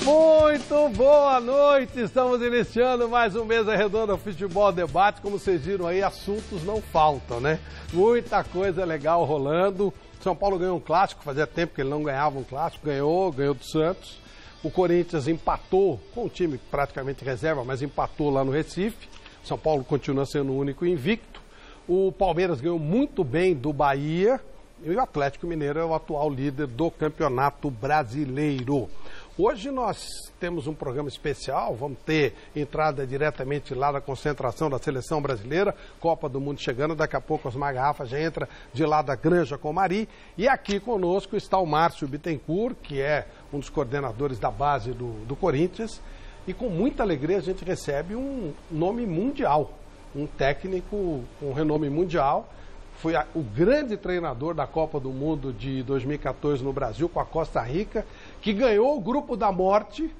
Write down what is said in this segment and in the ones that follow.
Muito boa noite, estamos iniciando mais um Mesa Redonda Futebol Debate. Como vocês viram aí, assuntos não faltam, né? Muita coisa legal rolando. São Paulo ganhou um clássico, fazia tempo que ele não ganhava um clássico, ganhou do Santos. O Corinthians empatou com o time praticamente reserva, mas empatou lá no Recife. São Paulo continua sendo o único invicto. O Palmeiras ganhou muito bem do Bahia. E o Atlético Mineiro é o atual líder do Campeonato Brasileiro. Hoje nós temos um programa especial, vamos ter entrada diretamente lá da concentração da Seleção Brasileira, Copa do Mundo chegando, daqui a pouco as Garrafa já entra de lá da Granja Comari. E aqui conosco está o Márcio Bittencourt, que é um dos coordenadores da base do Corinthians. E com muita alegria a gente recebe um nome mundial, um técnico com renome mundial. Foi o grande treinador da Copa do Mundo de 2014 no Brasil, com a Costa Rica, que ganhou o grupo da morte.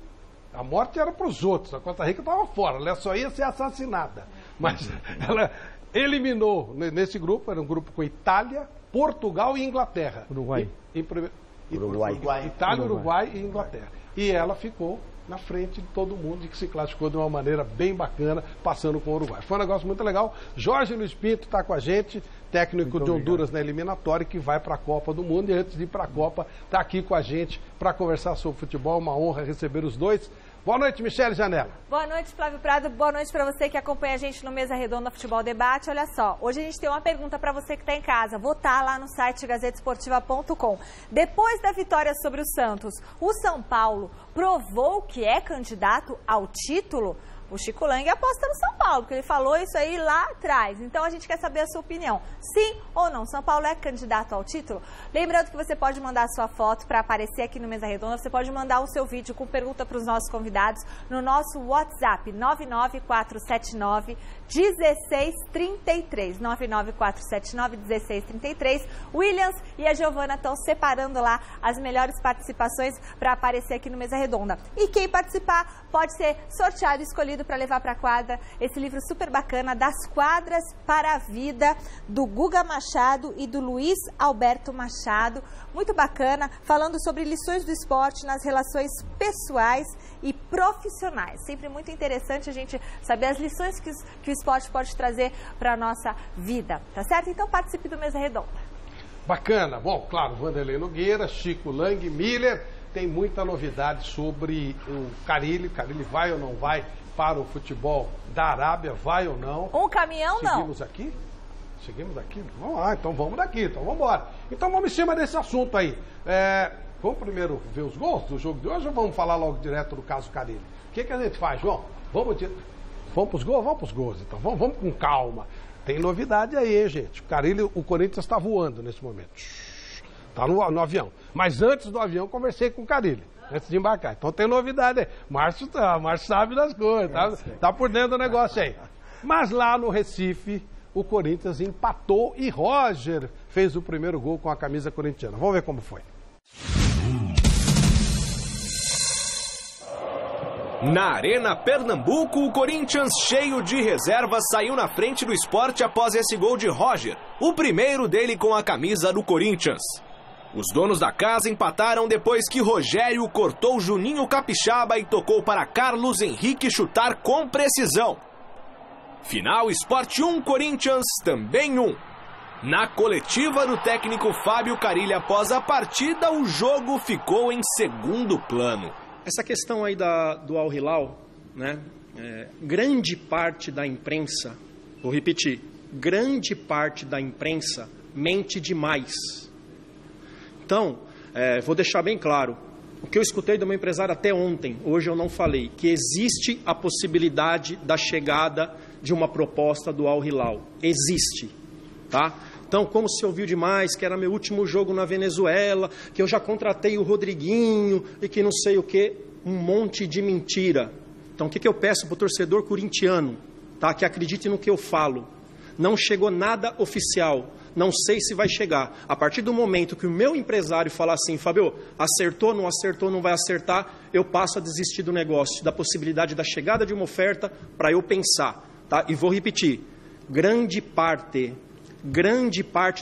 A morte era para os outros, a Costa Rica estava fora, ela só ia ser assassinada. Mas ela eliminou, nesse grupo, era um grupo com Itália, Portugal e Inglaterra. Uruguai. Itália, Uruguai e Inglaterra. E ela ficou na frente de todo mundo e que se classificou de uma maneira bem bacana, passando com o Uruguai. Foi um negócio muito legal. Jorge Luiz Pinto está com a gente, técnico de Honduras na eliminatória, que vai para a Copa do Mundo. E antes de ir para a Copa, está aqui com a gente para conversar sobre futebol. Uma honra receber os dois. Boa noite, Michele Janela. Boa noite, Flávio Prado. Boa noite para você que acompanha a gente no Mesa Redonda Futebol Debate. Olha só, hoje a gente tem uma pergunta para você que está em casa. Votar lá no site gazetesportiva.com. Depois da vitória sobre o Santos, o São Paulo provou que é candidato ao título? O Chico Lang aposta no São Paulo, porque ele falou isso aí lá atrás. Então a gente quer saber a sua opinião. Sim ou não? São Paulo é candidato ao título? Lembrando que você pode mandar a sua foto para aparecer aqui no Mesa Redonda. Você pode mandar o seu vídeo com pergunta para os nossos convidados no nosso WhatsApp 99479-1633. 99479-1633. Williams e a Giovana estão separando lá as melhores participações para aparecer aqui no Mesa Redonda. E quem participar pode ser sorteado e escolhido para levar para a quadra esse livro super bacana, Das Quadras para a Vida, do Guga Machado e do Luiz Alberto Machado. Muito bacana, falando sobre lições do esporte nas relações pessoais e profissionais. Sempre muito interessante a gente saber as lições que o esporte pode trazer para a nossa vida, tá certo? Então participe do Mesa Redonda. Bacana. Bom, claro, Vanderlei Nogueira, Chico Lang, Miller. Tem muita novidade sobre o Carille. Carille vai ou não vai para o futebol da Arábia, vai ou não? Um caminhão não. Seguimos aqui? Seguimos aqui? Vamos lá, então vamos daqui, então vamos embora. Então vamos em cima desse assunto aí. Vamos primeiro ver os gols do jogo de hoje ou vamos falar logo direto do caso Carille? O que a gente faz, João? Vamos para os gols? Vamos para os gols, então. Vamos com calma. Tem novidade aí, gente. O Carille, o Corinthians está voando nesse momento. Está no avião. Mas antes do avião, conversei com o Carille, antes de embarcar. Então tem novidade aí. Márcio sabe das coisas, tá por dentro do negócio aí. Mas lá no Recife, o Corinthians empatou e Roger fez o primeiro gol com a camisa corintiana. Vamos ver como foi. Na Arena Pernambuco, o Corinthians, cheio de reservas, saiu na frente do Sport após esse gol de Roger, o primeiro dele com a camisa do Corinthians. Os donos da casa empataram depois que Rogério cortou Juninho Capixaba e tocou para Carlos Henrique chutar com precisão. Final Sport 1, Corinthians também 1. Na coletiva do técnico Fábio Carille após a partida, o jogo ficou em segundo plano. Essa questão aí do Al Hilal, né? Grande parte da imprensa, vou repetir, grande parte da imprensa mente demais. Então, vou deixar bem claro, o que eu escutei do meu empresário até ontem, hoje eu não falei, que existe a possibilidade da chegada de uma proposta do Al Hilal. Existe, tá? Então, como se ouviu demais, que era meu último jogo na Venezuela, que eu já contratei o Rodriguinho e que não sei o quê, um monte de mentira. Então, o que eu peço para o torcedor corintiano, tá? Que acredite no que eu falo. Não chegou nada oficial. Não sei se vai chegar. A partir do momento que o meu empresário falar assim, Fábio, acertou, não vai acertar, eu passo a desistir do negócio, da possibilidade da chegada de uma oferta para eu pensar. Tá? E vou repetir, grande parte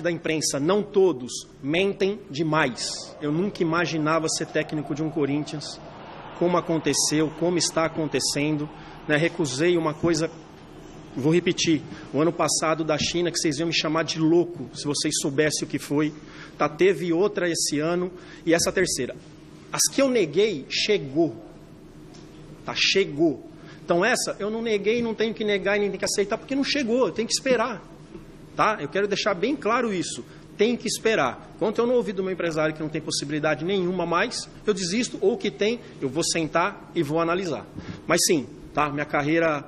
da imprensa, não todos, mentem demais. Eu nunca imaginava ser técnico de um Corinthians. como aconteceu, como está acontecendo, né? Recusei uma coisa, vou repetir, o ano passado da China, que vocês iam me chamar de louco, se vocês soubessem o que foi, tá? Teve outra esse ano, e essa terceira. As que eu neguei, chegou, tá? Chegou. Então essa, eu não neguei, não tenho que negar e nem tenho que aceitar, porque não chegou, eu tenho que esperar, tá? Eu quero deixar bem claro isso. Tem que esperar. Enquanto eu não ouvir do meu empresário que não tem possibilidade nenhuma mais, eu desisto, ou que tem, eu vou sentar e vou analisar. Mas sim, tá? Minha carreira,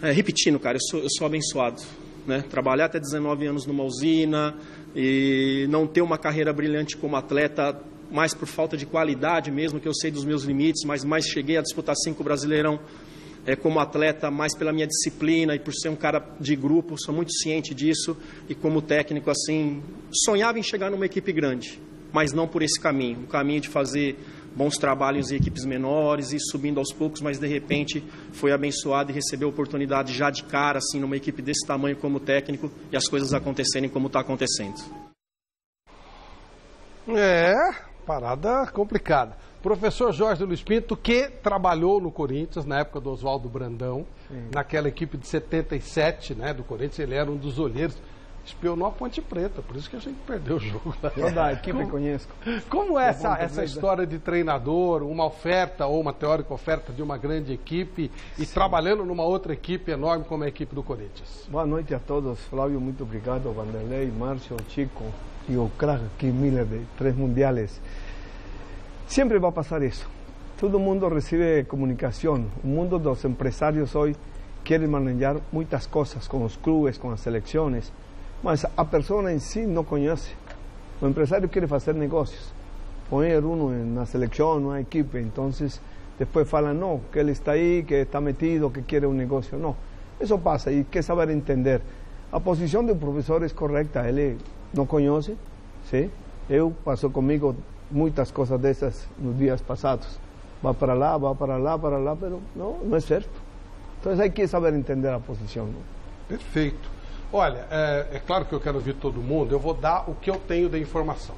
repetindo, cara, eu sou abençoado, né? Trabalhar até 19 anos numa usina e não ter uma carreira brilhante como atleta, mais por falta de qualidade mesmo, que eu sei dos meus limites, mas mais cheguei a disputar 5 Brasileirão como atleta, mais pela minha disciplina e por ser um cara de grupo, sou muito ciente disso, e como técnico, assim, sonhava em chegar numa equipe grande, mas não por esse caminho, um caminho de fazer bons trabalhos em equipes menores e subindo aos poucos, mas de repente foi abençoado e recebeu a oportunidade já de cara, assim, numa equipe desse tamanho como técnico, e as coisas acontecerem como está acontecendo. Parada complicada. Professor Jorge Luiz Pinto, que trabalhou no Corinthians na época do Oswaldo Brandão, naquela equipe de 77, né, do Corinthians, ele era um dos olheiros, espionou a Ponte Preta, por isso que a gente perdeu o jogo. Eu da equipe conheço. Como é essa história de treinador, uma oferta ou uma teórica oferta de uma grande equipe e trabalhando numa outra equipe enorme como a equipe do Corinthians? Boa noite a todos. Flávio, muito obrigado. Vanderlei, Márcio, Chico e o craque Kim Miller de 3 mundiales. Siempre va a pasar eso. Todo el mundo recibe comunicación. El mundo de los empresarios hoy quiere manejar muchas cosas con los clubes, con las selecciones, mas a persona en sí no conoce. El empresario quiere hacer negocios, poner uno en una selección, una equipe, entonces después falan, no, que él está ahí, que está metido, que quiere un negocio. No, eso pasa y hay que saber entender. La posición del profesor es correcta, él no conoce, ¿sí? Él pasó conmigo muitas coisas dessas nos dias passados. Vai para lá, pero não é certo. Então, hay que saber entender a posição. Não? Perfeito. Olha, é claro que eu quero ouvir todo mundo, eu vou dar o que eu tenho de informação.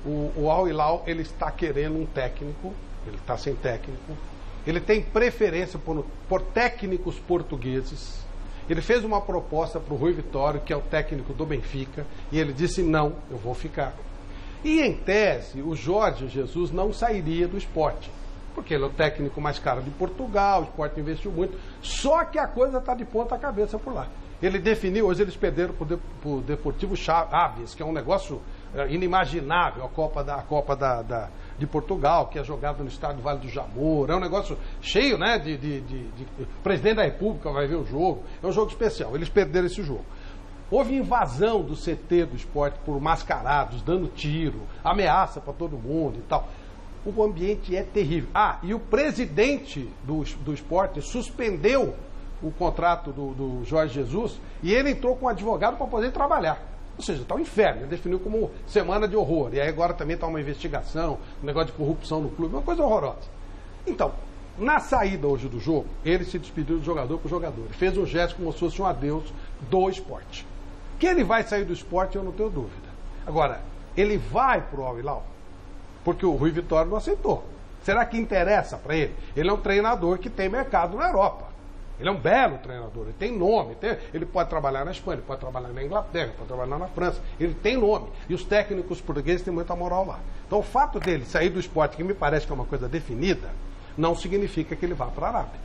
O Al Hilal, ele está querendo um técnico, ele está sem técnico, ele tem preferência por técnicos portugueses. Ele fez uma proposta para o Rui Vitória, que é o técnico do Benfica, e ele disse, não, eu vou ficar. E, em tese, o Jorge Jesus não sairia do Sport, porque ele é o técnico mais caro de Portugal, o Sport investiu muito, só que a coisa está de ponta cabeça por lá. Ele definiu, hoje eles perderam para o Deportivo Chaves, que é um negócio inimaginável, a Copa de Portugal, que é jogada no estádio Vale do Jamor, é um negócio cheio, né, o presidente da República vai ver o jogo, é um jogo especial, eles perderam esse jogo. Houve invasão do CT do Sport por mascarados, dando tiro, ameaça para todo mundo e tal. O ambiente é terrível. E o presidente do Sport suspendeu o contrato do Jorge Jesus e ele entrou com um advogado para poder trabalhar. Ou seja, está um inferno. Ele definiu como semana de horror. E aí agora também está uma investigação, um negócio de corrupção no clube, uma coisa horrorosa. Então, na saída hoje do jogo, ele se despediu do jogador para o jogador. Ele fez um gesto como se fosse um adeus do Sport. Que ele vai sair do Sport, eu não tenho dúvida. Agora, ele vai para o Al Hilal? Porque o Rui Vitória não aceitou. Será que interessa para ele? Ele é um treinador que tem mercado na Europa. Ele é um belo treinador, ele tem nome. Ele pode trabalhar na Espanha, ele pode trabalhar na Inglaterra, pode trabalhar na França. Ele tem nome. E os técnicos portugueses têm muita moral lá. Então, o fato dele sair do Sport, que me parece que é uma coisa definida, não significa que ele vá para a Arábia.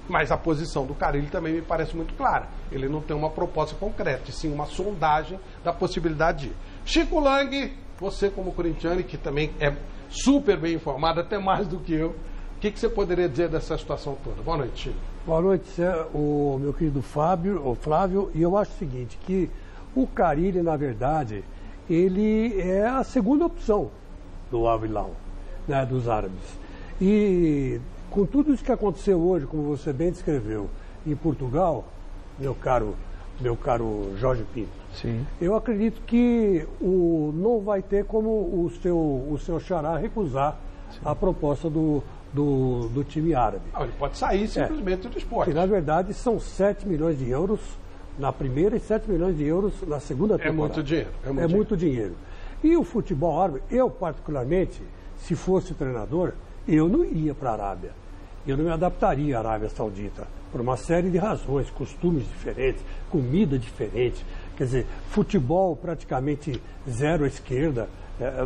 Mas a posição do Carille também me parece muito clara. Ele não tem uma proposta concreta, e sim uma sondagem da possibilidade de ir. Chico Lang, você como corintiano, que também é super bem informado, até mais do que eu, o que você poderia dizer dessa situação toda? Boa noite, Chico. Boa noite, o meu querido Flávio, e eu acho o seguinte, que o Carille, na verdade, ele é a segunda opção do Al Hilal, né, dos árabes. E com tudo isso que aconteceu hoje, como você bem descreveu, em Portugal, meu caro Jorge Pinto, sim, eu acredito que não vai ter como o seu xará recusar, sim, a proposta do time árabe. Ele pode sair simplesmente do Sport. Que, na verdade, são 7 milhões de euros na primeira e 7 milhões de euros na segunda temporada. É muito dinheiro. Muito dinheiro. E o futebol árabe, eu particularmente, se fosse treinador, Eu não iria para a Arábia. Eu não me adaptaria à Arábia Saudita, por uma série de razões, costumes diferentes, comida diferente, quer dizer, futebol praticamente zero à esquerda,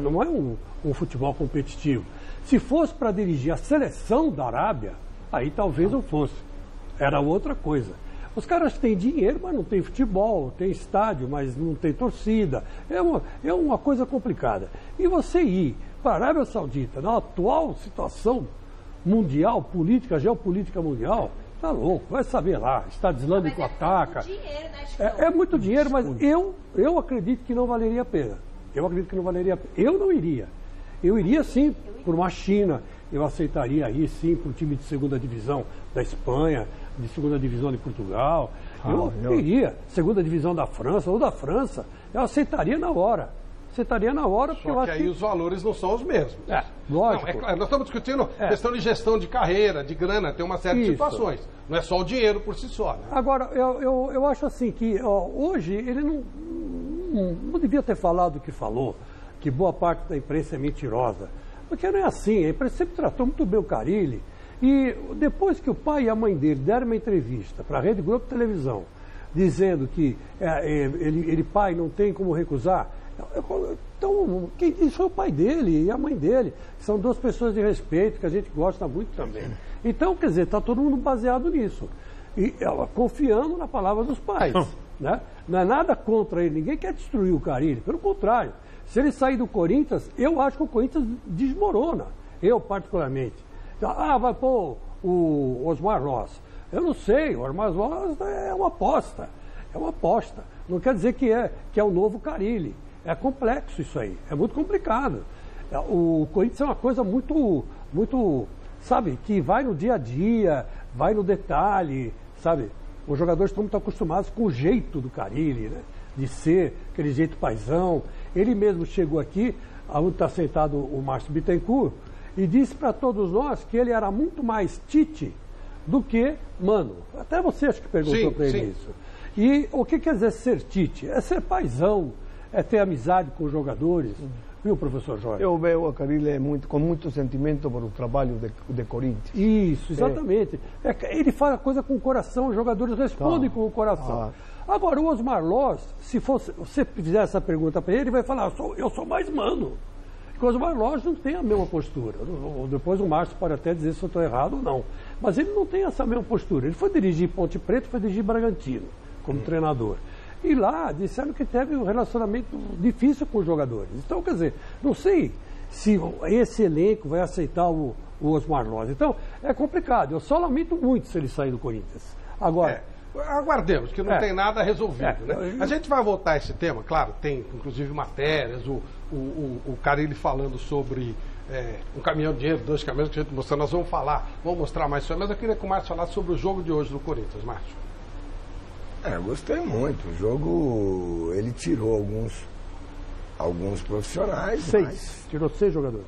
não é um futebol competitivo. Se fosse para dirigir a seleção da Arábia, aí talvez eu fosse. Era outra coisa. Os caras têm dinheiro, mas não tem futebol, tem estádio, mas não tem torcida. É uma coisa complicada. E você ir para a Arábia Saudita, na atual situação mundial, política, geopolítica mundial, tá louco, vai saber lá, Estado Islâmico ataca. Muito dinheiro, né, Chicão? É muito dinheiro, mas eu acredito que não valeria a pena. Eu acredito que não valeria a pena. Eu não iria. Eu iria sim por uma China. Eu aceitaria ir sim para um time de segunda divisão da Espanha, de segunda divisão de Portugal. Eu iria. Segunda divisão da França ou da França. Eu aceitaria na hora. Aceitaria na hora, porque Só eu que acho aí os valores não são os mesmos. Lógico. Não, é claro, nós estamos discutindo questão de gestão de carreira, de grana, tem uma série de situações. Não é só o dinheiro por si só, né? Agora, eu acho assim que hoje ele não devia ter falado o que falou, que boa parte da imprensa é mentirosa. Porque não é assim, a imprensa sempre tratou muito bem o Carille. E depois que o pai e a mãe dele deram uma entrevista para a Rede Globo Televisão, dizendo que ele pai não tem como recusar, então quem disse foi o pai dele e a mãe dele, que são duas pessoas de respeito, que a gente gosta muito também. Então, quer dizer, está todo mundo baseado nisso. E confiando na palavra dos pais. Né? Não é nada contra ele, ninguém quer destruir o Carille, pelo contrário. Se ele sair do Corinthians, eu acho que o Corinthians desmorona, eu particularmente. Vai pôr o Osmar Loz. Eu não sei, o Osmar Loz é uma aposta. É uma aposta. Não quer dizer que é o novo Carille. É complexo isso aí, é muito complicado. O Corinthians é uma coisa muito, sabe, que vai no dia a dia, vai no detalhe, sabe? Os jogadores estão muito acostumados com o jeito do Carille, né? De ser, aquele jeito paizão. Ele mesmo chegou aqui, onde está sentado o Márcio Bittencourt, e disse para todos nós que ele era muito mais Tite do que Mano. Até você acho que perguntou para ele isso. E o que quer dizer ser Tite? É ser paizão, é ter amizade com os jogadores. Viu, professor Jorge? Eu vejo a Carille com muito sentimento por o trabalho de Corinthians. Isso, exatamente. Ele fala coisa com o coração, os jogadores respondem com o coração. Agora, o Osmar Loz, se você fizer essa pergunta para ele vai falar, eu sou mais Mano. Porque o Osmar Loz não tem a mesma postura. Depois o Márcio pode até dizer se eu estou errado ou não. Mas ele não tem essa mesma postura. Ele foi dirigir Ponte Preta, foi dirigir Bragantino, como treinador. E lá disseram que teve um relacionamento difícil com os jogadores. Então, quer dizer, não sei se esse elenco vai aceitar o Osmar Loz. Então, é complicado. Eu só lamento muito se ele sair do Corinthians. Agora... Aguardemos, que não tem nada resolvido. Né? A gente vai voltar a esse tema, claro, tem inclusive matérias, o Carille falando sobre um caminhão de dinheiro, 2 caminhões que a gente mostrou, nós vamos mostrar mais sobre, mas eu queria que o Márcio falasse sobre o jogo de hoje do Corinthians, Márcio. Eu gostei muito. O jogo, ele tirou alguns profissionais. 6. Tirou 6 jogadores.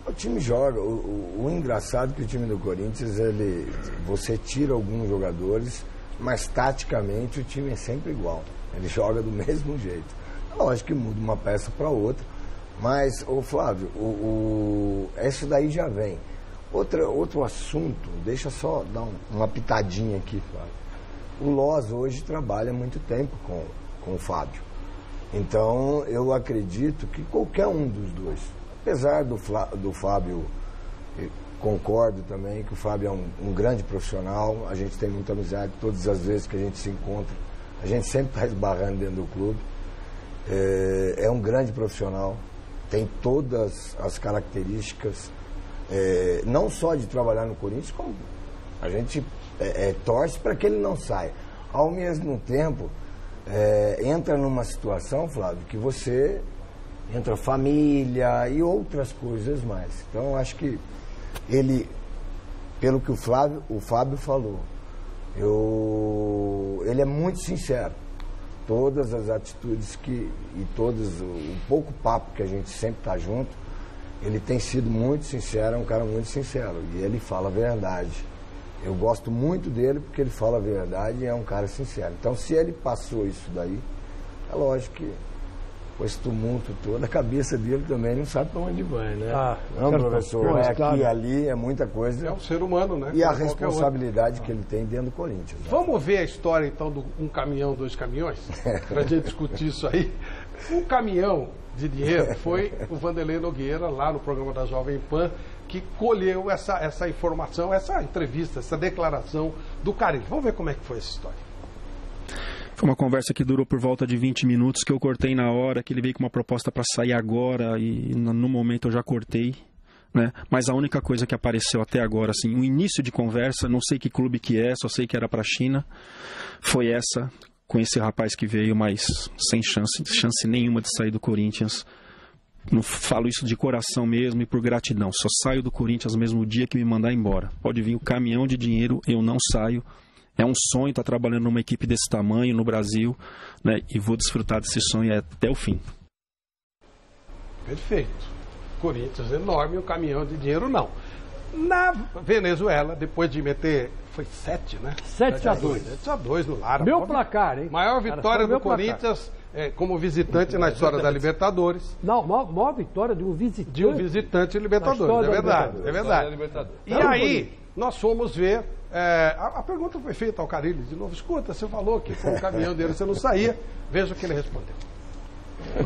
O time joga. O engraçado é que o time do Corinthians, você tira alguns jogadores, mas taticamente o time é sempre igual. Ele joga do mesmo jeito. Lógico que muda uma peça para outra. Mas, Flávio, isso daí já vem. Outro assunto, deixa só dar uma pitadinha aqui, Flávio. O Loz hoje trabalha há muito tempo com o Fábio. Então, eu acredito que qualquer um dos dois, apesar do Fábio, concordo também que o Fábio é um grande profissional, a gente tem muita amizade, todas as vezes que a gente se encontra, a gente sempre está esbarrando dentro do clube. É um grande profissional, tem todas as características, não só de trabalhar no Corinthians, como a gente torce para que ele não saia. Ao mesmo tempo, entra numa situação, Flávio, que você entra família e outras coisas mais. Então, acho que ele, pelo que o Fábio falou, ele é muito sincero. Todas as atitudes o pouco papo que a gente sempre está junto, ele tem sido muito sincero, é um cara muito sincero. E ele fala a verdade. Eu gosto muito dele porque ele fala a verdade e é um cara sincero. Então, se ele passou isso daí, é lógico que com esse tumulto todo, a cabeça dele também não sabe para onde vai, né? Não, professor, é aqui e ali, é muita coisa. É um ser humano, né? E a responsabilidade que ele tem dentro do Corinthians. Né? Vamos ver a história, então, do um caminhão, dois caminhões? Para a gente discutir isso aí. Um caminhão de dinheiro foi o Vanderlei Nogueira, lá no programa da Jovem Pan, que colheu essa informação, essa entrevista, essa declaração do Carille. Vamos ver como é que foi essa história. Foi uma conversa que durou por volta de 20 minutos, que eu cortei na hora, que ele veio com uma proposta para sair agora e no momento eu já cortei, né? Mas a única coisa que apareceu até agora, assim, o início de conversa, não sei que clube que é, só sei que era para a China, foi essa, com esse rapaz que veio, mas sem chance nenhuma de sair do Corinthians. Não falo isso de coração mesmo e por gratidão, só saio do Corinthians mesmo o dia que me mandar embora. Pode vir o caminhão de dinheiro, eu não saio. É um sonho estar trabalhando numa equipe desse tamanho no Brasil, né? E vou desfrutar desse sonho até o fim. Perfeito. Corinthians enorme, um caminhão de dinheiro não. Na Venezuela, depois de meter, foi 7, né? 7-2. 7-2 no Lara. Meu placar, hein? Maior vitória do Corinthians como visitante na história da Libertadores. Não, maior vitória de um visitante. De um visitante Libertadores, é verdade. É verdade. E aí, nós fomos ver. A pergunta foi feita ao Carille de novo. Escuta, você falou que com o caminhão dele você não saía. Veja o que ele respondeu.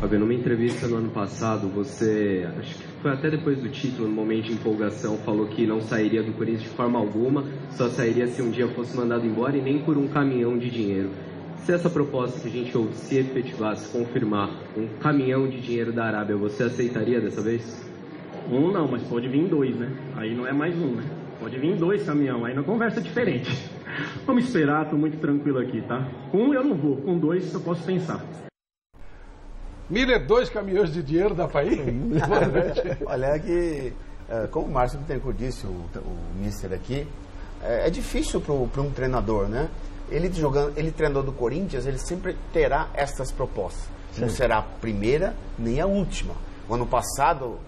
Fábio, numa entrevista no ano passado, você, acho que foi até depois do título, no momento de empolgação, falou que não sairia do Corinthians de forma alguma, só sairia se um dia fosse mandado embora e nem por um caminhão de dinheiro. Se essa proposta que a gente ouve se efetivasse, confirmar um caminhão de dinheiro da Arábia, você aceitaria dessa vez? Um não, mas pode vir 2, né? Aí não é mais um, né? Pode vir 2 caminhão, aí na conversa é diferente. Vamos esperar, tô muito tranquilo aqui, tá? Com 1 eu não vou, com 2 eu posso pensar. Miller, 2 caminhões de dinheiro dá pra ir? Olha, que, como o Márcio Bittencourt disse, o mister aqui, é difícil para um treinador, né? Ele treinador do Corinthians, ele sempre terá essas propostas. Não será a primeira nem a última. O ano passado,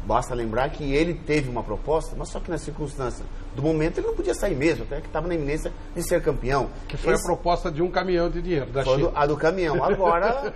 basta lembrar que ele teve uma proposta, mas só que na circunstância do momento ele não podia sair mesmo, até que estava na iminência de ser campeão. Que foi a proposta de um caminhão de dinheiro da China. A do caminhão. Agora,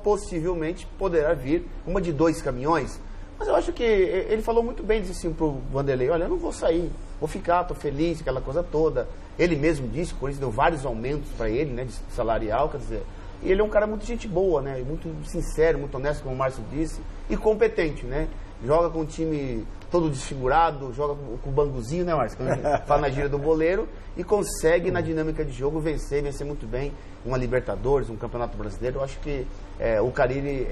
possivelmente, poderá vir uma de 2 caminhões. Mas eu acho que ele falou muito bem, disse assim pro Vanderlei, olha, eu não vou sair, vou ficar, tô feliz, aquela coisa toda. Ele mesmo disse, por isso deu vários aumentos para ele, né, de salarial, quer dizer, e ele é um cara muito gente boa, né, muito sincero, muito honesto, como o Márcio disse, e competente, né, joga com o time todo desfigurado, joga com o banguzinho, né, Márcio, quando a gente fala na gíria do boleiro, e consegue, na dinâmica de jogo, vencer muito bem uma Libertadores, um Campeonato Brasileiro. Eu acho que o Carille,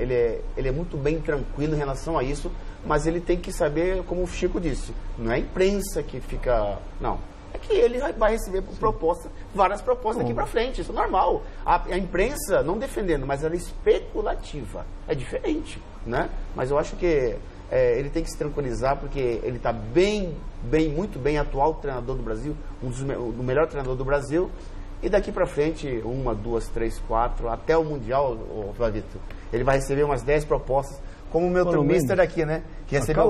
ele é muito bem tranquilo em relação a isso, mas ele tem que saber, como o Chico disse, não é a imprensa que fica... Não, é que ele vai receber várias propostas daqui para frente, isso é normal. A imprensa, não defendendo, mas ela é especulativa, é diferente, né? Mas eu acho que ele tem que se tranquilizar, porque ele está muito bem, atual treinador do Brasil, o melhor treinador do Brasil. E daqui para frente, 1, 2, 3, 4, até o Mundial, Flavito, ele vai receber umas 10 propostas, como o meu mister aqui, né? Que recebeu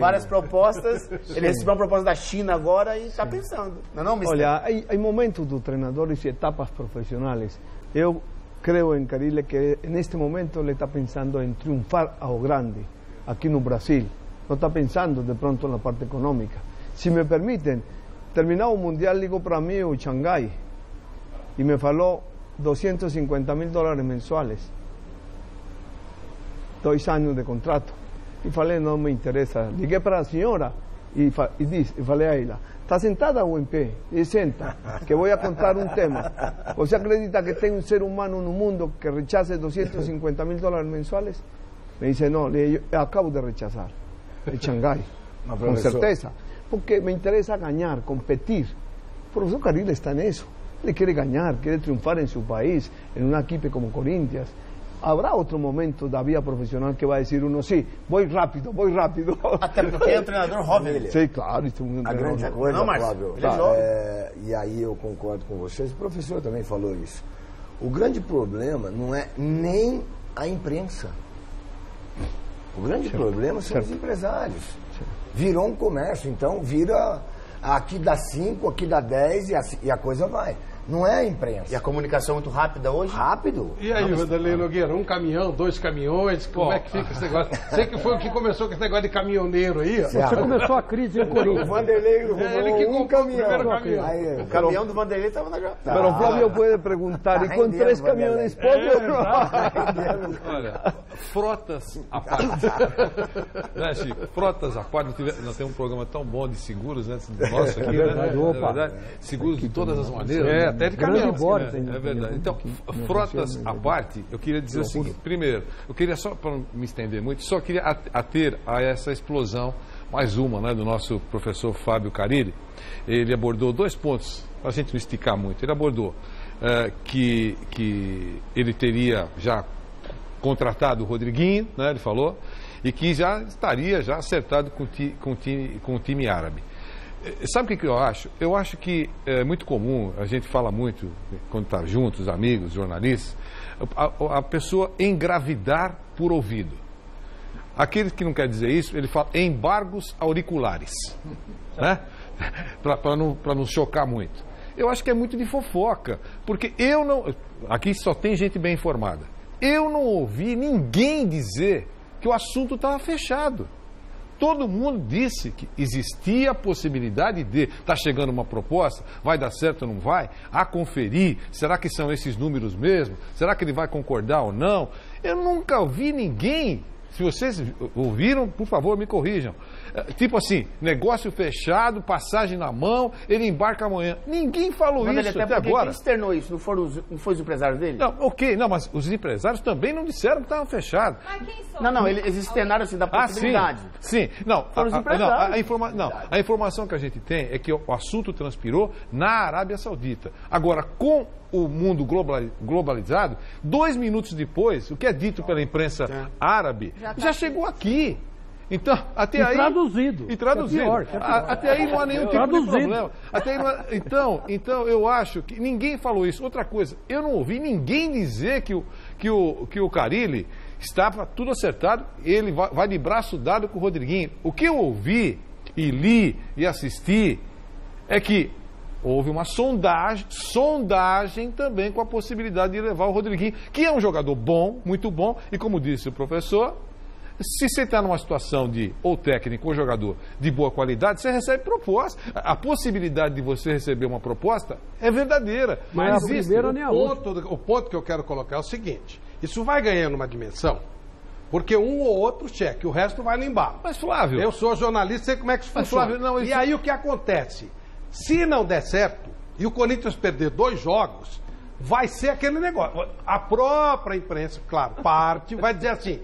várias propostas. Ele recebeu uma proposta da China agora e está pensando. Não, mister? Olha, há momentos dos treinadores e etapas profissionais. Eu creio em Carille que neste momento ele está pensando em triunfar ao grande, aqui no Brasil. Não está pensando de pronto na parte econômica. Se me permitem, terminado o Mundial, ligou para mim o Xangai e me falou $250,000 mensuais, 2 anos de contrato. E falei, não me interessa. Liguei para a senhora e falei a ela, está sentada ou em pé? E senta, que vou contar um tema. Você acredita que tem um ser humano no mundo que rechace $250,000 mensuais? Me disse, não, eu acabo de rechazar. El Xangai, com certeza. Porque me interesa ganhar, competir. O professor Carille está nisso. Ele quer ganhar, quer triunfar em seu país, em uma equipe como Corinthians. Habrá outro momento da vida profissional que vai dizer uno, sim, vou rápido. Até porque é um treinador jovem. Sim, claro. Isso é um a grande coisa, não, Flávio, e aí eu concordo com vocês, o professor também falou isso. O grande problema não é nem a imprensa. O grande problema são os empresários. Virou um comércio, então vira... Aqui dá 5, aqui dá 10 e a coisa vai. Não é a imprensa. E a comunicação muito rápida hoje? Rápido. E aí, Vanderlei Nogueira, um caminhão, 2 caminhões, como é que fica esse negócio? Sei que foi o que começou com esse negócio de caminhoneiro aí, ó. Você começou a crise em Corinthians. O Vanderlei ele que comprou o primeiro caminhão. Aí, O caminhão do Vanderlei estava na gata. Pero Flávio pode perguntar, e com 3 caminhões pode ou não? Olha, frotas à parte. Né, Chico? Frotas à parte. Nós temos um programa tão bom de seguros, né? Nosso aqui, verdade, né? opa. É verdade. Seguros de todas as maneiras. Até de caminhão. É verdade. Então, frotas à parte, eu queria dizer o seguinte. Primeiro, eu queria só, para não me estender muito, só queria ater a essa explosão, mais uma, né, do nosso professor Fábio Carilli. Ele abordou 2 pontos, para a gente não esticar muito. Ele abordou que ele teria já contratado o Rodriguinho, né, ele falou, e que já estaria já acertado com o time árabe. Sabe o que eu acho? Eu acho que é muito comum, a gente fala muito, quando está juntos, amigos, jornalistas, a pessoa engravidar por ouvido. Aquele que não quer dizer isso, ele fala embargos auriculares, né? Para não chocar muito. Eu acho que é muito de fofoca, porque eu não... Aqui só tem gente bem informada. Eu não ouvi ninguém dizer que o assunto estava fechado. Todo mundo disse que existia a possibilidade de está chegando uma proposta, vai dar certo ou não vai? A conferir, será que são esses números mesmo? Será que ele vai concordar ou não? Eu nunca ouvi ninguém. Se vocês ouviram, por favor, me corrijam. Tipo assim, negócio fechado, passagem na mão, ele embarca amanhã. Ninguém falou isso até agora. Quem externou isso? Não foi os empresários dele? Não, ok, não, mas os empresários também não disseram que estavam fechados. Mas quem são? Não, eles externaram assim da possibilidade. Sim. Não, foram os empresários. A informação que a gente tem é que o assunto transpirou na Arábia Saudita. Agora, com o mundo globalizado, 2 minutos depois, o que é dito pela imprensa árabe já chegou aqui. Então, até aí... Traduzido. E traduzido. É pior. Até aí não há nenhum tipo de problema. Até aí não há... Então, eu acho que ninguém falou isso. Outra coisa, eu não ouvi ninguém dizer que o Carilli estava tudo acertado, ele vai de braço dado com o Rodriguinho. O que eu ouvi, e li, e assisti, é que houve uma sondagem também com a possibilidade de levar o Rodriguinho, que é um jogador bom, muito bom, e como disse o professor, se você está numa situação de ou técnico ou jogador de boa qualidade, você recebe proposta. A possibilidade de você receber uma proposta é verdadeira. Mas existe o ponto que eu quero colocar é o seguinte: isso vai ganhando uma dimensão, porque um ou outro cheque, o resto vai no embalo. Mas Flávio... Eu sou jornalista, sei como é que isso funciona. Flávio, E aí o que acontece? Se não der certo e o Corinthians perder 2 jogos, vai ser aquele negócio. A própria imprensa, claro, parte, vai dizer assim,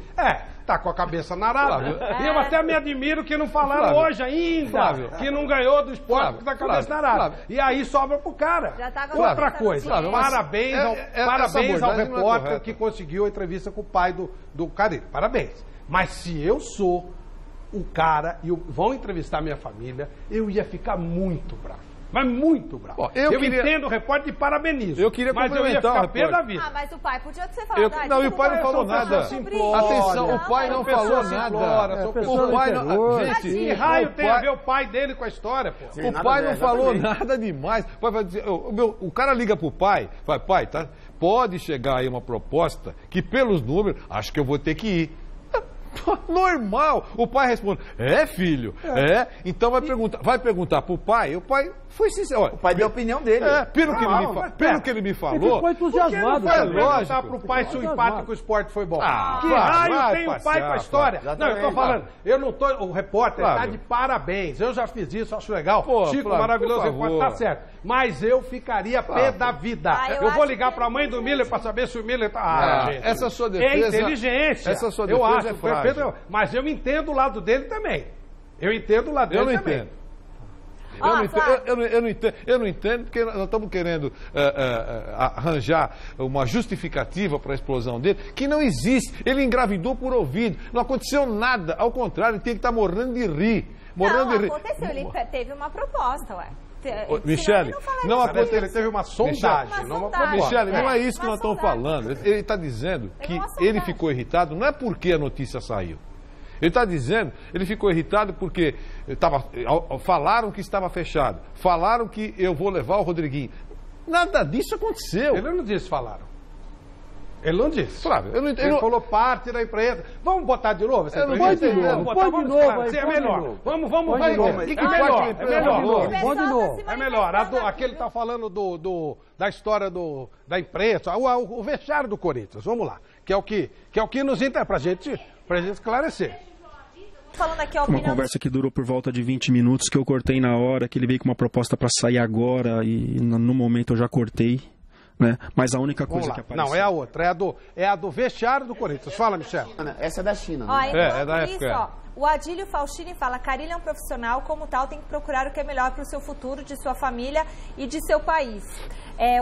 tá com a cabeça na arada. E eu até me admiro que não falaram hoje ainda, que não ganhou do esporte da cabeça na arada. E aí sobra pro cara. Outra coisa, parabéns ao repórter que conseguiu a entrevista com o pai do Carilli. Parabéns. Mas se eu sou o cara e vão entrevistar minha família, eu ia ficar muito bravo. Mas muito bravo. Bom, eu entendo o repórter e parabenizo. Eu queria mas eu ia ficar pé da vida. Mas o pai podia ter falado. Não, e o pai não falou nada. Atenção, o pai não falou nada. O pai não... Gente, que raio tem a ver o pai dele com a história, pô? O pai não falou nada demais. O cara liga pro pai, vai, pai, tá? Pode chegar aí uma proposta que pelos números, acho que eu vou ter que ir. Normal. O pai responde, filho, então vai perguntar pro pai. O pai foi sincero. Olha, o pai deu a opinião dele. Pelo que ele me falou. Ele ficou entusiasmado. É lógico. Pro pai se o empate com o esporte foi bom. Que raio tem o pai com a história? Não, eu tô falando, o repórter tá de parabéns. Eu já fiz isso, acho legal. Chico, maravilhoso repórter, tá certo. Mas eu ficaria pé da vida. Eu vou ligar pra mãe do Miller pra saber se o Miller tá... gente, essa sua defesa... É inteligência. Essa sua defesa é frágil. Mas eu entendo o lado dele também. Eu entendo o lado dele também. Eu não entendo porque nós estamos querendo arranjar uma justificativa para a explosão dele, que não existe. Ele engravidou por ouvido. Não aconteceu nada. Ao contrário, ele tem que estar morrendo de rir. Aconteceu. Ele teve uma proposta, ué. Michele, não aconteceu. Ele teve uma sondagem, não uma proposta. Michele, não é isso que nós estamos falando. Ele está dizendo que ele ficou irritado, não é porque a notícia saiu. Ele está dizendo, ele ficou irritado porque falaram que estava fechado, falaram que eu vou levar o Rodriguinho. Nada disso aconteceu. Ele não disse, falaram. Ele não disse. Flávio, Ele falou parte da empresa. Vamos botar de novo essa Põe entrevista? de novo, Vamos põe de novo. É melhor. Vamos, Põe de novo. o que é melhor? É melhor. Põe de novo. É melhor. Aqui ele está falando da história da imprensa, o vestiário do Corinthians. Vamos lá. Que é o que nos interessa pra gente esclarecer. Falando aqui a Uma conversa que durou por volta de 20 minutos, que eu cortei na hora, que ele veio com uma proposta para sair agora e no momento eu já cortei, né? Mas a única coisa que apareceu... Não, é a outra, é a do vestiário do Corinthians. Fala, Michel. Essa é da China, né? Ó, é da isso, época. ó, o Adílio Faustini fala, Carille é um profissional, como tal tem que procurar o que é melhor para o seu futuro, de sua família e de seu país.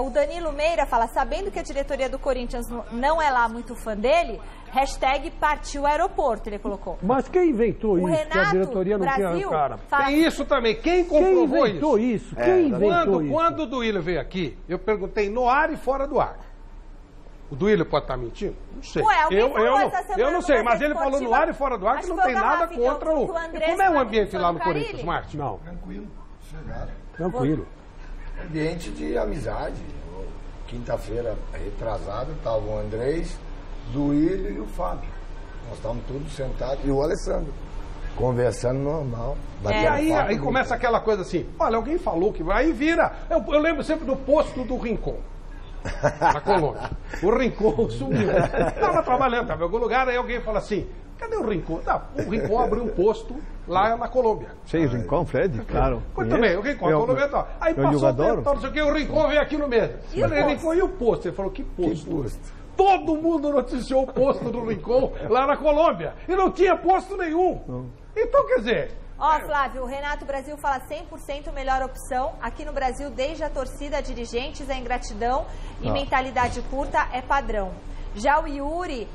O Danilo Meira fala, sabendo que a diretoria do Corinthians não é lá muito fã dele, #partiu aeroporto, ele colocou. Mas quem inventou isso? Renato, que a diretoria não tinha cara. Fala, Tem isso também. Quem comprovou inventou isso? Quem inventou isso? Quando o Duílio veio aqui, eu perguntei no ar e fora do ar. O Duílio pode estar mentindo? Não sei. Ué, alguém falou essa semana eu não sei, no mas ele falou no ar e fora do ar que Acho não que foi tem o nada Garrafa, contra então, o... que o Andrés Como é o tá ambiente lá no Carille? Corinthians, Márcio? Não. Tranquilo, sossegado. Tranquilo. Ambiente de amizade. Quinta-feira retrasada, estava o Andrés, Duílio e o Fábio. Nós estávamos todos sentados. E o Alessandro. Conversando normal. E aí começa aquela coisa assim, olha, alguém falou que vai, aí vira. Eu lembro sempre do posto do Rincon, na Colômbia. O Rincon sumiu. Estava trabalhando, estava em algum lugar, aí alguém fala assim, cadê o Rincon? O Rincon abriu um posto lá na Colômbia. Sim, Rincon, Fred, claro. Muito bem, o Rincon, a Colômbia tá. Aí passou o tempo, não sei o que, o Rincon veio aqui no mês. Eu falei, Rincon, e o posto? Ele falou, que posto? Todo mundo noticiou o posto do Rincon lá na Colômbia. E não tinha posto nenhum. Então, quer dizer... Ó, Flávio, o Renato Brasil fala 100% melhor opção. Aqui no Brasil, desde a torcida, dirigentes, a ingratidão e mentalidade curta é padrão. Já o Yuri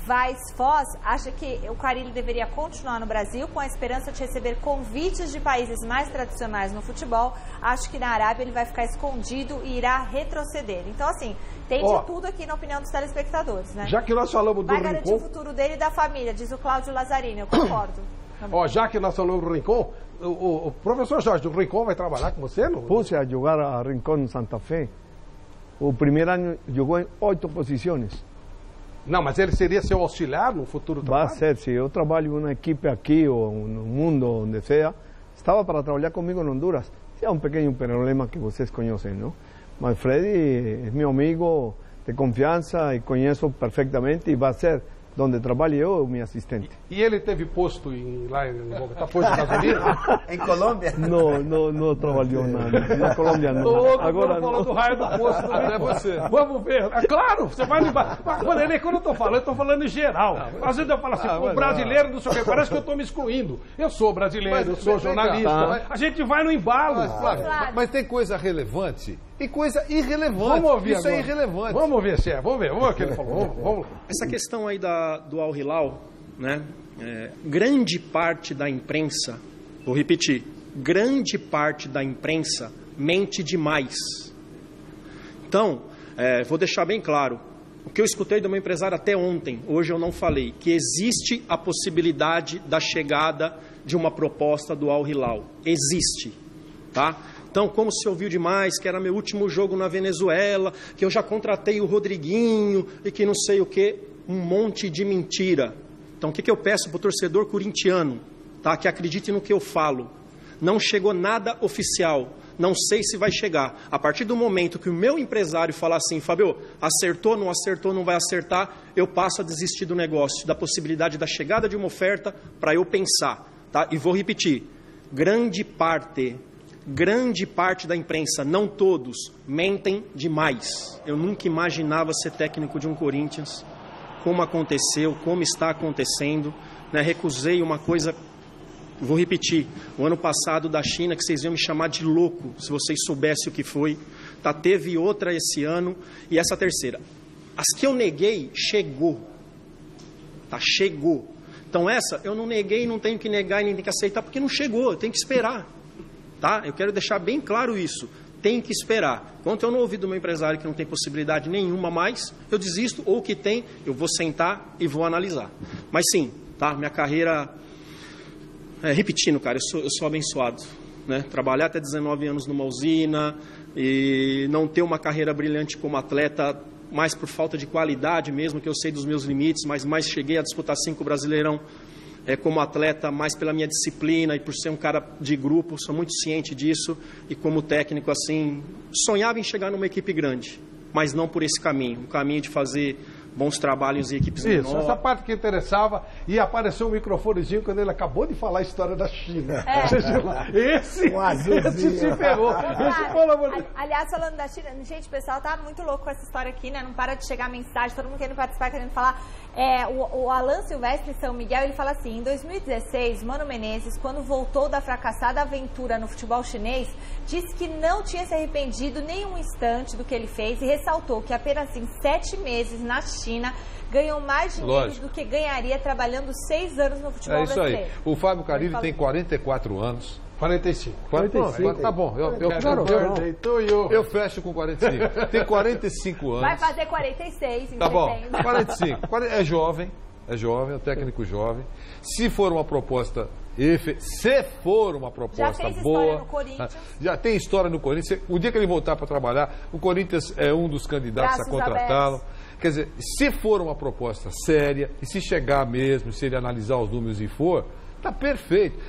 Vaz Foz acha que o Carille deveria continuar no Brasil com a esperança de receber convites de países mais tradicionais no futebol. Acho que na Arábia ele vai ficar escondido e irá retroceder. Então, assim, tem de tudo aqui na opinião dos telespectadores, né? Já que nós falamos do Vai garantir Rincon... o futuro dele e da família, diz o Cláudio Lazzarini, eu concordo. Ó, já que nós falamos do Rincon, o professor Jorge, o Rincon vai trabalhar com você? Não? Puse a jogar a Rincon Santa Fe. O primeiro ano jogou em 8 posições. Não, mas ele seria seu auxiliar no futuro trabalho? Vai ser, se eu trabalho em uma equipe aqui ou no mundo, onde seja, estava para trabalhar comigo em Honduras. É um pequeno problema que vocês conhecem, não? Mas Freddy é meu amigo de confiança e conheço perfeitamente e vai ser onde trabalho eu, meu assistente. E ele teve posto lá em Bogotá, posto de gasolina? Em Colômbia? Não trabalhou nada. Na Colômbia não. Todo Agora mundo falou do raio do posto. Até você. Vamos ver. É claro, você vai limpar. Quando eu estou falando em geral. Às vezes eu falo assim, o brasileiro, não sei o que, parece que eu estou me excluindo. Eu sou brasileiro, eu sou jornalista. A gente vai no embalo. Mas tem coisa relevante e coisa irrelevante. Vamos ouvir Isso agora. é irrelevante. Vamos ver se é. Vamos ver o que ele falou. Vamos. Essa questão aí do Al Hilal, né? Grande parte da imprensa, vou repetir, grande parte da imprensa mente demais. Então, vou deixar bem claro, o que eu escutei do meu empresário até ontem, hoje eu não falei, que existe a possibilidade da chegada de uma proposta do Al Hilal. Existe, tá? Então, como se ouviu demais, que era meu último jogo na Venezuela, que eu já contratei o Rodriguinho e que não sei o quê, um monte de mentira. Então, o que eu peço para o torcedor corintiano, tá? Que acredite no que eu falo. Não chegou nada oficial, não sei se vai chegar. A partir do momento que o meu empresário falar assim, Fábio, acertou, não vai acertar, eu passo a desistir do negócio, da possibilidade da chegada de uma oferta para eu pensar. Tá? E vou repetir, grande parte da imprensa, não todos, mentem demais. Eu nunca imaginava ser técnico de um Corinthians, como aconteceu, como está acontecendo, né? Recusei uma coisa, vou repetir, o ano passado da China, que vocês iam me chamar de louco, se vocês soubessem o que foi, tá? Teve outra esse ano, e essa terceira. As que eu neguei, chegou, tá? Chegou. Então essa, eu não neguei, não tenho que negar e nem tenho que aceitar, porque não chegou, eu tenho que esperar. Tá? Eu quero deixar bem claro isso. Tem que esperar. Enquanto eu não ouvi do meu empresário que não tem possibilidade nenhuma mais, eu desisto, ou que tem, eu vou sentar e vou analisar. Mas sim, tá? Minha carreira... repetindo, cara, eu sou abençoado. né? Trabalhar até 19 anos numa usina e não ter uma carreira brilhante como atleta, mais por falta de qualidade mesmo, que eu sei dos meus limites, mas mais cheguei a disputar 5 Brasileirão como atleta, mais pela minha disciplina e por ser um cara de grupo, sou muito ciente disso, e como técnico, assim, sonhava em chegar numa equipe grande, mas não por esse caminho, o caminho de fazer bons trabalhos em equipes menores. Isso, essa parte que interessava, e apareceu o microfonezinho quando ele acabou de falar a história da China. Esse se ferrou. Aliás, falando da China, gente, o pessoal tá muito louco com essa história aqui, né? Não para de chegar mensagem, todo mundo querendo participar, querendo falar. O Alan Silvestre São Miguel, ele fala assim, em 2016, Mano Menezes, quando voltou da fracassada aventura no futebol chinês, disse que não tinha se arrependido nem um instante do que ele fez e ressaltou que apenas em 7 meses na China ganhou mais dinheiro do que ganharia trabalhando 6 anos no futebol brasileiro. É isso aí. O Fábio Carille tem 44 anos. 45. Tá bom, eu fecho com 45. Tem 45 anos. Vai fazer 46 em Tá bom, setembro. 45. É jovem, é um técnico jovem. Se for uma proposta já fez boa, história no Corinthians. Já tem história no Corinthians. O dia que ele voltar para trabalhar, o Corinthians é um dos candidatos a contratá-lo. Quer dizer, se for uma proposta séria, e se chegar mesmo, se ele analisar os números e for, está perfeito.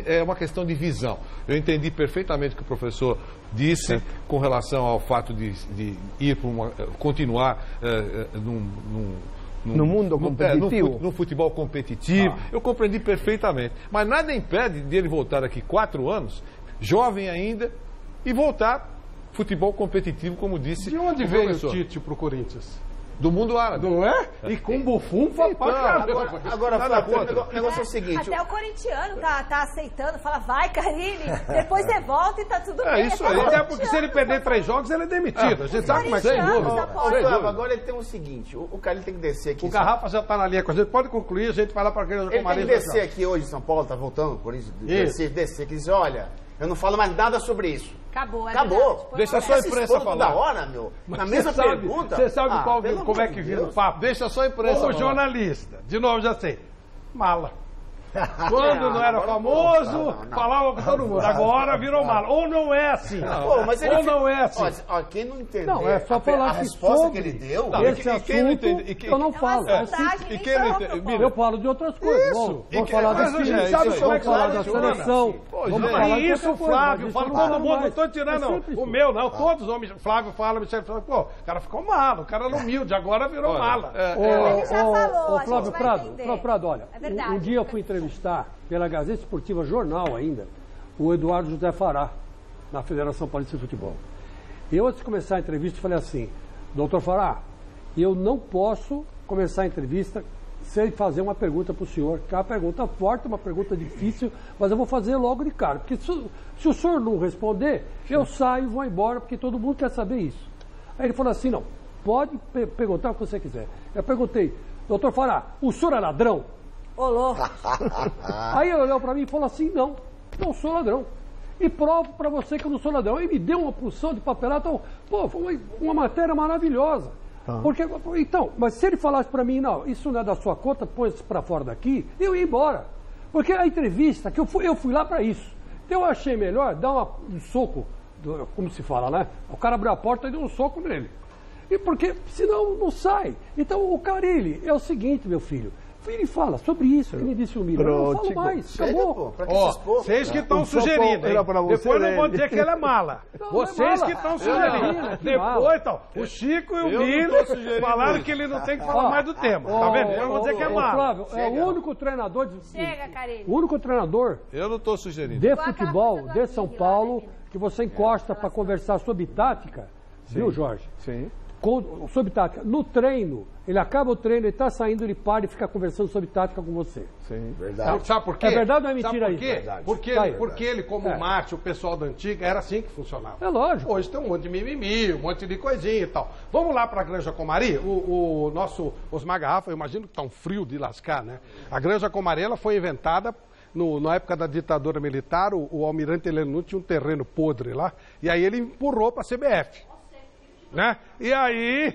É uma questão de visão. Eu entendi perfeitamente o que o professor disse com relação ao fato de ir para continuar no mundo competitivo. No futebol competitivo. Eu compreendi perfeitamente. Mas nada impede de ele voltar aqui 4 anos, jovem ainda, e voltar futebol competitivo, como disse. De onde veio o Tite para o Corinthians? Do mundo árabe. Não é? E com bufunfa pra caramba. Agora, o negócio é o seguinte... Até o corintiano tá aceitando, fala, vai, Carille, depois você volta e tá tudo bem. Isso aí. Até porque se ele perder 3 jogos, ele é demitido. A gente sabe como é que é. Agora ele tem o seguinte, o Carille tem que descer aqui. O Garrafa já tá na linha com a gente, pode concluir, a gente vai lá pra Granja Comari. Ele tem que descer aqui hoje em São Paulo, tá voltando, por isso, descer, que diz, olha, eu não falo mais nada sobre isso. Acabou. Deixa só a imprensa falar. Da hora, meu. Na mesma pergunta. Você sabe como é que vira o papo? Deixa só a imprensa falar. O jornalista, de novo já sei, mala. Quando não era famoso, falava com todo mundo. Agora virou mala. Ou não é assim. Ou não é assim. Ó, quem não entendeu não, é só falar a resposta que ele deu... Esse assunto eu não falo. Eu falo de outras coisas. Vamos falar da China, vamos falar da seleção. Isso, o Flávio, fala todo mundo. Não estou tirando o meu, não. Todos os homens. Flávio fala, Michele fala. Pô, o cara ficou malo. O cara era humilde, agora virou mala. Ele já falou, Flávio Prado, olha, um dia eu fui entrevistar pela Gazeta Esportiva Jornal ainda, o Eduardo José Fará, na Federação Paulista de Futebol. Eu, antes de começar a entrevista, falei assim, doutor Fará, eu não posso começar a entrevista sem fazer uma pergunta para o senhor, que é uma pergunta forte, uma pergunta difícil, mas eu vou fazer logo de cara, porque se o senhor não responder, eu saio e vou embora, porque todo mundo quer saber isso. Aí ele falou assim, não, pode perguntar o que você quiser. Eu perguntei, doutor Fará, o senhor é ladrão? Ô, louco. Aí ele olhou pra mim e falou assim, não sou ladrão. E provo pra você que eu não sou ladrão. Aí me deu uma porção de papelada. Então, pô, foi uma matéria maravilhosa. Porque, então, mas se ele falasse pra mim, não, isso não é da sua conta, põe isso pra fora daqui, eu ia embora. Porque a entrevista, que eu fui lá pra isso. Então eu achei melhor dar um soco, como se fala, né? O cara abriu a porta e deu um soco nele. E porque, senão, não sai. Então, o Carille é o seguinte, meu filho. Ele fala sobre isso, que me disse o Miller. Eu não falo mais, acabou. Vocês que estão sugerindo. Depois não vão dizer que ele é mala. Vocês que estão sugerindo. Depois, então, o Chico e o Miller falaram que ele não tem que falar mais do tema. Tá vendo? Eu não vou dizer que é mala. Flávio, é o único treinador. Chega, Carille. O único treinador. Eu não estou sugerindo. De futebol, de São Paulo, que você encosta para conversar sobre tática. Viu, Jorge? Sim. Sobre tática. No treino, ele acaba o treino, ele está saindo, ele para e fica conversando sobre tática com você. Sim, verdade. Sabe por quê? É verdade ou é mentira isso? Porque ele, como o Márcio, o pessoal da antiga, era assim que funcionava. É lógico. Hoje tem um monte de mimimi, um monte de coisinha e tal. Vamos lá para a Granja Comari? O nosso Osmar Garrafa, eu imagino que está um frio de lascar, né? A Granja Comari, ela foi inventada... Na época da ditadura militar, o almirante Heleno tinha um terreno podre lá, e aí ele empurrou para a CBF. né? E aí,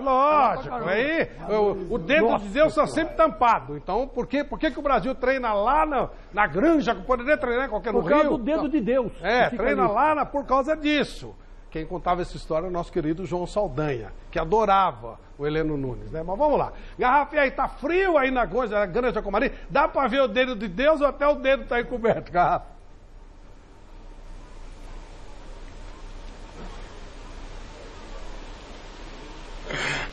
lógico, aí o dedo de Deus está sempre tampado. Então, por que o Brasil treina lá na granja, poderia treinar em qualquer lugar? Por causa do dedo de Deus. Treina lá por causa disso. Quem contava essa história é o nosso querido João Saldanha, que adorava o Heleno Nunes, né? Mas vamos lá. Garrafa, e aí, tá frio aí na granja Comari? Dá pra ver o dedo de Deus ou até o dedo tá encoberto, Garrafa?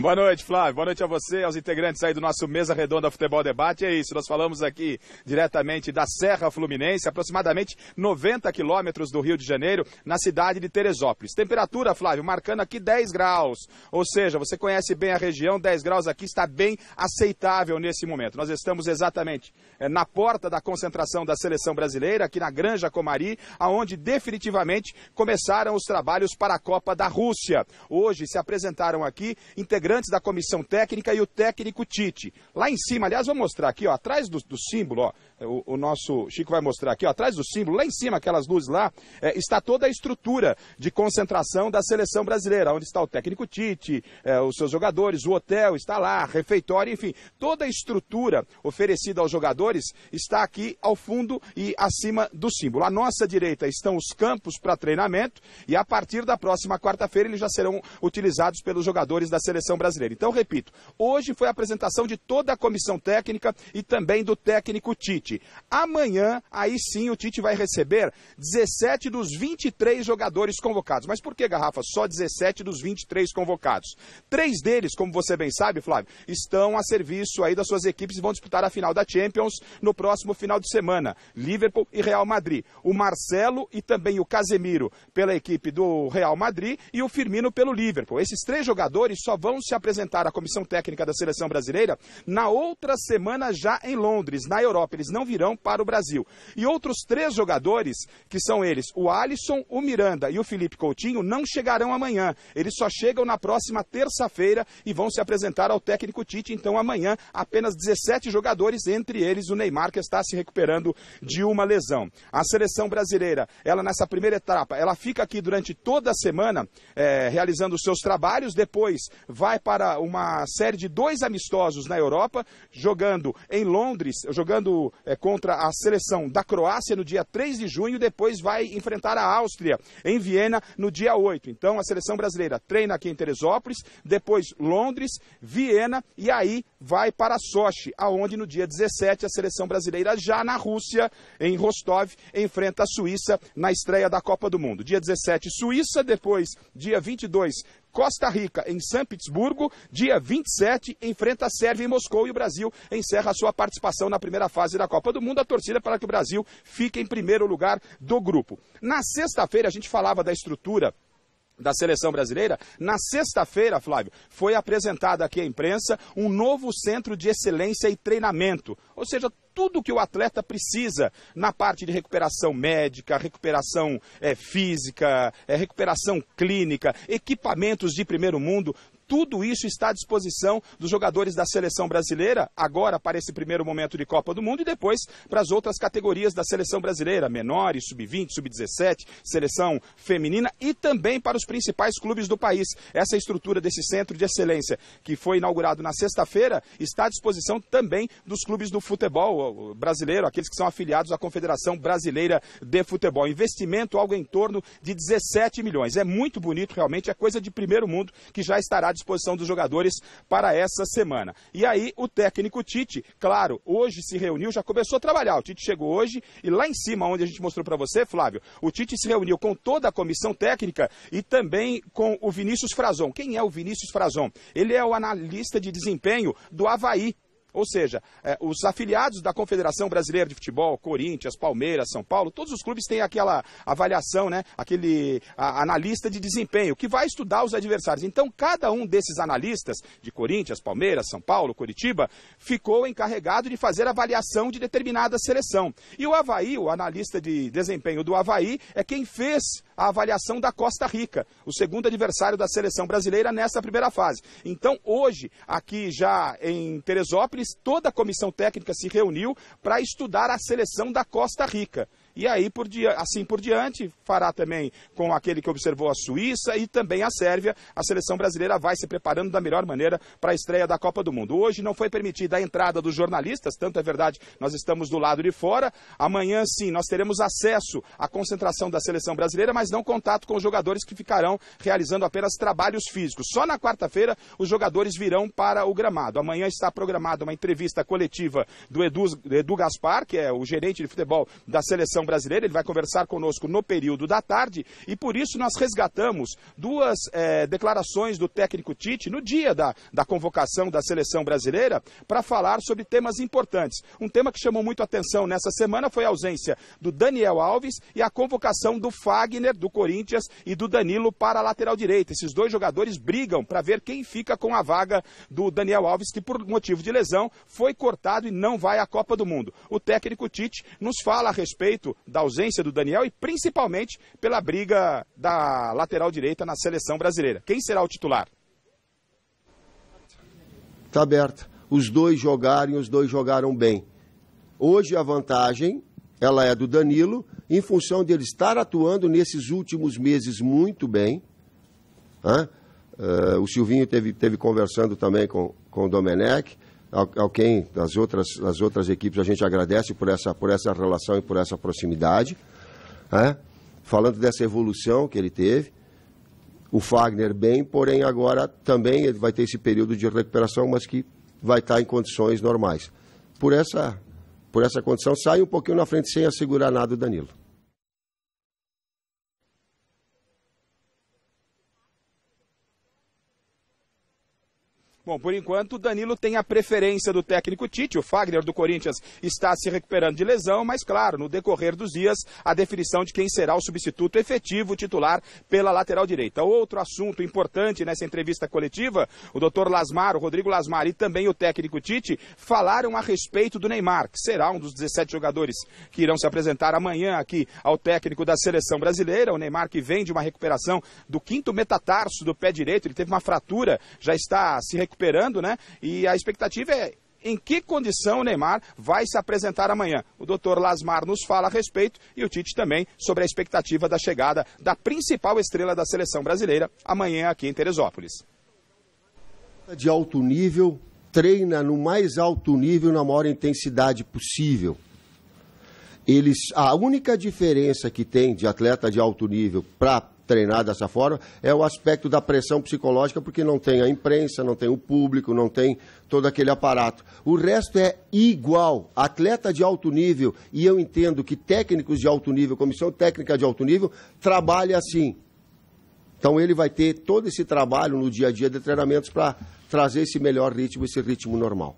Boa noite, Flávio. Boa noite a você, aos integrantes aí do nosso Mesa Redonda Futebol Debate. É isso, nós falamos aqui diretamente da Serra Fluminense, aproximadamente 90 quilômetros do Rio de Janeiro, na cidade de Teresópolis. Temperatura, Flávio, marcando aqui 10 graus. Ou seja, você conhece bem a região, 10 graus aqui está bem aceitável nesse momento. Nós estamos exatamente na porta da concentração da Seleção Brasileira, aqui na Granja Comari, onde definitivamente começaram os trabalhos para a Copa da Rússia. Hoje se apresentaram aqui integrantes da comissão técnica e o técnico Tite. Lá em cima, aliás, vou mostrar aqui, ó, atrás do símbolo, ó, o nosso Chico vai mostrar aqui, ó, atrás do símbolo, lá em cima, aquelas luzes lá, está toda a estrutura de concentração da seleção brasileira, onde está o técnico Tite, os seus jogadores, o hotel está lá, refeitório, enfim, toda a estrutura oferecida aos jogadores está aqui ao fundo e acima do símbolo. À nossa direita estão os campos para treinamento e a partir da próxima quarta-feira eles já serão utilizados pelos jogadores da seleção brasileira. Então, repito, hoje foi a apresentação de toda a comissão técnica e também do técnico Tite. Amanhã, aí sim, o Tite vai receber 17 dos 23 jogadores convocados. Mas por que, Garrafa, só 17 dos 23 convocados? 3 deles, como você bem sabe, Flávio, estão a serviço aí das suas equipes e vão disputar a final da Champions no próximo final de semana. Liverpool e Real Madrid. O Marcelo e também o Casemiro pela equipe do Real Madrid e o Firmino pelo Liverpool. Esses 3 jogadores só vão se apresentar à comissão técnica da seleção brasileira na outra semana já em Londres, na Europa. Eles não virão para o Brasil. E outros 3 jogadores, que são eles, o Alisson, o Miranda e o Felipe Coutinho, não chegarão amanhã. Eles só chegam na próxima terça-feira e vão se apresentar ao técnico Tite. Então amanhã apenas 17 jogadores, entre eles o Neymar, que está se recuperando de uma lesão. A seleção brasileira, ela nessa primeira etapa, ela fica aqui durante toda a semana realizando os seus trabalhos, depois vai para uma série de 2 amistosos na Europa, jogando em Londres, jogando contra a seleção da Croácia no dia 3 de junho, depois vai enfrentar a Áustria em Viena no dia 8. Então a seleção brasileira treina aqui em Teresópolis, depois Londres, Viena e aí vai para Sochi, aonde no dia 17 a seleção brasileira já na Rússia, em Rostov, enfrenta a Suíça na estreia da Copa do Mundo. Dia 17 Suíça, depois dia 22 Costa Rica em São Petersburgo, dia 27 enfrenta a Sérvia em Moscou e o Brasil encerra a sua participação na primeira fase da Copa do Mundo. A torcida para que o Brasil fique em primeiro lugar do grupo. Na sexta-feira a gente falava da estrutura da seleção brasileira. Na sexta-feira, Flávio, foi apresentada aqui à imprensa um novo centro de excelência e treinamento, ou seja, tudo que o atleta precisa na parte de recuperação médica, recuperação física, recuperação clínica, equipamentos de primeiro mundo. Tudo isso está à disposição dos jogadores da seleção brasileira, agora para esse primeiro momento de Copa do Mundo e depois para as outras categorias da seleção brasileira, menores, sub-20, sub-17, seleção feminina e também para os principais clubes do país. Essa estrutura desse centro de excelência, que foi inaugurado na sexta-feira, está à disposição também dos clubes do futebol brasileiro, aqueles que são afiliados à Confederação Brasileira de Futebol. Investimento algo em torno de 17 milhões. É muito bonito, realmente, é coisa de primeiro mundo que já estará à disposição dos jogadores para essa semana. E aí o técnico Tite, claro, hoje se reuniu, já começou a trabalhar. O Tite chegou hoje e lá em cima, onde a gente mostrou para você, Flávio, o Tite se reuniu com toda a comissão técnica e também com o Vinícius Frazon. Quem é o Vinícius Frazon? Ele é o analista de desempenho do Avaí. Ou seja, os afiliados da Confederação Brasileira de Futebol, Corinthians, Palmeiras, São Paulo, todos os clubes têm aquela avaliação, né? Aquele analista de desempenho que vai estudar os adversários. Então, cada um desses analistas de Corinthians, Palmeiras, São Paulo, Coritiba, ficou encarregado de fazer avaliação de determinada seleção. E o Avaí, o analista de desempenho do Avaí, é quem fez a avaliação da Costa Rica, o segundo adversário da seleção brasileira nessa primeira fase. Então, hoje, aqui já em Teresópolis, toda a comissão técnica se reuniu para estudar a seleção da Costa Rica. E aí, assim por diante, fará também com aquele que observou a Suíça e também a Sérvia. A seleção brasileira vai se preparando da melhor maneira para a estreia da Copa do Mundo. Hoje não foi permitida a entrada dos jornalistas, tanto é verdade, nós estamos do lado de fora. Amanhã, sim, nós teremos acesso à concentração da seleção brasileira, mas não contato com os jogadores que ficarão realizando apenas trabalhos físicos. Só na quarta-feira os jogadores virão para o gramado. Amanhã está programada uma entrevista coletiva do Edu Gaspar, que é o gerente de futebol da seleção brasileira. Ele vai conversar conosco no período da tarde e por isso nós resgatamos duas declarações do técnico Tite no dia da convocação da seleção brasileira para falar sobre temas importantes. Um tema que chamou muito a atenção nessa semana foi a ausência do Daniel Alves e a convocação do Fagner, do Corinthians, e do Danilo para a lateral direita. Esses dois jogadores brigam para ver quem fica com a vaga do Daniel Alves, que por motivo de lesão foi cortado e não vai à Copa do Mundo. O técnico Tite nos fala a respeito da ausência do Daniel e principalmente pela briga da lateral direita na seleção brasileira. Quem será o titular? Está aberta. Os dois jogaram e os dois jogaram bem. Hoje a vantagem, ela é do Danilo, em função de ele estar atuando nesses últimos meses muito bem. O Silvinho teve conversando também com o Domenech, ao quem das outras equipes a gente agradece por essa relação e por essa proximidade. Falando dessa evolução que ele teve. O Fagner bem, porém agora também ele vai ter esse período de recuperação, mas que vai estar em condições normais. Por essa condição, sai um pouquinho na frente sem assegurar nada o Danilo. Bom, por enquanto o Danilo tem a preferência do técnico Tite. O Fagner do Corinthians está se recuperando de lesão, mas claro, no decorrer dos dias, a definição de quem será o substituto efetivo titular pela lateral direita. Outro assunto importante nessa entrevista coletiva, o Dr. Lasmar, o Rodrigo Lasmar e também o técnico Tite falaram a respeito do Neymar, que será um dos 17 jogadores que irão se apresentar amanhã aqui ao técnico da seleção brasileira. O Neymar, que vem de uma recuperação do 5º metatarso do pé direito, ele teve uma fratura, já está se recuperando, né? E a expectativa é em que condição o Neymar vai se apresentar amanhã. O doutor Lasmar nos fala a respeito e o Tite também sobre a expectativa da chegada da principal estrela da seleção brasileira amanhã aqui em Teresópolis. De alto nível, treina no mais alto nível, na maior intensidade possível. A única diferença que tem de atleta de alto nível para treinar dessa forma é o aspecto da pressão psicológica, porque não tem a imprensa, não tem o público, não tem todo aquele aparato. O resto é igual. Atleta de alto nível, e eu entendo que técnicos de alto nível, comissão técnica de alto nível, trabalha assim. Então ele vai ter todo esse trabalho no dia a dia de treinamentos para trazer esse melhor ritmo, esse ritmo normal.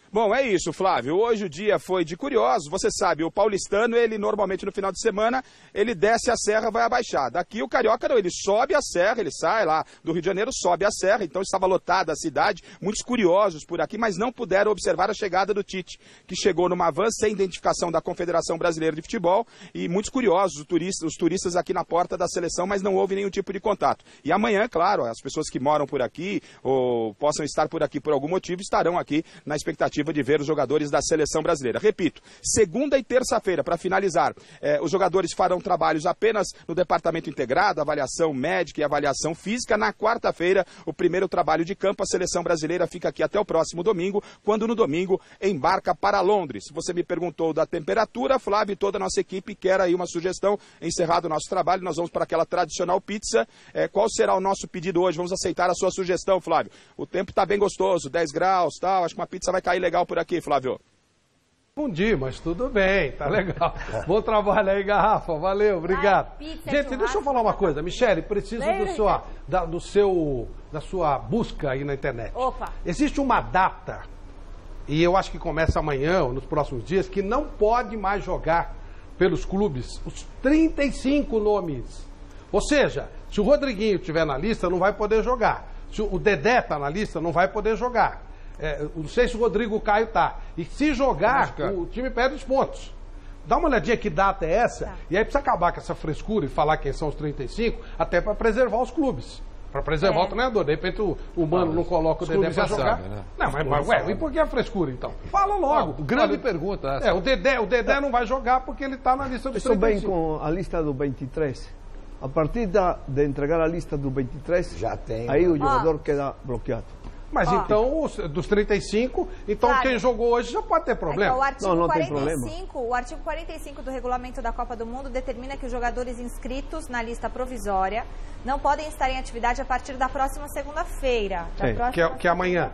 Bom, é isso, Flávio. Hoje o dia foi de curiosos. Você sabe, o paulistano, ele normalmente no final de semana, ele desce a serra, vai abaixar. Daqui o carioca não, ele sobe a serra, ele sai lá do Rio de Janeiro, sobe a serra. Então estava lotada a cidade, muitos curiosos por aqui, mas não puderam observar a chegada do Tite, que chegou numa van sem identificação da Confederação Brasileira de Futebol, e muitos curiosos, os turistas aqui na porta da seleção, mas não houve nenhum tipo de contato. E amanhã, claro, as pessoas que moram por aqui ou possam estar por aqui por algum motivo, estarão aqui na expectativa de ver os jogadores da seleção brasileira. Repito, segunda e terça-feira, para finalizar, os jogadores farão trabalhos apenas no departamento integrado, avaliação médica e avaliação física. Na quarta-feira, o primeiro trabalho de campo, a seleção brasileira fica aqui até o próximo domingo, quando no domingo embarca para Londres. Você me perguntou da temperatura, Flávio, e toda a nossa equipe quer aí uma sugestão. Encerrado o nosso trabalho, nós vamos para aquela tradicional pizza. Qual será o nosso pedido hoje? Vamos aceitar a sua sugestão, Flávio. O tempo está bem gostoso, 10 graus, tal. Acho que uma pizza vai cair legal por aqui, Flávio. Bom dia, mas tudo bem, tá legal. Bom trabalho aí, Garrafa, valeu, obrigado. Gente, deixa eu falar uma coisa, Michele, preciso da sua busca aí na internet. Opa. Existe uma data, e eu acho que começa amanhã ou nos próximos dias, que não pode mais jogar pelos clubes os 35 nomes. Ou seja, se o Rodriguinho estiver na lista, não vai poder jogar. Se o Dedé está na lista, não vai poder jogar. Não sei se o Rodrigo Caio tá. E se jogar, o time perde os pontos. Dá uma olhadinha que data é essa, e aí precisa acabar com essa frescura e falar quem são os 35, até para preservar os clubes. Para preservar o treinador. De repente o Mano não coloca o Dedé para jogar. Sabe, né? Não, mas e por que a frescura então? Fala logo. Grande pergunta essa. O Dedé não vai jogar porque ele está na lista dos 35. Estou bem com a lista do 23. A partir de entregar a lista do 23, já tem. Aí o jogador queda bloqueado. Mas então, dos 35, então claro, quem jogou hoje já pode ter problema. Então, o artigo não 45, tem problema. O artigo 45 do regulamento da Copa do Mundo determina que os jogadores inscritos na lista provisória não podem estar em atividade a partir da próxima segunda-feira. Que é amanhã.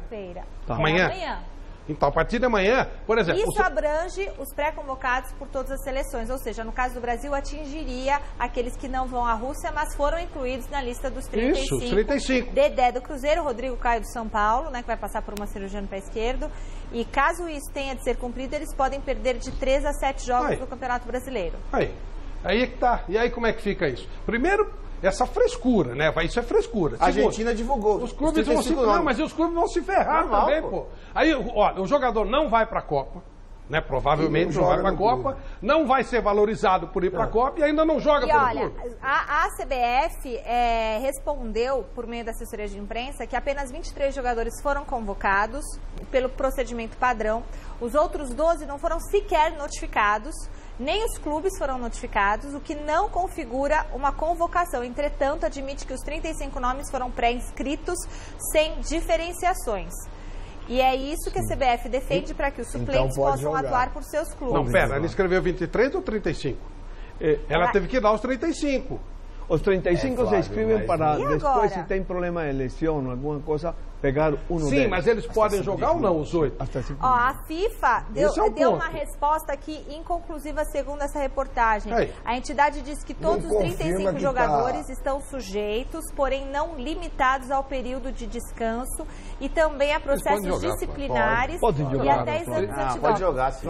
Tá. Amanhã. Então, a partir de amanhã, por exemplo... Isso abrange os pré-convocados por todas as seleções, ou seja, no caso do Brasil, atingiria aqueles que não vão à Rússia, mas foram incluídos na lista dos 35. Isso, 35. Dedé do Cruzeiro, Rodrigo Caio do São Paulo, né, que vai passar por uma cirurgia no pé esquerdo. E caso isso tenha de ser cumprido, eles podem perder de 3 a 7 jogos do Campeonato Brasileiro. Aí é que tá. E aí como é que fica isso? Primeiro... Essa frescura, né? Isso é frescura. A Argentina divulgou. Os clubes vão se... Não, mas os clubes vão se ferrar também, pô. Aí, olha, o jogador não vai para a Copa, né? Provavelmente não vai para a Copa, não vai ser valorizado por ir para a Copa e ainda não joga pelo clube. A CBF respondeu, por meio da assessoria de imprensa, que apenas 23 jogadores foram convocados pelo procedimento padrão. Os outros 12 não foram sequer notificados. Nem os clubes foram notificados, o que não configura uma convocação. Entretanto, admite que os 35 nomes foram pré-inscritos sem diferenciações. E é isso que a CBF defende para que os suplentes possam atuar por seus clubes. Não, pera, ela escreveu 23 ou 35? Ela teve que dar os 35. Os 35 se inscrevem para depois, se tem problema de lesão, alguma coisa, pegar deles. Sim, mas eles podem jogar ou não, os 8? A FIFA deu uma resposta aqui inconclusiva segundo essa reportagem. A entidade diz que todos os 35 jogadores estão sujeitos, porém não limitados ao período de descanso e também a processos disciplinares e até exames antidoping. Pode jogar, sim.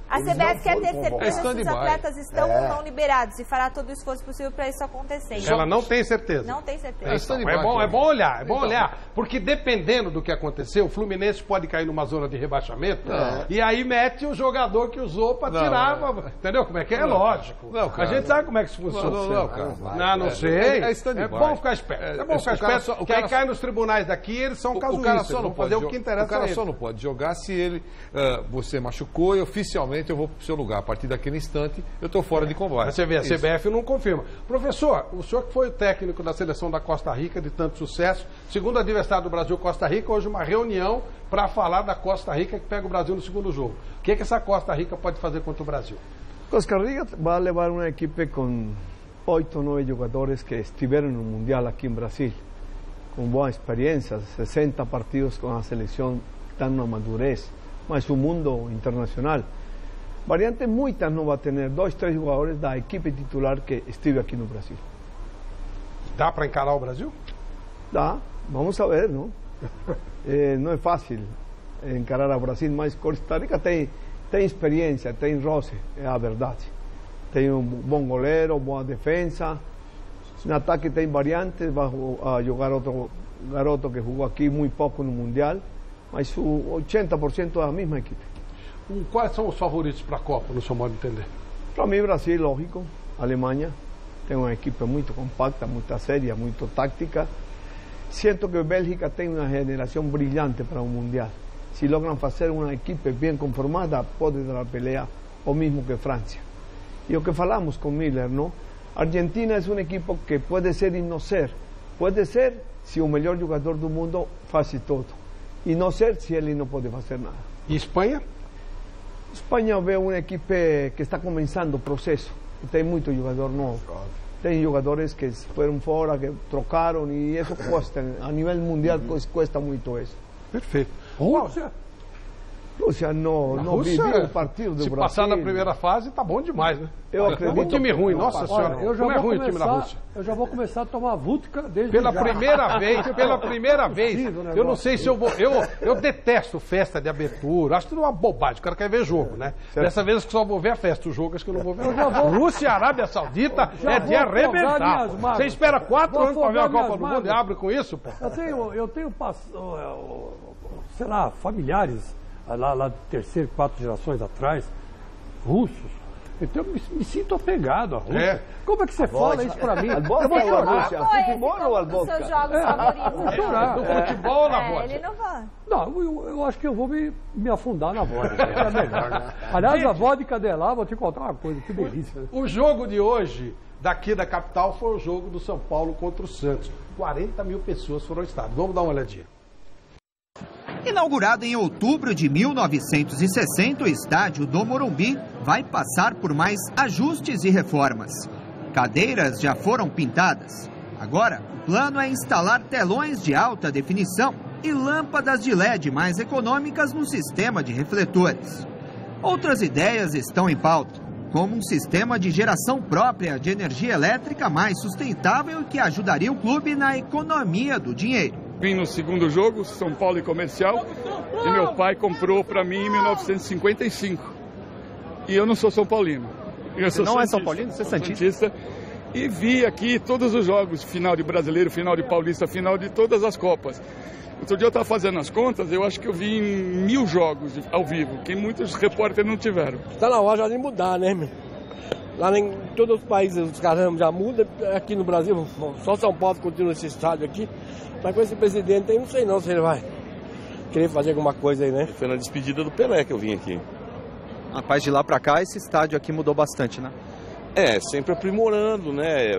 A CBF quer ter certeza se os atletas estão ou não liberados e fará todo o esforço possível para isso acontecer. Ela não tem certeza. Não tem certeza. É bom olhar, porque dependendo do que aconteceu, o Fluminense pode cair numa zona de rebaixamento e aí mete o jogador que usou para tirar, entendeu como é que é? Lógico. A gente sabe como é que isso funciona. Não sei. É bom ficar esperto. É bom ficar esperto, porque aí cai nos tribunais daqui, eles são casuístas, vão fazer o que interessa. O cara só não pode jogar se você machucou e oficialmente eu vou para o seu lugar. A partir daquele instante, eu estou fora de combate. Você vê, a CBF não confirma. Professor, o senhor que foi o técnico da seleção da Costa Rica, de tanto sucesso, segundo adversário do Brasil, Costa Rica, hoje uma reunião para falar da Costa Rica que pega o Brasil no segundo jogo. O que essa Costa Rica pode fazer contra o Brasil? Costa Rica vai levar uma equipe com 8 ou 9 jogadores que estiveram no Mundial aqui em Brasil, com boa experiência, 60 partidos com a seleção, estão na madurez, mas o mundo internacional. Variantes muitas não vai ter 2, 3 jogadores da equipe titular que estive aqui no Brasil. Dá para encarar o Brasil? Dá, vamos ver, não? Não é fácil encarar o Brasil, mas Costa Rica tem experiência, tem roce, é a verdade. Tem bom goleiro, boa defesa. No ataque tem variantes, vai jogar outro garoto que jogou aqui muito pouco no Mundial, mas o 80% é a mesma equipe. Quais são os favoritos para a Copa, no seu modo de entender? Para mim, Brasil, lógico. Alemanha tem uma equipe muito compacta, muito séria, muito tática. Sinto que a Bélgica tem uma geração brilhante para o Mundial. Se logram fazer uma equipe bem conformada, pode dar pelea, o mesmo que França. E o que falamos com Miller, não? Argentina é uma equipe que pode ser e não ser. Pode ser se o melhor jogador do mundo faz tudo. E não ser se ele não pode fazer nada. E Espanha? Espanha vê uma equipe que está começando o processo. Tem muito jogador novo. Tem jogadores que foram fora, que trocaram, e isso custa. A nível mundial custa muito isso. Perfeito. Rússia não viveu o partido do Brasil. Se passar na primeira fase, tá bom demais, né? Eu acredito. É um time ruim, nossa senhora. Como é ruim o time da Rússia. Eu já vou começar a tomar vodka desde pela primeira vez, eu não sei se eu vou... Eu detesto festa de abertura, acho tudo uma bobagem, o cara quer ver jogo, né? Certo. Dessa vez eu só vou ver a festa, os jogos que eu não vou ver. Rússia e Arábia Saudita é de arrebentar. Você espera 4 anos para ver a Copa do Mundo e abre com isso, pô? Eu tenho sei lá, familiares lá de terceira, 4 gerações atrás, russos. Então eu me sinto apegado à Rússia. Como é que você fala isso pra mim? Eu vou Qual chorar. futebol ou al vodka? Seus jogos favoritos? Vou chorar. No futebol ou na vodka? Ele não vai. Não, eu acho que eu vou me afundar na vodka. É melhor, né? Aliás, a vodka de lá, vou te contar uma coisa, que delícia. O jogo de hoje, daqui da capital, foi o jogo do São Paulo contra o Santos. 40 mil pessoas foram ao estádio. Vamos dar uma olhadinha. Inaugurado em outubro de 1960, o estádio do Morumbi vai passar por mais ajustes e reformas. Cadeiras já foram pintadas. Agora, o plano é instalar telões de alta definição e lâmpadas de LED mais econômicas no sistema de refletores. Outras ideias estão em pauta, como um sistema de geração própria de energia elétrica mais sustentável e que ajudaria o clube na economia do dinheiro. Vim no segundo jogo, São Paulo e Comercial, e meu pai comprou para mim em 1955. E eu não sou São Paulino. Você não é São Paulino? Você é santista? E vi aqui todos os jogos, final de Brasileiro, final de Paulista, final de todas as Copas. Outro dia eu estava fazendo as contas, eu acho que eu vi 1000 jogos ao vivo, que muitos repórteres não tiveram. Está na hora de mudar, né, meu? Lá em todos os países os caras já mudam, aqui no Brasil só São Paulo continua esse estádio aqui. Mas com esse presidente aí, não sei não se ele vai querer fazer alguma coisa aí, né? Foi na despedida do Pelé que eu vim aqui. Rapaz, de lá pra cá, esse estádio aqui mudou bastante, né? Sempre aprimorando, né?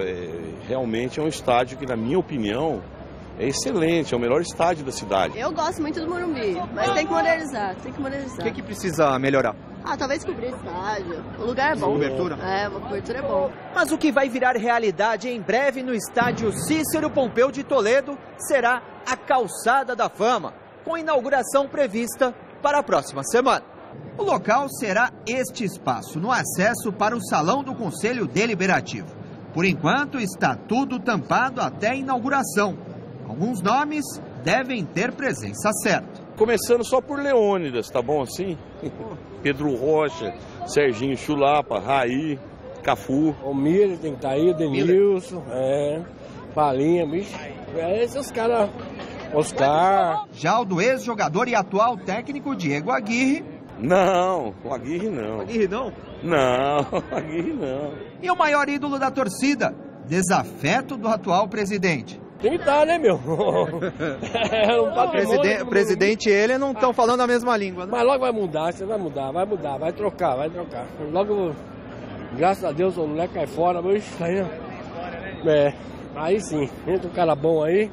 Realmente é um estádio que, na minha opinião, é excelente, é o melhor estádio da cidade. Eu gosto muito do Morumbi, mas tem que modernizar, O que precisa melhorar? Talvez cobrir o estádio. O lugar é bom. Cobertura? Uma cobertura é bom. Mas o que vai virar realidade em breve no estádio Cícero Pompeu de Toledo será a Calçada da Fama, com inauguração prevista para a próxima semana. O local será este espaço, no acesso para o Salão do Conselho Deliberativo. Por enquanto, está tudo tampado até a inauguração. Alguns nomes devem ter presença certa. Começando só por Leônidas, tá bom assim? Pedro Rocha, Serginho Chulapa, Raí, Cafu. O Miller tem que estar aí, o Denilson, Palinha, bicho. Esses caras, Oscar. Já o do ex-jogador e atual técnico Diego Aguirre. Não, o Aguirre não. Aguirre não? Não, Aguirre não. E o maior ídolo da torcida, desafeto do atual presidente. Tem que estar, né, meu? O presidente e ele não estão falando a mesma língua, né? Mas logo vai mudar, vai trocar. Logo, graças a Deus, o moleque cai fora, mas aí sim, entra um cara bom aí,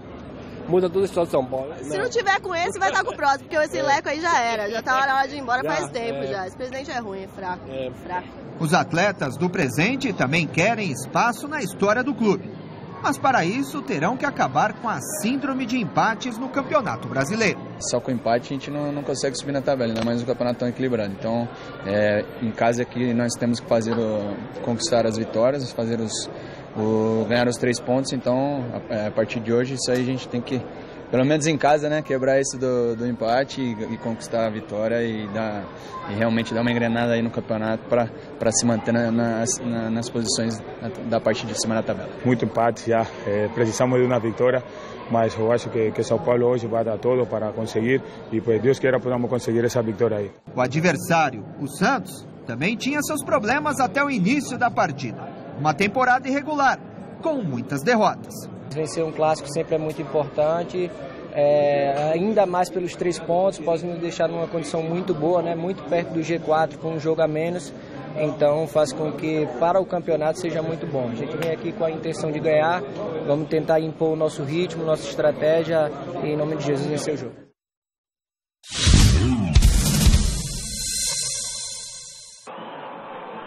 muda toda a história de São Paulo. Se não tiver com esse, vai estar com o próximo, porque esse leco aí já era, já tá na hora de ir embora faz tempo já. Esse presidente é ruim, é fraco. Os atletas do presente também querem espaço na história do clube. Mas para isso terão que acabar com a síndrome de empates no Campeonato Brasileiro. Só com empate a gente não consegue subir na tabela, ainda mais um campeonato tão equilibrado. Então, em casa aqui nós temos que conquistar as vitórias, ganhar os 3 pontos. Então, a partir de hoje, isso aí a gente tem que, pelo menos em casa, né, quebrar isso do empate e conquistar a vitória e realmente dar uma engrenada aí no campeonato para se manter nas posições da parte de cima da tabela. Muito empate já, precisamos de uma vitória, mas eu acho que São Paulo hoje vai dar tudo para conseguir e pues Deus queira podamos conseguir essa vitória aí. O adversário, o Santos, também tinha seus problemas até o início da partida. Uma temporada irregular, com muitas derrotas. Vencer um clássico sempre é muito importante, ainda mais pelos 3 pontos, pode nos deixar numa condição muito boa, né? Muito perto do G4 com um jogo a menos, então faz com que para o campeonato seja muito bom. A gente vem aqui com a intenção de ganhar, vamos tentar impor o nosso ritmo, nossa estratégia e em nome de Jesus vencer o jogo.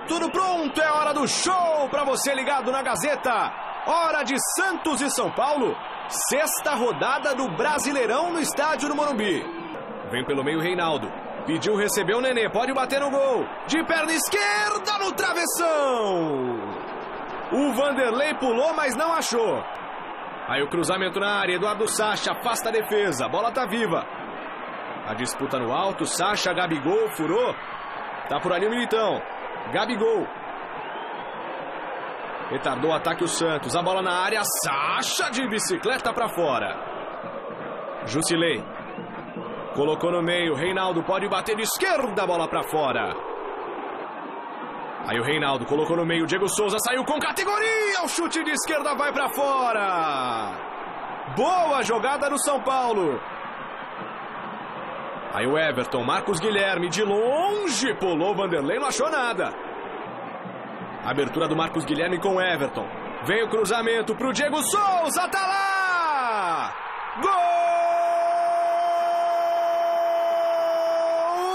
Tudo pronto, é hora do show para você ligado na Gazeta. Hora de Santos e São Paulo. 6ª rodada do Brasileirão no estádio do Morumbi. Vem pelo meio Reinaldo. Pediu, recebeu o Nenê. Pode bater no gol. De perna esquerda no travessão. O Vanderlei pulou, mas não achou. Aí o cruzamento na área. Eduardo Sacha afasta a defesa. A bola tá viva. A disputa no alto. Sacha, Gabigol, furou. Tá por ali o Militão. Gabigol. Retardou o ataque o Santos. A bola na área. Sacha de bicicleta pra fora. Jusilei. Colocou no meio. Reinaldo pode bater de esquerda. A bola pra fora. Aí o Reinaldo colocou no meio, Diego Souza saiu com categoria, o chute de esquerda vai pra fora. Boa jogada do São Paulo. Aí o Everton, Marcos Guilherme de longe, pulou o Vanderlei, não achou nada. Abertura do Marcos Guilherme com o Everton. Vem o cruzamento pro Diego Souza, tá lá! Gol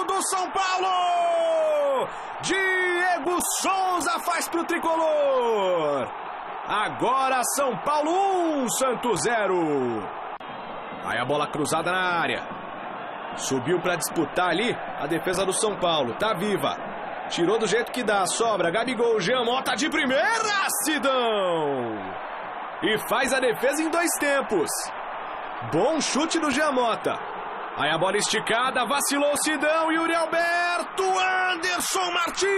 do São Paulo! Diego Souza faz pro tricolor. Agora São Paulo 1, Santos 0. Aí a bola cruzada na área. Subiu para disputar ali a defesa do São Paulo. Tá viva. Tirou do jeito que dá. Sobra. Gabigol. Jean Mota de primeira. Sidão. E faz a defesa em 2 tempos. Bom chute do Jean Mota. Aí a bola esticada. Vacilou o Sidão. Yuri Alberto. Anderson Martins.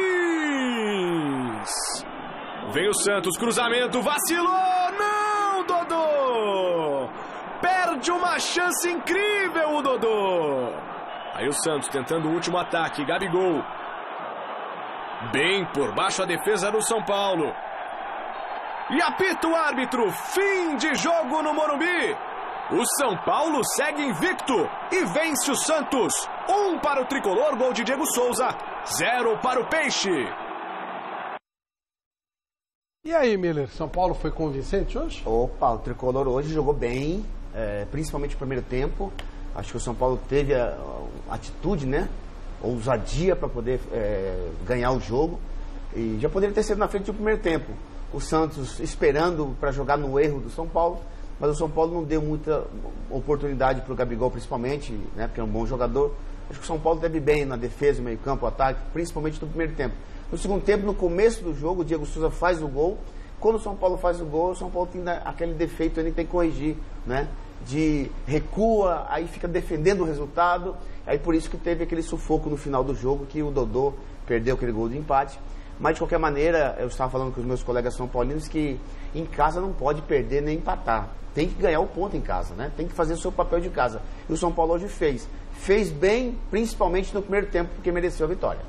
Vem o Santos. Cruzamento. Vacilou. Não, Dodô. Perde uma chance incrível o Dodô. Aí o Santos tentando o último ataque. Gabigol. Bem por baixo a defesa do São Paulo. E apita o árbitro. Fim de jogo no Morumbi. O São Paulo segue invicto e vence o Santos. 1 para o tricolor, gol de Diego Souza. 0 para o Peixe. E aí, Miller, São Paulo foi convincente hoje? Opa, o tricolor hoje jogou bem. Principalmente no primeiro tempo. Acho que o São Paulo teve a atitude, né? Ousadia para poder ganhar o jogo. E já poderia ter sido na frente do primeiro tempo. O Santos esperando para jogar no erro do São Paulo. Mas o São Paulo não deu muita oportunidade para o Gabigol, principalmente, né? Porque é um bom jogador. Acho que o São Paulo deve bem na defesa, no meio campo, ataque, principalmente no primeiro tempo. No segundo tempo, no começo do jogo, o Diego Souza faz o gol. Quando o São Paulo faz o gol, o São Paulo tem aquele defeito, ele tem que corrigir, né? De recua, aí fica defendendo o resultado, aí por isso que teve aquele sufoco no final do jogo, que o Dodô perdeu aquele gol de empate. Mas de qualquer maneira, eu estava falando com os meus colegas são paulinos que em casa não pode perder nem empatar, tem que ganhar o ponto em casa, né? Tem que fazer o seu papel de casa, e o São Paulo hoje fez bem, principalmente no primeiro tempo, porque mereceu a vitória.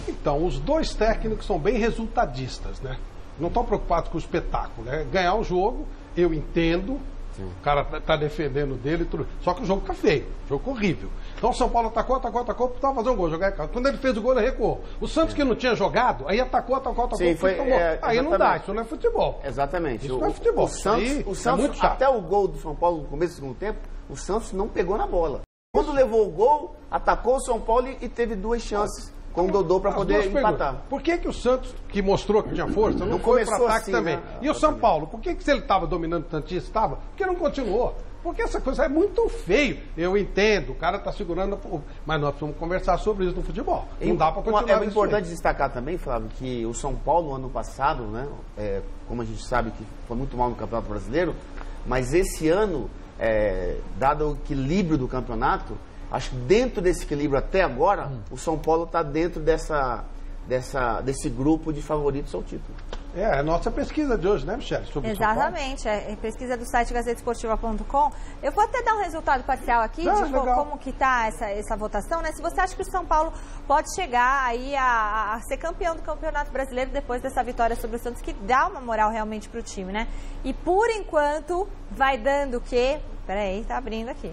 Então, os dois técnicos são bem resultadistas, né? Não estão preocupados com o espetáculo, né? Ganhar o jogo, eu entendo. O cara tá defendendo dele, tudo. Só que o jogo tá feio, jogo horrível. Então o São Paulo atacou, precisava fazer um gol, jogar em casa. Quando ele fez o gol, ele recuou. O Santos, que não tinha jogado, aí atacou, Sim, foi, aí não dá, isso não é futebol. Exatamente. Isso não é futebol. O Santos é muito chato. até o gol do São Paulo no começo do segundo tempo, o Santos não pegou na bola. Quando levou o gol, atacou o São Paulo e teve 2 chances com o Dodô para poder empatar. Por que o Santos, que mostrou que tinha força, não foi para ataque assim, também? Né? E o São Paulo, por que se ele estava dominando tanto isso? Estava? Porque não continuou. Porque essa coisa é muito feio. Eu entendo, o cara está segurando, mas nós precisamos conversar sobre isso no futebol. Não dá para continuar. É importante destacar também, Flávio, que o São Paulo, no ano passado, né, como a gente sabe que foi muito mal no Campeonato Brasileiro, mas esse ano, dado o equilíbrio do campeonato, acho que dentro desse equilíbrio até agora, o São Paulo está dentro desse grupo de favoritos ao título. É a nossa pesquisa de hoje, né, Michele? Sobre exatamente, é pesquisa do site gazetesportiva.com. Eu vou até dar um resultado parcial aqui de como que está essa votação, né? Se você acha que o São Paulo pode chegar aí a ser campeão do Campeonato Brasileiro depois dessa vitória sobre o Santos, que dá uma moral realmente pro time, né? E por enquanto vai dando o quê? Peraí, tá abrindo aqui.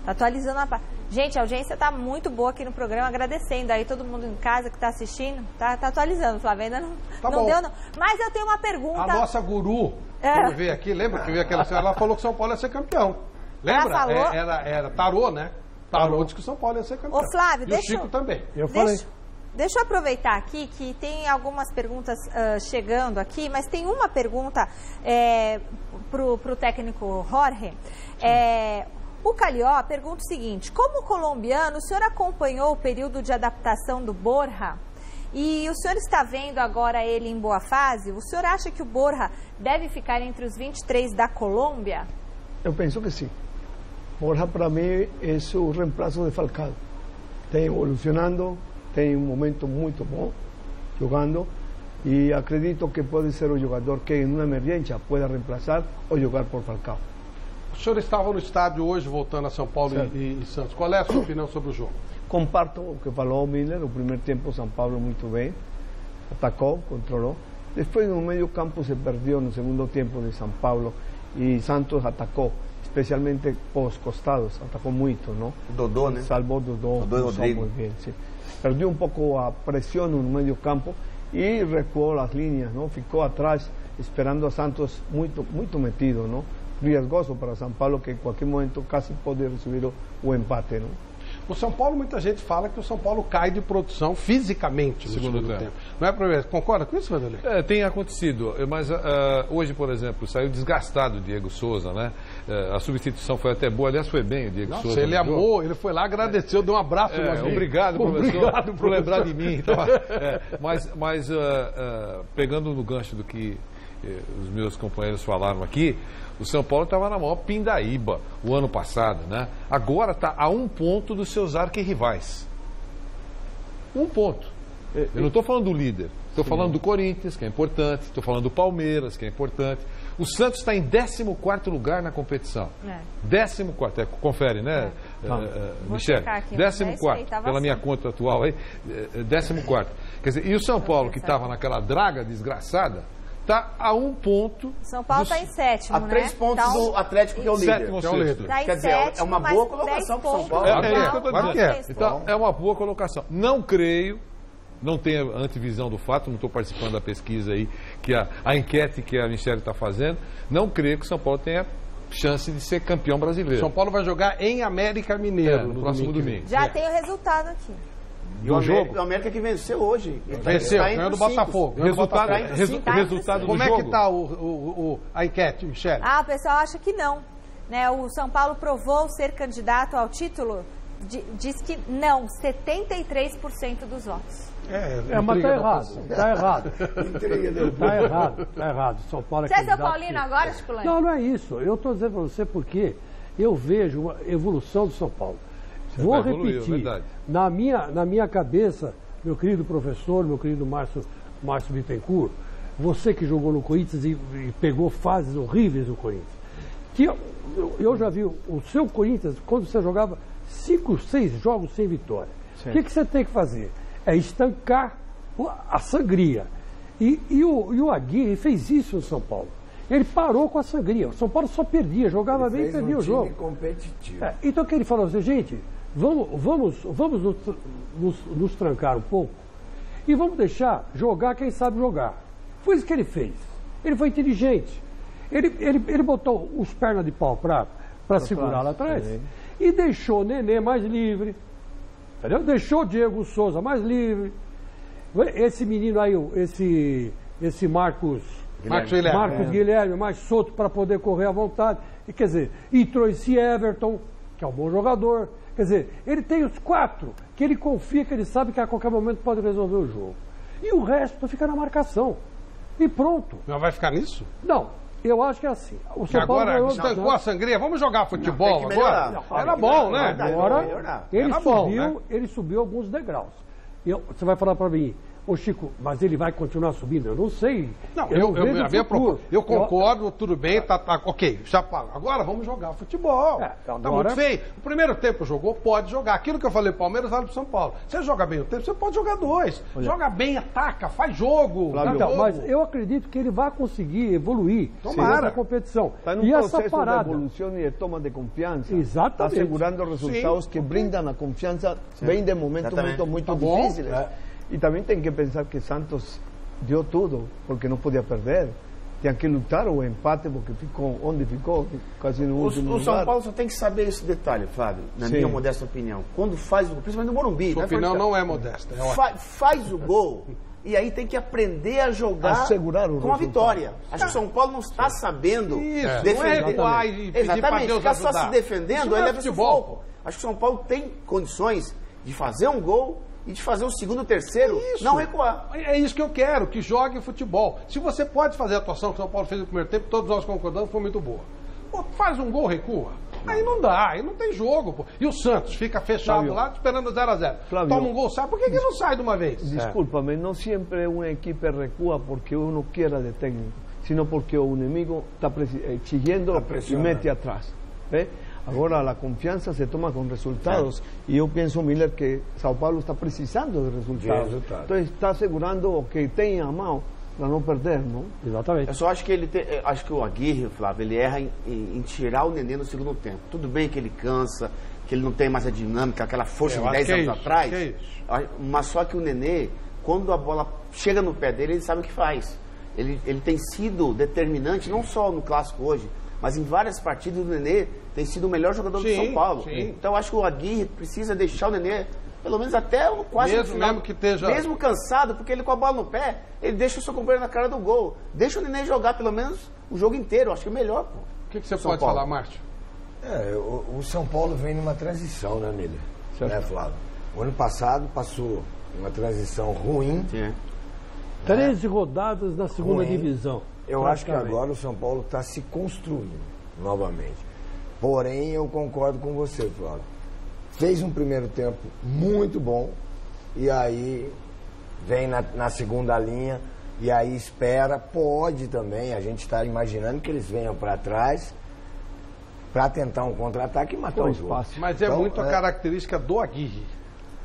Tá atualizando a parte. Gente, a audiência tá muito boa aqui no programa, agradecendo aí todo mundo em casa que tá assistindo. Tá atualizando, Flávia, ainda não deu não. Mas eu tenho uma pergunta. A nossa guru, quando veio aqui, lembra que veio aquela senhora, ela falou que o São Paulo ia ser campeão. Lembra? Ela falou? Era tarô, né? Tarô disse que o São Paulo ia ser campeão. Ô, Flávio, o Chico também. Eu falei. Deixa eu aproveitar aqui que tem algumas perguntas chegando aqui, mas tem uma pergunta pro técnico Jorge. O Calió pergunta o seguinte: como colombiano, o senhor acompanhou o período de adaptação do Borja? E o senhor está vendo agora ele em boa fase? O senhor acha que o Borja deve ficar entre os 23 da Colômbia? Eu penso que sim. Borja, para mim, é o reemplaço de Falcao. Está evolucionando, tem um momento muito bom jogando, e acredito que pode ser o jogador que, em uma emergência, pueda reemplazar ou jogar por Falcao. O senhor estava no estádio hoje, voltando a São Paulo e Santos. Qual é a sua opinião sobre o jogo? Comparto o que falou o Miller. O primeiro tempo, São Paulo muito bem. atacó, controló. Después en un medio campo se perdió en el segundo tiempo de São Paulo y Santos atacó, especialmente por los costados, atacó mucho, ¿no? Dodô, ¿no? Salvó Dodô muy bien, sí. Perdió un poco a presión en un medio campo y recuó las líneas, ¿no? Ficó atrás esperando a Santos muy metido, ¿no? Riesgoso para São Paulo, que em qualquer momento casi pode receber o empate, não? O São Paulo, muita gente fala que o São Paulo cai de produção fisicamente no segundo tempo. Não é para ver? Concorda com isso, Vanderlei? Tem acontecido, mas hoje, por exemplo, saiu desgastado o Diego Souza, né? A substituição foi até boa, aliás, foi bem o Diego Souza. Ele amou, ele foi lá, agradeceu, deu um abraço. Obrigado, professor, por lembrar de mim. Tá? Mas pegando no gancho do que os meus companheiros falaram aqui, o São Paulo estava na maior pindaíba o ano passado, né? Agora está a 1 ponto dos seus arquirrivais. 1 ponto. Eu não estou falando do líder, estou falando do Corinthians, que é importante, estou falando do Palmeiras, que é importante. O Santos está em 14º lugar na competição. 14º, confere, né, Michele? 14º, pela minha conta atual aí, 14º. Quer dizer, e o São Paulo, que estava naquela draga desgraçada, está a 1 ponto. São Paulo está em 7º, a 3 pontos do Atlético, que é o líder. Quer dizer, é uma boa colocação para o São Paulo. Então, é uma boa colocação. Não creio, não tenho antevisão do fato, não estou participando da pesquisa aí, que a enquete que a Michele está fazendo, não creio que o São Paulo tenha chance de ser campeão brasileiro. São Paulo vai jogar em América Mineiro no próximo domingo. Já tem o resultado aqui. E o América que venceu hoje. Venceu, ganhou do Botafogo. Resultado Como é que está a enquete, Michele? O pessoal acha que não. Né? O São Paulo provou ser candidato ao título, diz que não, 73% dos votos. Mas está errado. Está errado. São Paulo é Você é São Paulino agora, Chiculani? Não é isso. Eu estou dizendo para você porque eu vejo uma evolução do São Paulo. Vou repetir, na minha cabeça, meu querido professor, meu querido Márcio Bittencourt, você que jogou no Corinthians e pegou fases horríveis no Corinthians, que eu já vi o seu Corinthians, quando você jogava 5, 6 jogos sem vitória. O que você tem que fazer? É estancar a sangria. E o Aguirre fez isso no São Paulo. Ele parou com a sangria. O São Paulo só perdia, jogava bem e perdia o jogo. Competitivo. Então o que ele falou assim, gente, vamos nos trancar um pouco e vamos deixar jogar quem sabe jogar. Foi isso que ele fez. Ele foi inteligente. Ele botou os pernas de pau para segurar lá atrás e deixou o Nenê mais livre. Entendeu? Deixou o Diego Souza mais livre. Esse menino aí, esse Marcos Guilherme, mais solto para poder correr à vontade. E, quer dizer, entrou esse Everton, que é um bom jogador. Quer dizer, ele tem os 4 que ele confia, que ele sabe que a qualquer momento pode resolver o jogo. E o resto fica na marcação. E pronto. Não vai ficar nisso? Não. Eu acho que é assim. O São Paulo agora estancou a sangria. Vamos jogar futebol agora? Era bom, né? Agora ele subiu alguns degraus. Você vai falar para mim, ô Chico, mas ele vai continuar subindo? Eu não sei. Não, eu concordo, tudo bem, tá ok, já falo. Agora vamos jogar futebol. Tá muito feio. O primeiro tempo jogou, pode jogar. Aquilo que eu falei, Palmeiras vale pro São Paulo. Você joga bem o tempo, você pode jogar 2. Joga bem, ataca, faz jogo. Mas eu acredito que ele vai conseguir evoluir na competição. Está num processo de evolução e de toma de confiança. Exatamente. Está assegurando resultados que brindam a confiança bem de momentos muito difíceis. E também tem que pensar que Santos deu tudo, porque não podia perder. Tinha que lutar o empate, porque ficou onde ficou, quase no último lugar. O São Paulo só tem que saber esse detalhe, Flávio, na minha modesta opinião. Quando faz o gol, principalmente no Morumbi. Sua opinião não é modesta. Faz o gol, e aí tem que aprender a jogar com a vitória. Acho que o São Paulo não está sabendo defender. Não é recuar e pedir para Deus ficar só se defendendo, ele leva futebol. Acho que o São Paulo tem condições de fazer um gol e de fazer o segundo, o terceiro, não recuar. É isso que eu quero, que jogue futebol. Se você pode fazer a atuação que o São Paulo fez no primeiro tempo, todos nós concordamos, foi muito boa. Pô, faz um gol, recua. Aí não dá, aí não tem jogo. Pô. E o Santos fica fechado lá, esperando 0-0. Toma um gol, sabe? Por que não sai de uma vez? Desculpa-me, não sempre uma equipe recua porque uno quiera de técnico, sino porque o inimigo está exigindo e mete atrás. Agora, a confiança se toma com resultados. E eu penso, Miller, que São Paulo está precisando de resultados. Então, está segurando o que tem à mão para não perder, não? Exatamente. Eu só acho que acho que o Aguirre, Flávio, ele erra em tirar o Nenê no segundo tempo. Tudo bem que ele cansa, que ele não tem mais a dinâmica, aquela força de 10 anos atrás. Mas só que o Nenê, quando a bola chega no pé dele, ele sabe o que faz. Ele tem sido determinante, não só no Clássico hoje, mas em várias partidas o Nenê tem sido o melhor jogador do São Paulo. Então acho que o Aguirre precisa deixar o Nenê pelo menos até quase no final. Mesmo cansado, porque ele com a bola no pé, ele deixa o seu companheiro na cara do gol. Deixa o Nenê jogar pelo menos o jogo inteiro. Acho que é melhor, pô. O que você pode falar, Márcio? O São Paulo vem numa transição, né, Miller? Né, Flávio? O ano passado passou uma transição ruim. 13 rodadas na segunda divisão. Eu acho que agora o São Paulo está se construindo novamente. Porém, eu concordo com você, Flávio. Fez um primeiro tempo muito bom e aí vem na segunda linha e aí espera, pode também, a gente está imaginando que eles venham para trás para tentar um contra-ataque e matar o jogo. Mas é muito a característica do Aguirre.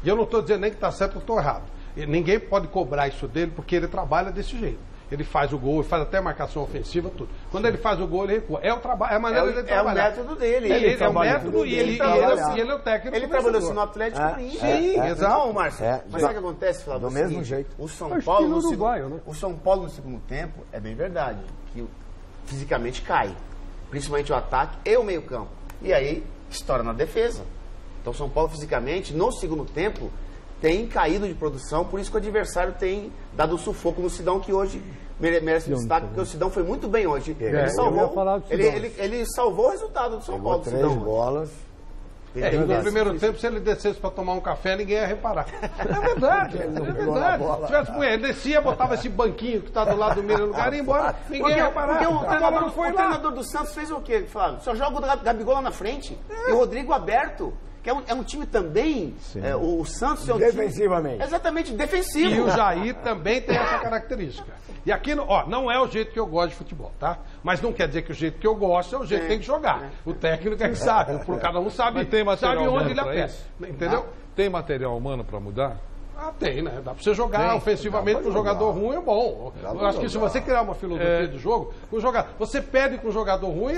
E eu não estou dizendo nem que está certo ou estou errado. Ninguém pode cobrar isso dele porque ele trabalha desse jeito. Ele faz o gol, ele faz até marcação ofensiva, tudo. Quando ele faz o gol, ele recua. É o trabalho, é a maneira dele trabalhar. É o método dele. Ele é o método e ele é o técnico. Ele trabalhou assim no Atlético Mineiro. Sim, exato. Não, Márcio. Mas sabe o que acontece, Flávio? Do mesmo jeito. O São Paulo no segundo tempo, é bem verdade, que fisicamente cai. Principalmente o ataque e o meio-campo. E aí, estoura na defesa. Então, o São Paulo fisicamente, no segundo tempo, tem caído de produção, por isso que o adversário tem dado sufoco no Sidão, que hoje merece destaque, porque o Sidão foi muito bem hoje. Ele salvou o resultado do São Paulo. 3 bolas. No primeiro tempo, se ele descesse para tomar um café, ninguém ia reparar. É verdade, ele descia, botava esse banquinho que está do lado do Miller no lugar e ia embora, ninguém ia reparar. Porque o treinador do Santos fez o quê, Flávio? Só joga o Gabigol lá na frente e o Rodrigo aberto. Que é um time também, o Santos é um defensivamente. Time exatamente, defensivo. E o Jair também tem essa característica. E aqui, não é o jeito que eu gosto de futebol, tá? Mas não quer dizer que o jeito que eu gosto é o jeito que tem que jogar. O técnico é que sabe, cada um sabe, onde ele aperta. Entendeu? Tem material humano para mudar? Tem, né? Dá pra você jogar ofensivamente com um jogador ruim, é bom. Eu acho que se você criar uma filosofia de jogo, você perde com um jogador ruim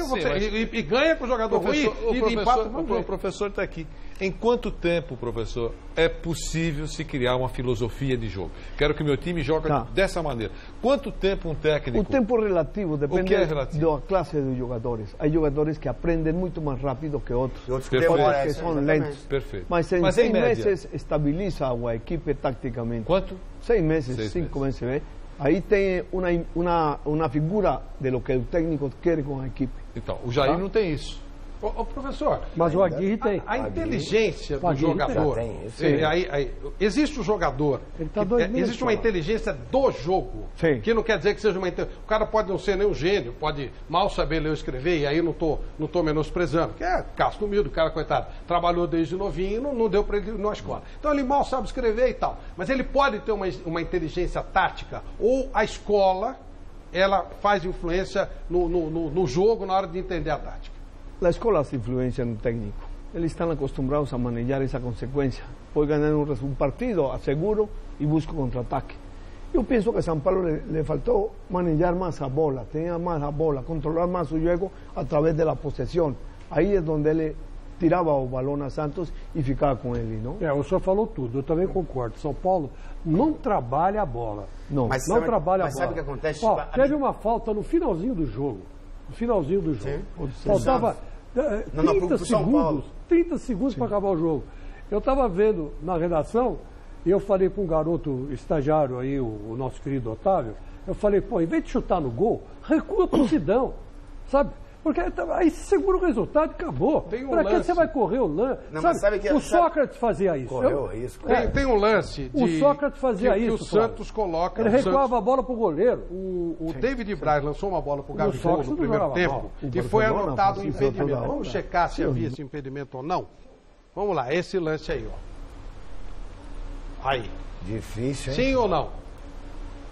e ganha com um jogador ruim e empata com o professor está aqui. Em quanto tempo, professor, é possível se criar uma filosofia de jogo? Quero que o meu time jogue dessa maneira. Quanto tempo um técnico... O tempo relativo depende da classe de jogadores. Há jogadores que aprendem muito mais rápido que outros. Que são lentos. Perfeito. Mas em 6 meses estabiliza a equipe taticamente. Quanto? 6 meses, 5 meses. Aí tem uma figura de lo que o técnico quer com a equipe. Então, o Jair não tem isso. Ô, professor, mas o Aguirre tem. A inteligência do jogador. Existe o jogador. Existe uma inteligência do jogo. Que não quer dizer que seja uma inteligência. O cara pode não ser nem um gênio, pode mal saber ler ou escrever, e aí não tô menosprezando. Que é casco humilde, o cara, coitado, trabalhou desde novinho e não deu para ele ir na escola. Então ele mal sabe escrever e tal. Mas ele pode ter uma inteligência tática, ou a escola, ela faz influência no jogo na hora de entender a tática. A escola se influencia no técnico. Eles estão acostumados a manejar essa consequência. Pode ganhar um partido, asseguro, e busca contra-ataque. Eu penso que a São Paulo le faltou manejar mais a bola, ter mais a bola, controlar mais o jogo através da possessão. Aí é onde ele tirava o balão a Santos e ficava com ele, não? O senhor falou tudo, eu também concordo. São Paulo não trabalha a bola. Não trabalha a bola. Mas sabe o que acontece? Teve uma falta no finalzinho do jogo. Faltava 30 segundos para acabar o jogo. Eu estava vendo na redação e eu falei para um garoto estagiário aí, o nosso querido Otávio, eu falei, em vez de chutar no gol, recua para o Sidão, sabe? Porque aí segura o resultado e acabou. Para que você vai correr o lance? O Sócrates fazia isso. Correu o risco. Tem um lance o Sócrates fazia isso. Que o Santos coloca. Ele recuava a bola para o goleiro. O David Braz lançou uma bola para o Gabigol no primeiro tempo e foi anotado um impedimento. Vamos checar se havia esse impedimento ou não? Vamos lá, esse lance aí, ó. Aí. Difícil, hein? Sim ou não?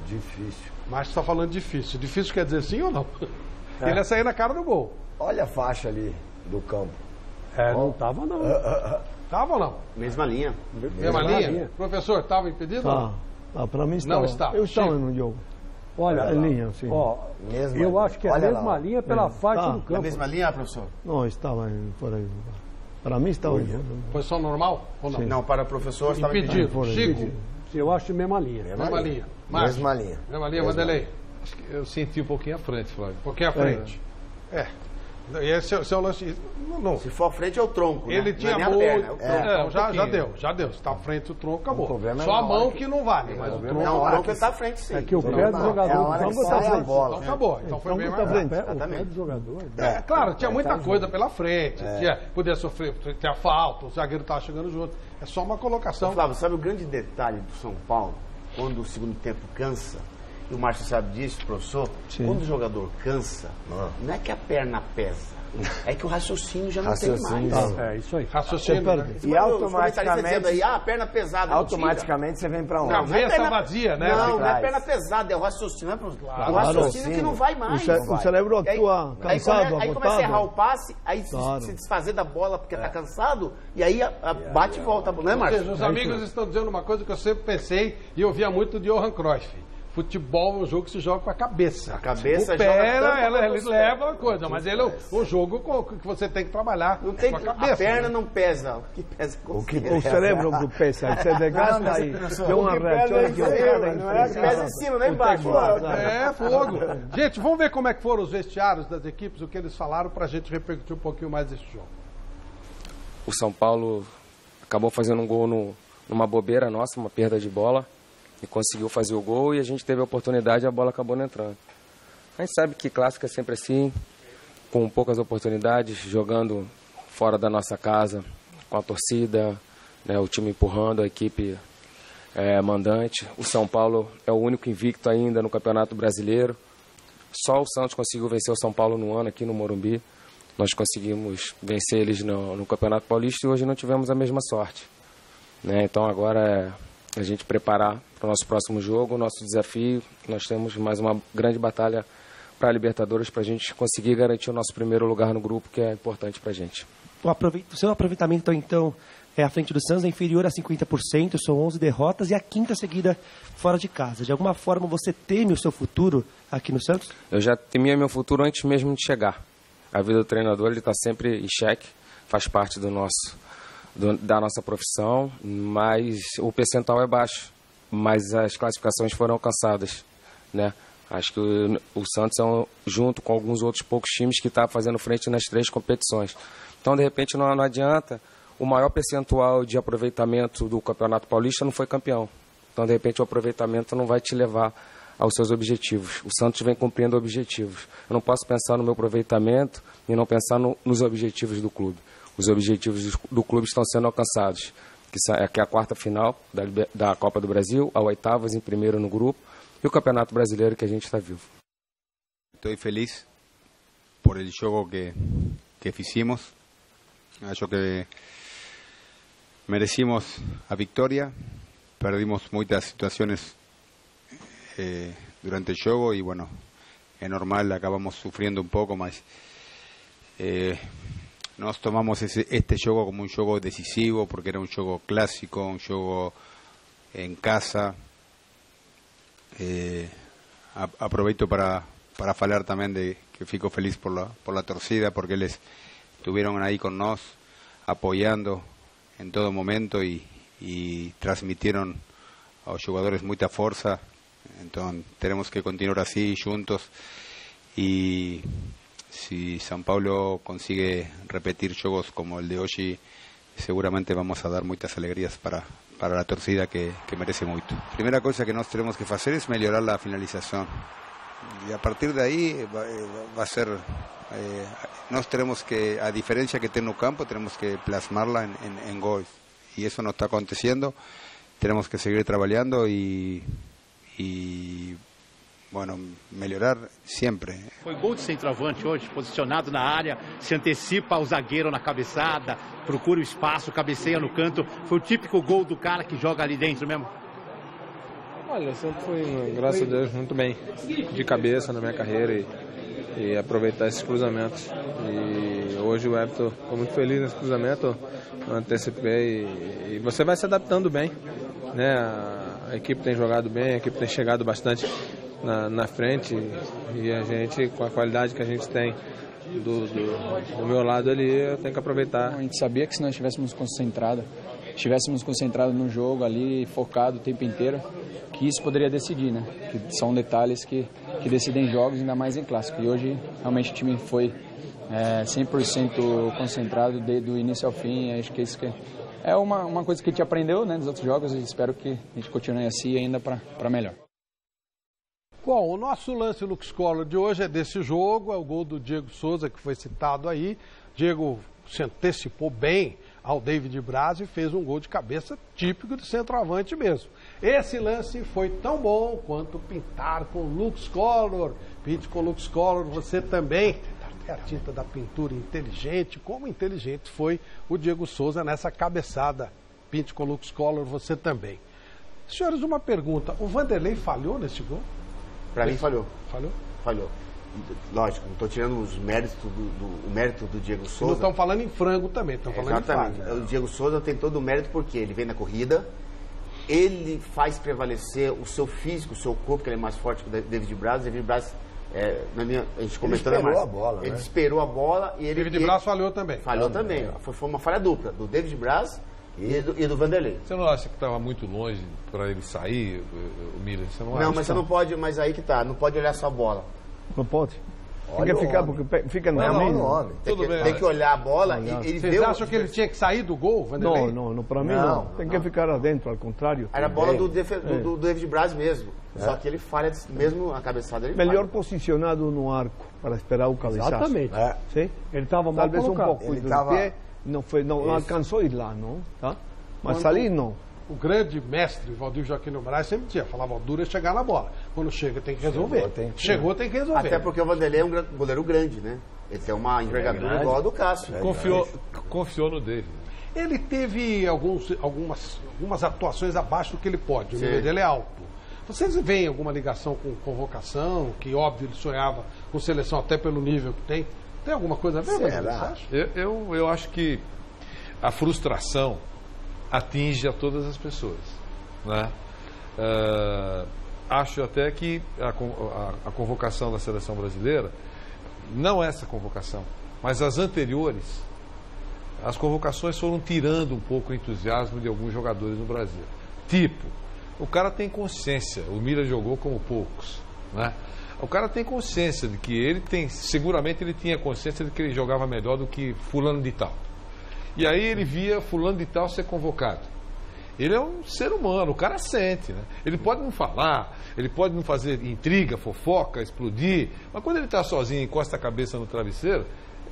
Difícil. Mas está falando difícil. Difícil quer dizer sim ou não? Ele ia sair na cara do gol. Olha a faixa ali do campo. Não estava não. Estava ou não? Mesma linha. Mesma linha? Professor, estava impedido? Para mim estava. Não estava. Eu estava no jogo. Olha, a linha, sim. Eu acho que é a mesma linha pela faixa do campo. A mesma linha, professor? Não, estava fora de lugar. Para mim estava. Posição normal ou não? Sim. Não, para o professor estava impedido. Chico? Eu acho mesma linha. Mesma linha. Mesma linha. Mesma linha, Vanderlei. Acho que eu senti um pouquinho à frente, Flávio. Um pouquinho à frente. Esse é o lance. Não. Se for à frente é o tronco. Ele né? tinha não muito. é a perna, Já deu. Se está à frente o tronco, acabou. O Só a mão que não vale, mas o tronco. Não, o tronco está à frente, sim. É que o pé do jogador está à frente. Então acabou. Então foi bem mais frente. O pé do jogador. Claro, tinha muita coisa pela frente. Podia sofrer, tinha falta, o zagueiro estava chegando junto. É só uma colocação. Flávio, sabe o grande detalhe do São Paulo? Quando o segundo tempo cansa, e o Márcio sabe disso, professor, quando o jogador cansa, não é que a perna pesa, é que o raciocínio já não tem mais. É isso aí. Raciocínio. E automaticamente aí, a perna pesada. Automaticamente você vem pra onde? Cabeça vazia, né? Não é perna pesada, é o raciocínio. O raciocínio que não vai mais. O cérebro atua cansado, aí começa a errar o passe, aí se desfazer da bola porque tá cansado, e aí bate e volta. Não é, Márcio? Os amigos estão dizendo uma coisa que eu sempre pensei e ouvia muito de Johan Cruyff. Futebol é um jogo que se joga com a cabeça. A cabeça o pé, ele leva a coisa, mas ele é um jogo que você tem que trabalhar com a cabeça. A perna não pesa, o que pesa é o cérebro que pesa, você desgasta aí, tem uma reação equivocada. Não é pesa em cima, nem embaixo. É fogo. Gente, vamos ver como é que foram os vestiários das equipes, o que eles falaram, para a gente repercutir um pouquinho mais desse jogo. O São Paulo acabou fazendo um gol numa bobeira nossa, uma perda de bola. E conseguiu fazer o gol e a gente teve a oportunidade e a bola acabou não entrando. A gente sabe que clássico é sempre assim, com poucas oportunidades, jogando fora da nossa casa, com a torcida, né, o time empurrando, a equipe mandante. O São Paulo é o único invicto ainda no Campeonato Brasileiro. Só o Santos conseguiu vencer o São Paulo no ano aqui no Morumbi. Nós conseguimos vencer eles no Campeonato Paulista e hoje não tivemos a mesma sorte. Né? Então agora a gente preparar para o nosso próximo jogo, o nosso desafio. Nós temos mais uma grande batalha para a Libertadores, para a gente conseguir garantir o nosso primeiro lugar no grupo, que é importante para a gente. O seu aproveitamento, então, à frente do Santos é inferior a 50%, são 11 derrotas e a quinta seguida fora de casa. De alguma forma, você teme o seu futuro aqui no Santos? Eu já temia meu futuro antes mesmo de chegar. A vida do treinador está sempre em xeque, faz parte da nossa profissão, mas o percentual é baixo, mas as classificações foram alcançadas, né? Acho que o Santos junto com alguns outros poucos times que está fazendo frente nas 3 competições. Então, de repente, não adianta. O maior percentual de aproveitamento do Campeonato Paulista não foi campeão. Então, de repente, o aproveitamento não vai te levar aos seus objetivos. O Santos vem cumprindo objetivos. Eu não posso pensar no meu aproveitamento e não pensar nos objetivos do clube. Os objetivos do clube estão sendo alcançados, que é a 4ª final da Copa do Brasil, a 8ª em primeiro no grupo, e o Campeonato Brasileiro que a gente está vivo. Estou feliz por el jogo que fizemos. Acho que merecimos a vitória. Perdimos muitas situações durante o jogo e, bueno, é normal, acabamos sufriendo un poco, mas nós tomamos este jogo como un jogo decisivo porque era un jogo clásico, un jogo en casa. Aproveito para falar también de que fico feliz por la torcida porque eles estuvieron ahí con nos apoyando en todo momento y transmitieron a los jugadores mucha fuerza. Entonces tenemos que continuar así juntos y si São Paulo consigue repetir juegos como el de hoy, seguramente vamos a dar muchas alegrías para la torcida que merece mucho. Primera cosa que nós tenemos que hacer es mejorar la finalización y a partir de ahí va a ser nós tenemos que, a diferencia que tem no campo, tenemos que plasmarla en goles y eso no está aconteciendo. Tenemos que seguir trabajando y bueno, melhorar sempre. Foi gol de centroavante hoje, posicionado na área, se antecipa ao zagueiro na cabeçada, procura o espaço, cabeceia no canto. Foi o típico gol do cara que joga ali dentro mesmo? Olha, sempre foi, graças a Deus, muito bem de cabeça na minha carreira e aproveitar esses cruzamentos. E hoje o Everton ficou muito feliz nesse cruzamento, eu antecipei e você vai se adaptando bem, né? A equipe tem jogado bem, a equipe tem chegado bastante na frente e a gente, com a qualidade que a gente tem do meu lado ali, eu tenho que aproveitar. A gente sabia que se nós estivéssemos concentrados no jogo ali, focado o tempo inteiro, que isso poderia decidir, né? Que são detalhes que decidem jogos, ainda mais em clássico. E hoje, realmente, o time foi 100% concentrado do início ao fim. Acho que isso é uma coisa que a gente aprendeu, né, nos outros jogos, e espero que a gente continue assim ainda para melhor. Bom, o nosso lance Lux Scholar de hoje é desse jogo, é o gol do Diego Souza, que foi citado aí. Diego se antecipou bem ao David Braz e fez um gol de cabeça típico de centroavante mesmo. Esse lance foi tão bom quanto pintar com Lux Color. Pinte com Lux Color, você também. A tinta da pintura inteligente, como inteligente foi o Diego Souza nessa cabeçada. Pinte com Lux Color, você também. Senhores, uma pergunta. O Vanderlei falhou nesse gol? Para mim falhou. Falhou? Falhou. Lógico, não estou tirando os méritos o mérito do Diego Souza. Não estão falando em frango também, estão falando exatamente. Em falha. O Diego Souza tem todo o mérito porque ele vem na corrida, ele faz prevalecer o seu físico, o seu corpo, que ele é mais forte que o David Braz. O David Braz, a gente comentando ele esperou a bola, ele né? esperou a bola e ele... David Braz falhou também. Falhou também. Foi uma falha dupla, do David Braz e do Vanderlei. Você não acha que estava muito longe para ele sair, o Miller? Você não acha? Não, mas você não pode, mas aí que tá, não pode olhar só a bola. Não pode. Tem que ficar, porque fica no caminho. Tem que olhar a bola e ele Vocês acham que ele tinha que sair do gol, Vanderlei? Não, para mim não. Tem que ficar adentro, ao contrário. Era a bola do David Braz mesmo. Só que ele falha mesmo a cabeçada. Ele melhor falha. Posicionado no arco para esperar o cabeçaço. Exatamente. Sim? Ele estava mal talvez colocado. Um pouco do pé, não alcançou a ir lá, não? Tá? Mas ali não. O grande mestre, Valdir Joaquim Moraes, sempre tinha, falava, o duro é chegar na bola. Quando chega, tem que resolver. Chegou, tem que resolver. Até porque o Vanderlei é um goleiro grande, né? Ele tem uma envergadura igual a do Cássio. Confiou no David. Ele teve algumas atuações abaixo do que ele pode. O nível dele é alto. Vocês veem alguma ligação com convocação, que óbvio ele sonhava com seleção até pelo nível que tem? Tem alguma coisa a ver? Será? Eu acho que a frustração atinge a todas as pessoas, né? Acho até que a convocação da seleção brasileira, não essa convocação, mas as anteriores, as convocações foram tirando um pouco o entusiasmo de alguns jogadores no Brasil. Tipo, o cara tem consciência, o Miller jogou como poucos, né? O cara tem consciência de que seguramente ele tinha consciência de que ele jogava melhor do que fulano de tal. E aí ele via fulano de tal ser convocado. Ele é um ser humano, o cara sente, né? Ele pode não falar, ele pode não fazer intriga, fofoca, explodir, mas quando ele está sozinho, encosta a cabeça no travesseiro,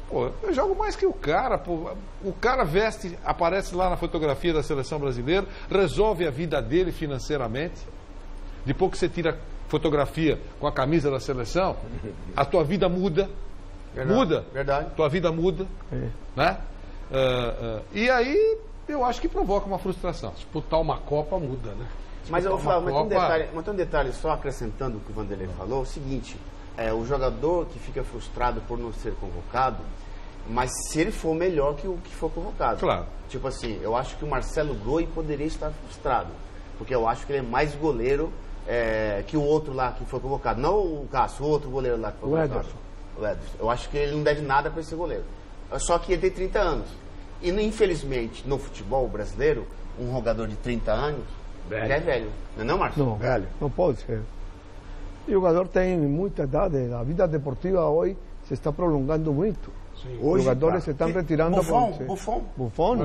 pô, eu jogo mais que o cara, pô. O cara veste, aparece lá na fotografia da seleção brasileira, resolve a vida dele financeiramente. Depois que você tira fotografia com a camisa da seleção, a tua vida muda. Verdade. Muda. Verdade. Tua vida muda. Né? E aí eu acho que provoca uma frustração. Disputar uma Copa muda, né? Mas eu vou falar, mas tem um detalhe só acrescentando o que o Vanderlei falou, o seguinte, o jogador que fica frustrado por não ser convocado, mas se ele for melhor que o que for convocado. Claro. Tipo assim, eu acho que o Marcelo Groi poderia estar frustrado, porque eu acho que ele é mais goleiro que o outro lá que foi convocado. Não o Cássio, o outro goleiro lá que foi convocado. O Ederson. Eu acho que ele não deve nada para esse goleiro. Só que ele tem 30 anos. E, infelizmente, no futebol brasileiro, um jogador de 30 anos, ele é velho. Não é, Marcos? Não, velho. Não pode ser. O jogador tem muita idade. A vida deportiva hoje se está prolongando muito. Sim. Os jogadores se estão retirando. Buffon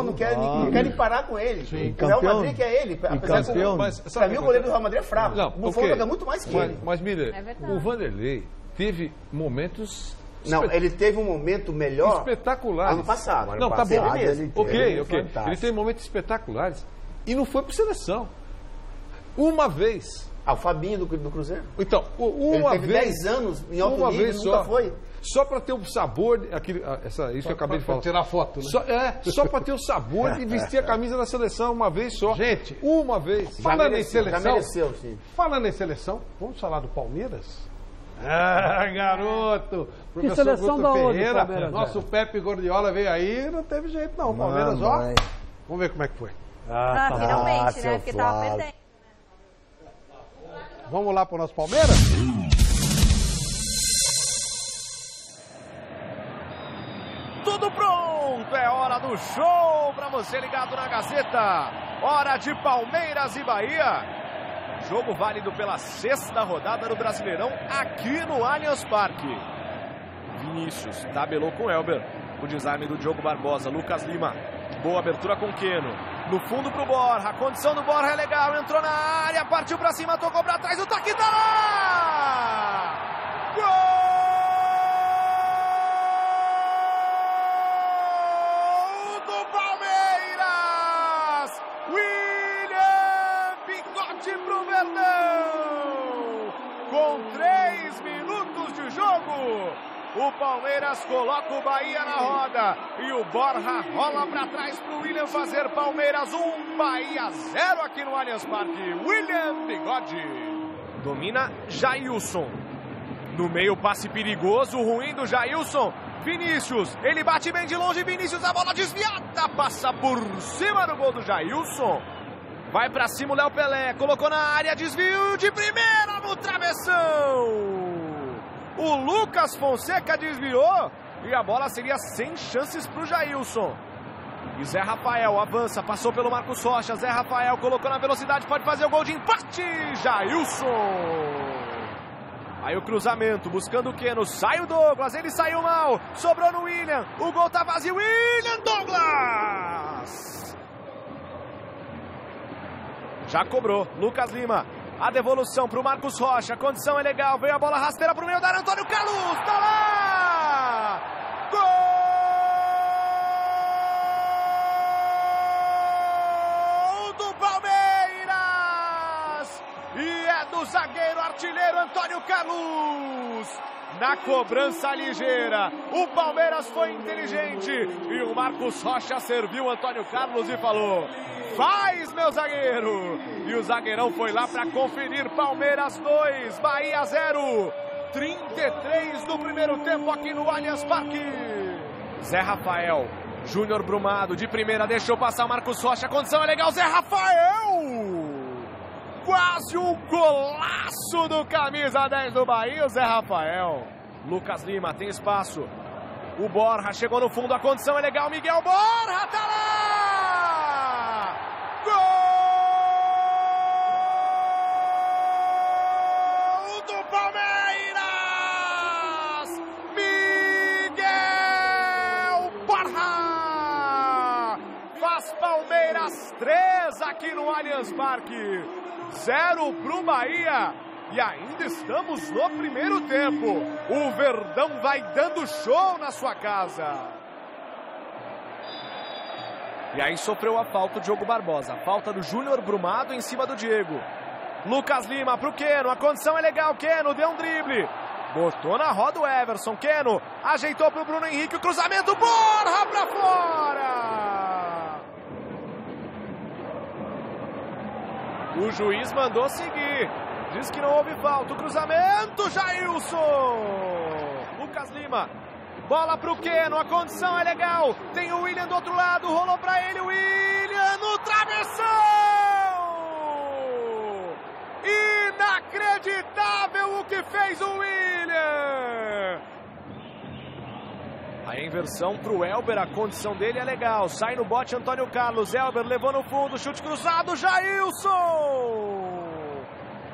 não querem parar com ele. Sim. O Real Madrid quer ele. Campeão. Para mim, o goleiro do Real Madrid é fraco. Não, o Buffon joga muito mais que ele. Mas Miller, o Vanderlei teve momentos... Não, ele teve um momento melhor espetaculares. Ano passado. Não, tá bom. Ok. Fantástico. Ele teve momentos espetaculares e não foi para seleção. Uma vez. O Fabinho do Cruzeiro. Então, uma ele teve vez. 10 anos em alto nível e nunca foi. Só para ter o sabor, isso eu acabei de falar. Para tirar foto, né? Só para ter o sabor de vestir a camisa da seleção uma vez só. Gente, uma vez. Falando em seleção, já mereceu, sim. Falando em seleção, vamos falar do Palmeiras? Ah, garoto! Professor seleção Guto da onde, Ferreira, Palmeiras, nosso Pepe Gordiola veio aí, não teve jeito não. Palmeiras, ó. Vamos ver como é que foi. Finalmente, né? Porque tava perdendo. Vamos lá pro nosso Palmeiras? Tudo pronto, é hora do show para você ligado na Gazeta. Hora de Palmeiras e Bahia. Jogo válido pela 6ª rodada do Brasileirão aqui no Allianz Parque. Vinícius tabelou com Elber. O desarme do Diogo Barbosa. Lucas Lima. Boa abertura com Keno. No fundo pro Borja. A condição do Borja é legal. Entrou na área, partiu pra cima, tocou pra trás. O toque tá lá! Gol! Pro Verdão, com 3 minutos de jogo, o Palmeiras coloca o Bahia na roda e o Borja rola para trás pro William fazer Palmeiras 1, Bahia 0 aqui no Allianz Parque. William Bigode domina Jailson, no meio passe perigoso, ruim do Jailson. Vinícius, ele bate bem de longe, Vinícius, a bola desviada, passa por cima do gol do Jailson. Vai pra cima o Léo Pelé, colocou na área, desvio de primeira no travessão. O Lucas Fonseca desviou e a bola seria sem chances pro Jailson. E Zé Rafael avança, passou pelo Marcos Rocha, Zé Rafael colocou na velocidade, pode fazer o gol de empate, Jailson. Aí o cruzamento, buscando o Keno, sai o Douglas, ele saiu mal, sobrou no William, o gol tá vazio, William Douglas. Já cobrou, Lucas Lima, a devolução para o Marcos Rocha, a condição é legal, veio a bola rasteira para o meio da área, Antônio Carlos, tá lá! Gol do Palmeiras! E é do zagueiro artilheiro Antônio Carlos! Na cobrança ligeira, o Palmeiras foi inteligente e o Marcos Rocha serviu o Antônio Carlos e falou: faz, meu zagueiro! E o zagueirão foi lá para conferir. Palmeiras 2, Bahia 0. 33 do primeiro tempo aqui no Allianz Parque. Zé Rafael, Júnior Brumado de primeira, deixou passar o Marcos Rocha. A condição é legal, Zé Rafael! Quase um golaço do camisa 10 do Bahia, o Zé Rafael. Lucas Lima tem espaço. O Borja chegou no fundo, a condição é legal, Miguel Borja tá lá! Gol do Palmeiras! Miguel Borja! Faz Palmeiras 3 aqui no Allianz Parque. 0 pro Bahia. E ainda estamos no primeiro tempo. O Verdão vai dando show na sua casa. E aí sofreu a falta o Diogo Barbosa. Falta do Júnior Brumado em cima do Diego. Lucas Lima pro Keno. A condição é legal. Keno deu um drible. Botou na roda o Everson. Keno ajeitou pro Bruno Henrique. O cruzamento. Borja pra fora. O juiz mandou seguir. Diz que não houve falta. O cruzamento, Jailson. Lucas Lima. Bola pro Keno. A condição é legal. Tem o William do outro lado. Rolou pra ele. O William no travessão. Inacreditável o que fez o William. A inversão pro Elber. A condição dele é legal. Sai no bote Antônio Carlos. Elber levou no fundo. Chute cruzado. Jailson.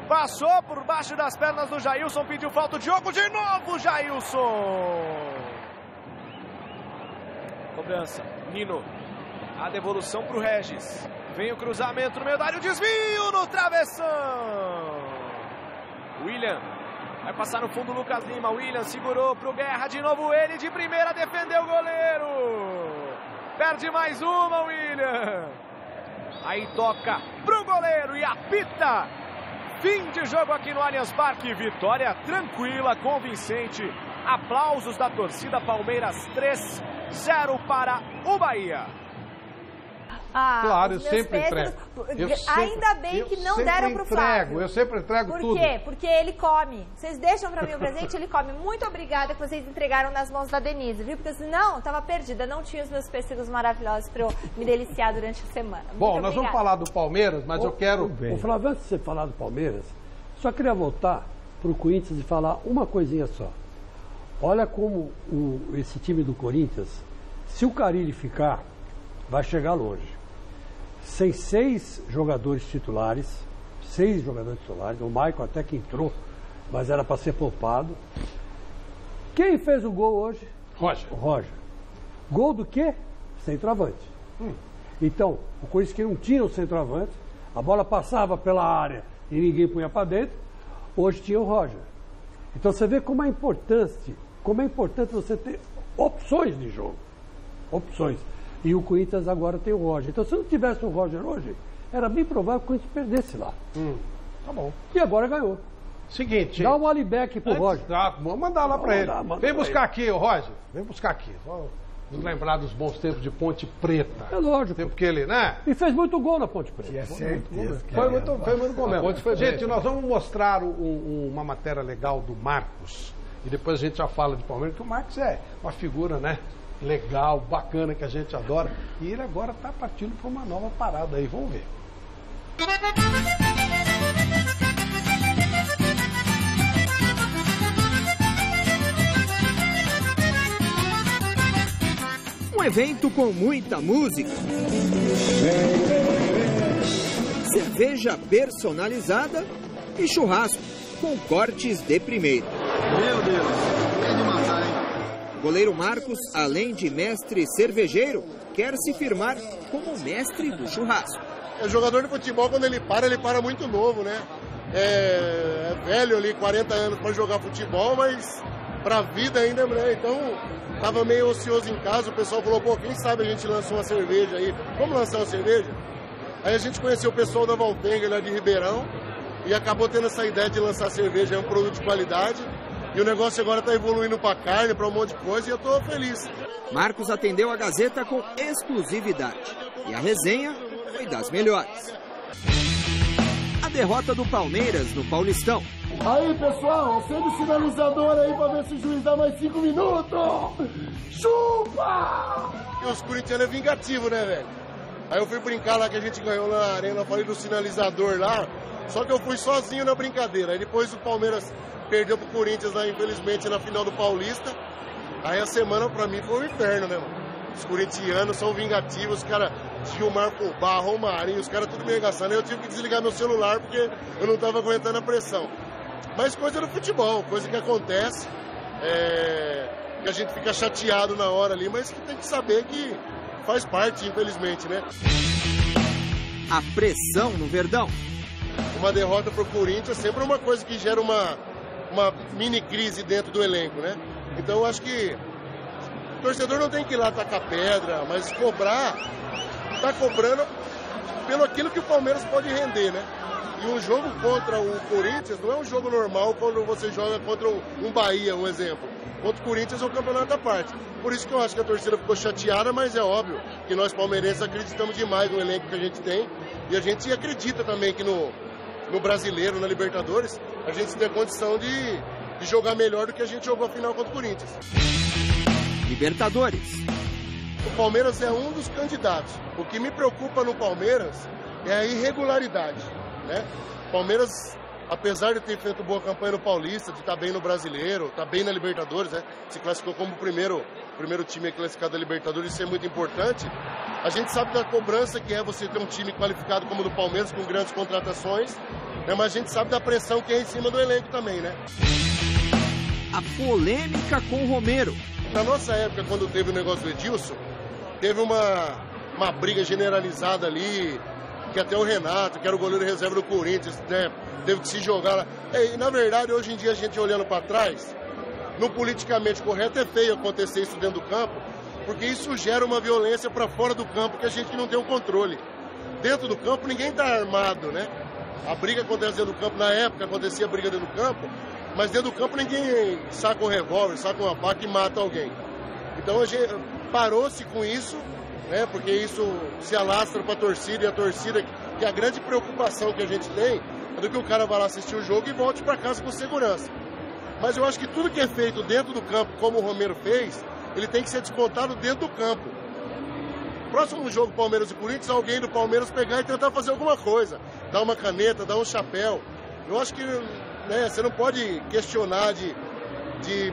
Passou por baixo das pernas do Jailson, pediu falta o Diogo, de novo Jailson. Cobrança, Nino, a devolução para o Regis. Vem o cruzamento no meio da área, o desvio no travessão. William, vai passar no fundo o Lucas Lima, William segurou para o Guerra, de novo ele de primeira, defendeu o goleiro. Perde mais uma, William. Aí toca pro goleiro e apita. Fim de jogo aqui no Allianz Parque. Vitória tranquila, convincente. Aplausos da torcida. Palmeiras 3-0 para o Bahia. Claro, eu sempre entrego. Ainda bem que não deram pro Flávio. Eu sempre entrego tudo. Por quê? Porque ele come. Vocês deixam pra mim o presente, ele come. Muito obrigada que vocês entregaram nas mãos da Denise, viu? Porque senão eu tava perdida, não tinha os meus pêssegos maravilhosos pra eu me deliciar durante a semana. Bom, nós vamos falar do Palmeiras, mas eu quero... O Flávio, antes de você falar do Palmeiras, só queria voltar pro Corinthians e falar uma coisinha só. Olha como esse time do Corinthians, se o Carille ficar, vai chegar longe. Sem 6 jogadores titulares, o Maicon até que entrou, mas era para ser poupado. Quem fez o gol hoje? Roger. Gol do quê? Centroavante. Então, o Corinthians que não tinha o centroavante, a bola passava pela área e ninguém punha para dentro, hoje tinha o Roger. Então você vê como é importante você ter opções de jogo. Opções. E o Corinthians agora tem o Roger. Então, se não tivesse o Roger hoje, era bem provável que o Corinthians perdesse lá. Tá bom. E agora ganhou. Seguinte. Dá um alibeque pro Roger. Vamos mandar lá pra ele. Vem buscar aqui, Roger. Vem buscar aqui. Vamos lembrar dos bons tempos de Ponte Preta. É lógico. Tempo que ele, né? E fez muito gol na Ponte Preta. Foi muito gol mesmo. Gente, nós vamos mostrar uma matéria legal do Marcos. E depois a gente já fala de Palmeiras, que o Marcos é uma figura, né? Legal, bacana, que a gente adora. E ele agora está partindo para uma nova parada aí. Vamos ver. Um evento com muita música. Cerveja personalizada e churrasco com cortes de primeira. Meu Deus, é de matar, hein? O goleiro Marcos, além de mestre cervejeiro, quer se firmar como mestre do churrasco. O jogador de futebol, quando ele para muito novo, né? É velho ali, 40 anos para jogar futebol, mas pra vida ainda, né? Então, tava meio ocioso em casa, o pessoal falou, pô, quem sabe a gente lança uma cerveja aí. Vamos lançar uma cerveja? Aí a gente conheceu o pessoal da Valtenga, lá de Ribeirão, e acabou tendo essa ideia de lançar cerveja, é um produto de qualidade. E o negócio agora está evoluindo para carne, para um monte de coisa, e eu estou feliz. Marcos atendeu a Gazeta com exclusividade. E a resenha foi das melhores. A derrota do Palmeiras no Paulistão. Aí, pessoal, acende o sinalizador aí para ver se o juiz dá mais 5 minutos. Chupa! E os corintianos é vingativo, né, velho? Aí eu fui brincar lá que a gente ganhou na arena, eu falei do sinalizador lá, só que eu fui sozinho na brincadeira. Aí depois o Palmeiras perdeu pro Corinthians lá, infelizmente, na final do Paulista. Aí a semana pra mim foi um inferno, né, mano? Os corintianos são vingativos, os caras, Gilmar Fubá, Romarinho, os caras tudo me arregaçando. Aí eu tive que desligar meu celular porque eu não tava aguentando a pressão. Mas coisa do futebol, coisa que acontece, que a gente fica chateado na hora ali, mas que tem que saber que faz parte, infelizmente, né? A pressão no Verdão. Uma derrota pro Corinthians sempre é uma coisa que gera uma mini crise dentro do elenco, né? Então eu acho que o torcedor não tem que ir lá tacar pedra, mas cobrar, tá cobrando pelo aquilo que o Palmeiras pode render, né? E um jogo contra o Corinthians não é um jogo normal quando você joga contra um Bahia, um exemplo. Contra o Corinthians é um campeonato à parte. Por isso que eu acho que a torcida ficou chateada, mas é óbvio que nós palmeirenses acreditamos demais no elenco que a gente tem. E a gente acredita também que no Brasileiro, na Libertadores, a gente tem a condição de jogar melhor do que a gente jogou a final contra o Corinthians. Libertadores. O Palmeiras é um dos candidatos. O que me preocupa no Palmeiras é a irregularidade, né? O Palmeiras, apesar de ter feito boa campanha no Paulista, de estar bem no Brasileiro, estar bem na Libertadores, né? Se classificou como o primeiro time classificado da Libertadores, isso é muito importante. A gente sabe da cobrança que é você ter um time qualificado como o do Palmeiras, com grandes contratações, né? Mas a gente sabe da pressão que é em cima do elenco também, né? A polêmica com o Romero. Na nossa época, quando teve o negócio do Edilson, teve uma briga generalizada ali, que até o Renato, que era o goleiro reserva do Corinthians, né, teve que se jogar lá. E, na verdade, hoje em dia, a gente olhando para trás, no politicamente correto, é feio acontecer isso dentro do campo, porque isso gera uma violência para fora do campo que a gente não tem o controle. Dentro do campo, ninguém está armado, né? A briga acontece dentro do campo, na época acontecia a briga dentro do campo, mas dentro do campo ninguém saca um revólver, saca uma faca e mata alguém. Então parou-se com isso, né? Porque isso se alastra para a torcida, e a torcida, que é a grande preocupação que a gente tem, é do que o cara vá lá assistir o jogo e volte para casa com segurança. Mas eu acho que tudo que é feito dentro do campo, como o Romero fez, ele tem que ser descontado dentro do campo. Próximo jogo Palmeiras e Corinthians, alguém do Palmeiras pegar e tentar fazer alguma coisa, dar uma caneta, dar um chapéu. Eu acho que, né, você não pode questionar de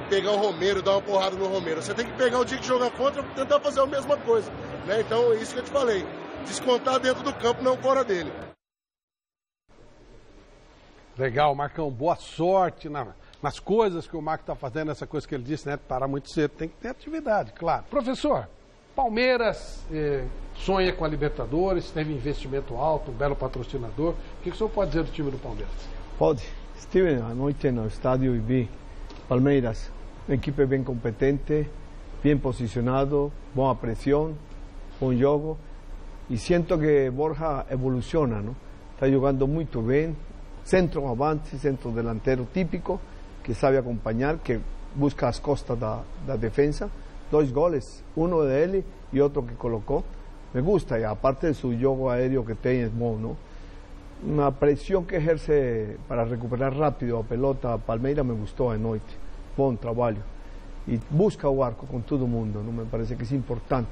pegar o Romero, dar uma porrada no Romero. Você tem que pegar o dia que jogar contra e tentar fazer a mesma coisa, né? Então, é isso que eu te falei. Descontar dentro do campo, não fora dele. Legal, Marcão. Boa sorte nas coisas que o Marco está fazendo, essa coisa que ele disse, né? Parar muito cedo. Tem que ter atividade, claro. Professor, Palmeiras sonha com a Libertadores, teve investimento alto, um belo patrocinador. O que o senhor pode dizer do time do Palmeiras? Pode. Estive à noite no estádio e vi Palmeiras, uma equipe bem competente, bem posicionado, boa pressão, bom jogo. E sinto que Borja evoluciona, não? Está jogando muito bem, centroavante, centro delantero típico, que sabe acompanhar, que busca as costas da defesa. 2 goles, um dele e outro que colocou. Me gusta, e aparte do jogo aéreo que tem, é bom, não? Uma pressão que exerce para recuperar rápido a pelota Palmeiras me gostou à noite. Bom trabalho. E busca o arco com todo mundo, não me parece que é importante.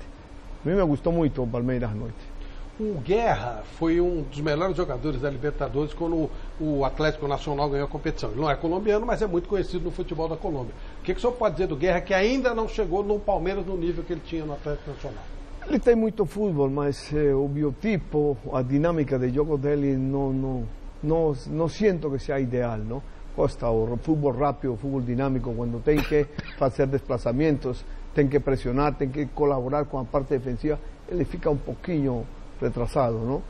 A mim me gostou muito o Palmeiras à noite. O Guerra foi um dos melhores jogadores da Libertadores quando o Atlético Nacional ganhou a competição. Ele não é colombiano, mas é muito conhecido no futebol da Colômbia. O que o senhor pode dizer do Guerra, que ainda não chegou no Palmeiras no nível que ele tinha no Atlético Nacional? Ele tem muito futebol, mas o biotipo, a dinâmica de jogo dele não sinto que seja ideal, não? Gosta o futebol rápido, o futebol dinâmico, quando tem que fazer desplazamentos, tem que pressionar, tem que colaborar com a parte defensiva, ele fica um pouquinho retrasado, não?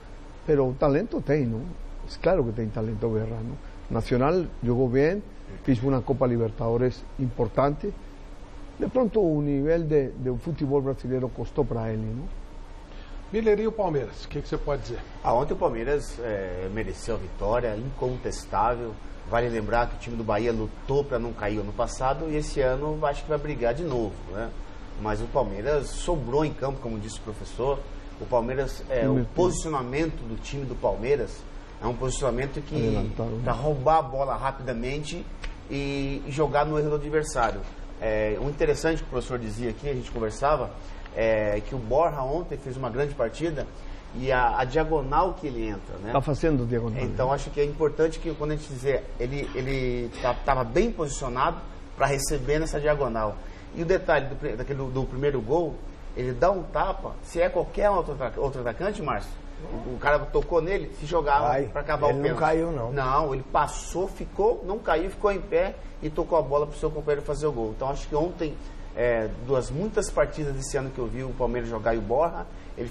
Pero o talento tem, não? É claro que tem talento, Guerra, não? Nacional jogou bem, fez uma Copa Libertadores importante. De pronto o nível do futebol brasileiro custou para ele, não? Miller e o Palmeiras, o que você pode dizer? Ontem o Palmeiras mereceu a vitória, incontestável. Vale lembrar que o time do Bahia lutou para não cair ano passado e esse ano acho que vai brigar de novo, né? Mas o Palmeiras sobrou em campo, como disse o professor. O Palmeiras, o posicionamento do time do Palmeiras é um posicionamento que para roubar a bola rapidamente e jogar no erro do adversário. O interessante que o professor dizia aqui, a gente conversava, é que o Borja ontem fez uma grande partida e a diagonal que ele entra, né? Está fazendo diagonal. Então acho que é importante que quando a gente dizer, ele estava bem posicionado para receber nessa diagonal. E o detalhe do primeiro gol, ele dá um tapa, se é qualquer outro atacante, Márcio, o cara tocou nele, se jogava para acabar o pênalti. Ele não caiu, não. Não, ele passou, não caiu, ficou em pé e tocou a bola para o seu companheiro fazer o gol. Então acho que ontem, muitas partidas desse ano que eu vi o Palmeiras jogar e o Borja, ele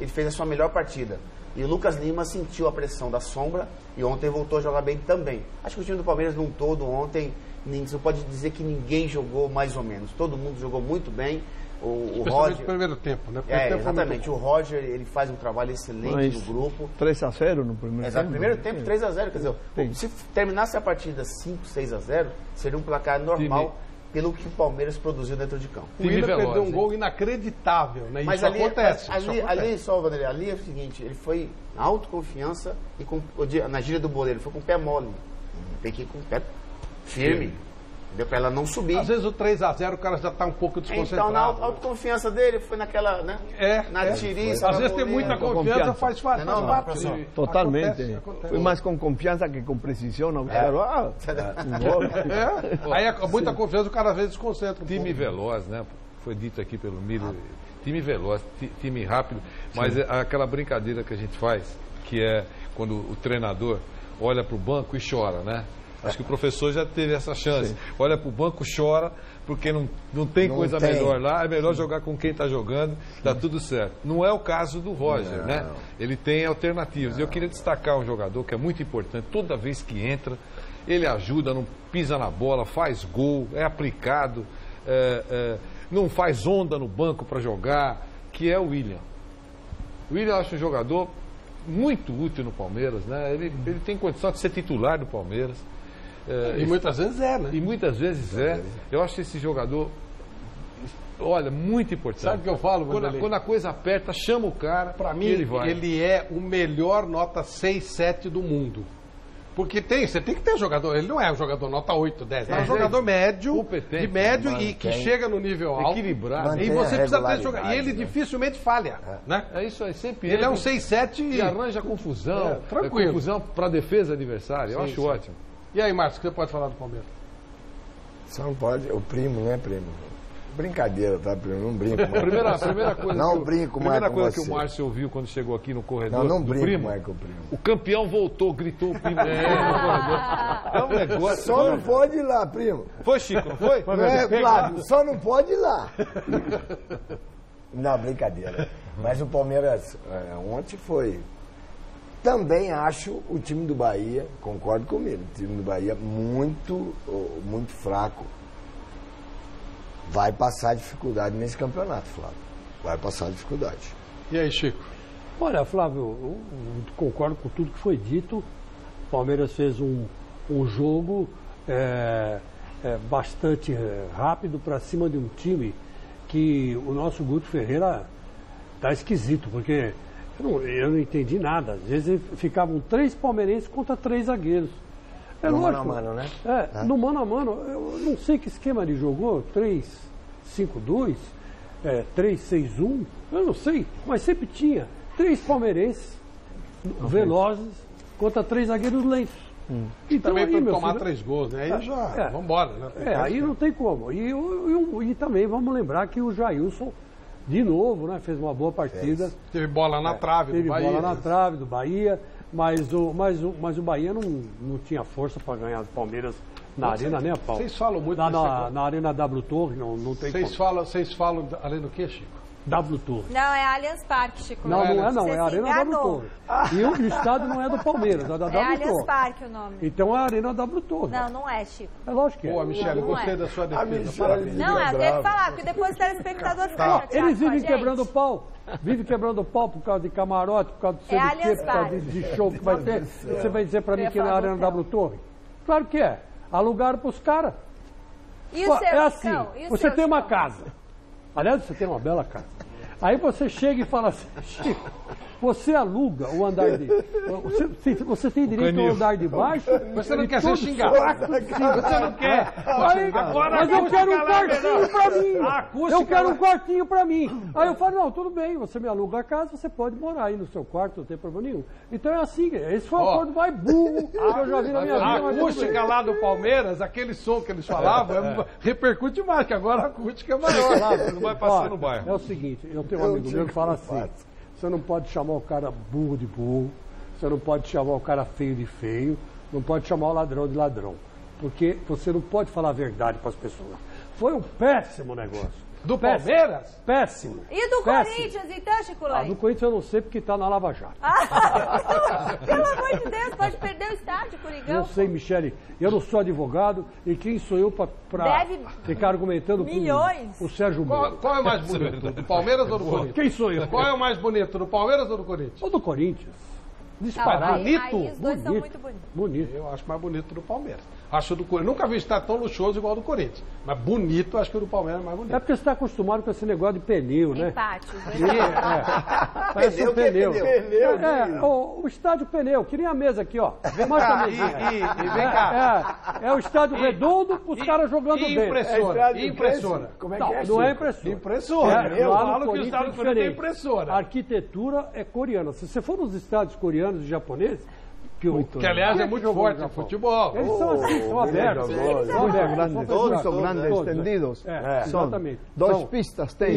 fez a sua melhor partida. E o Lucas Lima sentiu a pressão da sombra e ontem voltou a jogar bem também. Acho que o time do Palmeiras num todo ontem, você pode dizer que ninguém jogou mais ou menos. Todo mundo jogou muito bem. O Roger, no primeiro tempo, né? Exatamente. O Roger, ele faz um trabalho excelente no grupo. 3-0 no primeiro tempo. Exato, no primeiro tempo 3-0. Quer dizer, se terminasse a partida 5-6-0, seria um placar normal pelo que o Palmeiras produziu dentro de campo. O Willian perdeu um gol inacreditável, né? Mas isso acontece. Ali, só, Vanderlei, ali é o seguinte, ele foi na autoconfiança e na gíria do boleiro, foi com o pé mole. Tem que ir com o pé firme. Deu para ela não subir. Às vezes o 3-0 o cara já está um pouco desconcentrado. Então, na autoconfiança dele, foi naquela, né? Na tiriça. Às vezes tem muita confiança, faz fácil. Totalmente. Foi mais com confiança que com precisão. Aí muita confiança, o cara às vezes desconcentra. Time veloz, né? Foi dito aqui pelo Miller. Time veloz, time rápido. Mas é aquela brincadeira que a gente faz, que é quando o treinador olha para o banco e chora, né? Acho que o professor já teve essa chance. Sim. Olha para o banco, chora, porque não tem coisa melhor lá. É melhor jogar com quem está jogando, dá tudo certo. Não é o caso do Roger, né? Ele tem alternativas. Eu queria destacar um jogador que é muito importante. Toda vez que entra, ele ajuda, não pisa na bola, faz gol, é aplicado, não faz onda no banco para jogar, que é o Willian. O Willian eu acho um jogador muito útil no Palmeiras, né? Ele tem condição de ser titular do Palmeiras. E muitas vezes é, né? E muitas vezes é. Eu acho esse jogador Olha, muito importante. Sabe o que eu falo, Vanderlei? Quando a coisa aperta, chama o cara. Pra mim, ele vai. ele é o melhor nota 6, 7 do mundo. Porque você tem que ter jogador, ele não é um jogador nota 8, 10, é um jogador médio, competente, de médio e que chega no nível alto. Equilibrado. E você precisa ter jogador. E ele dificilmente falha. Né? É isso aí, sempre ele é um 6, 7 e arranja confusão. Tranquilo. Confusão para a defesa adversária, eu acho ótimo. E aí, Márcio, o que você pode falar do Palmeiras? Só não pode, o primo não é primo. Brincadeira, tá, primo? Não brinco mais. Primeira coisa não brinco mais primeira coisa com que o Márcio ouviu quando chegou aqui no corredor. Não brinco primo, mais com o primo. O campeão voltou, gritou o primo no corredor. É um negócio. Só não pode ir lá, primo. Foi, Chico, não foi? Não é, Flávio, só não pode ir lá. Não, brincadeira. Mas o Palmeiras ontem foi. Também acho o time do Bahia, concordo comigo, o time do Bahia muito fraco. Vai passar dificuldade nesse campeonato, Flávio. Vai passar dificuldade. E aí, Chico? Olha, Flávio, eu concordo com tudo que foi dito. O Palmeiras fez um jogo bastante rápido para cima de um time que o nosso Guto Ferreira está esquisito, porque eu não entendi nada. Às vezes ficavam 3 palmeirenses contra 3 zagueiros. No mano a mano, né? No mano a mano. Eu não sei que esquema ele jogou, 3-5-2, 3-6-1, eu não sei, mas sempre tinha 3 palmeirenses velozes contra 3 zagueiros lentos. Então, também para tomar 3 gols, né? Aí já, vamos embora, né? Aí não tem como. E também vamos lembrar que o Jailson, de novo, né, fez uma boa partida. Teve bola na trave do Bahia. Teve bola na trave do Bahia. Mas o Bahia não tinha força para ganhar do Palmeiras na arena, nem a pau. Vocês falam muito na arena W Torre, não tem como. Vocês falam além do que, Chico? W Torre. Não, é Allianz Parque, Chico. Não é a Arena W Torre. E o estádio não é do Palmeiras, é da W Torre. É Allianz Parque o nome. Então é a Arena W Torre. Não é, Chico. É lógico que é. Pô, Michele, gostei da sua defesa. Parabéns. Não, eu tenho que falar, porque depois o telespectador fica chateado. Eles vivem quebrando pau. Vive quebrando pau por causa de camarote, por causa do CDQ, por causa de show que vai ter. Você vai dizer pra mim que não é a Arena W Torre? Claro que é. Alugaram pros caras. E o seu, é assim, você tem uma casa. Aliás, você tem uma bela casa. Aí você chega e fala assim, Chico, você aluga o andar de... Você tem direito ao andar de baixo. Você não quer ser xingado. Você não quer. Mas eu quero um quartinho pra mim. Eu quero um quartinho pra mim. Aí eu falo, não, tudo bem, você me aluga a casa, você pode morar aí no seu quarto, não tem problema nenhum. Então é assim, esse foi o acordo mais burro que eu já vi na minha vida. A acústica lá do Palmeiras, aquele som que eles falavam, repercute mais, que agora a acústica é maior. Não vai passar no bairro. É o seguinte, eu tenho um amigo meu que fala assim, você não pode chamar o cara burro de burro, você não pode chamar o cara feio de feio, não pode chamar o ladrão de ladrão, porque você não pode falar a verdade para as pessoas. Foi um péssimo negócio. Do Palmeiras? Péssimo. E do Corinthians, então, Chico Lai? Do Corinthians eu não sei porque está na Lava Jato. Pelo amor de Deus, pode perder o estádio, Coringão. Eu sei, Michele, eu não sou advogado e quem sou eu para ficar argumentando com o Sérgio Moro? Qual é o mais bonito, do Palmeiras ou do Corinthians? Quem sou eu? Qual é o mais bonito, do Palmeiras ou do Corinthians? O do Corinthians. Disparado. Bonito? Aí os dois são muito bonitos. Bonito. Eu acho mais bonito do Palmeiras. Acho do Corinthians. Nunca vi estar tão luxuoso igual o do Corinthians. Mas bonito, acho que o do Palmeiras é mais bonito. É porque você está acostumado com esse negócio de pneu, né? Empate. Parece um pneu. O estádio pneu, que nem a mesa aqui, ó. Vem cá. É o estádio redondo, os caras jogando dentro. Impressora. Como é que é? Não é impressora. Impressora. Eu falo que o estádio do Corinthians é impressora. A arquitetura é coreana. Se você for nos estádios coreanos e japoneses, que aliás é muito forte no futebol. Eles são assim, são abertos. Todos são grandes, estendidos. Exatamente. 2 pistas tem.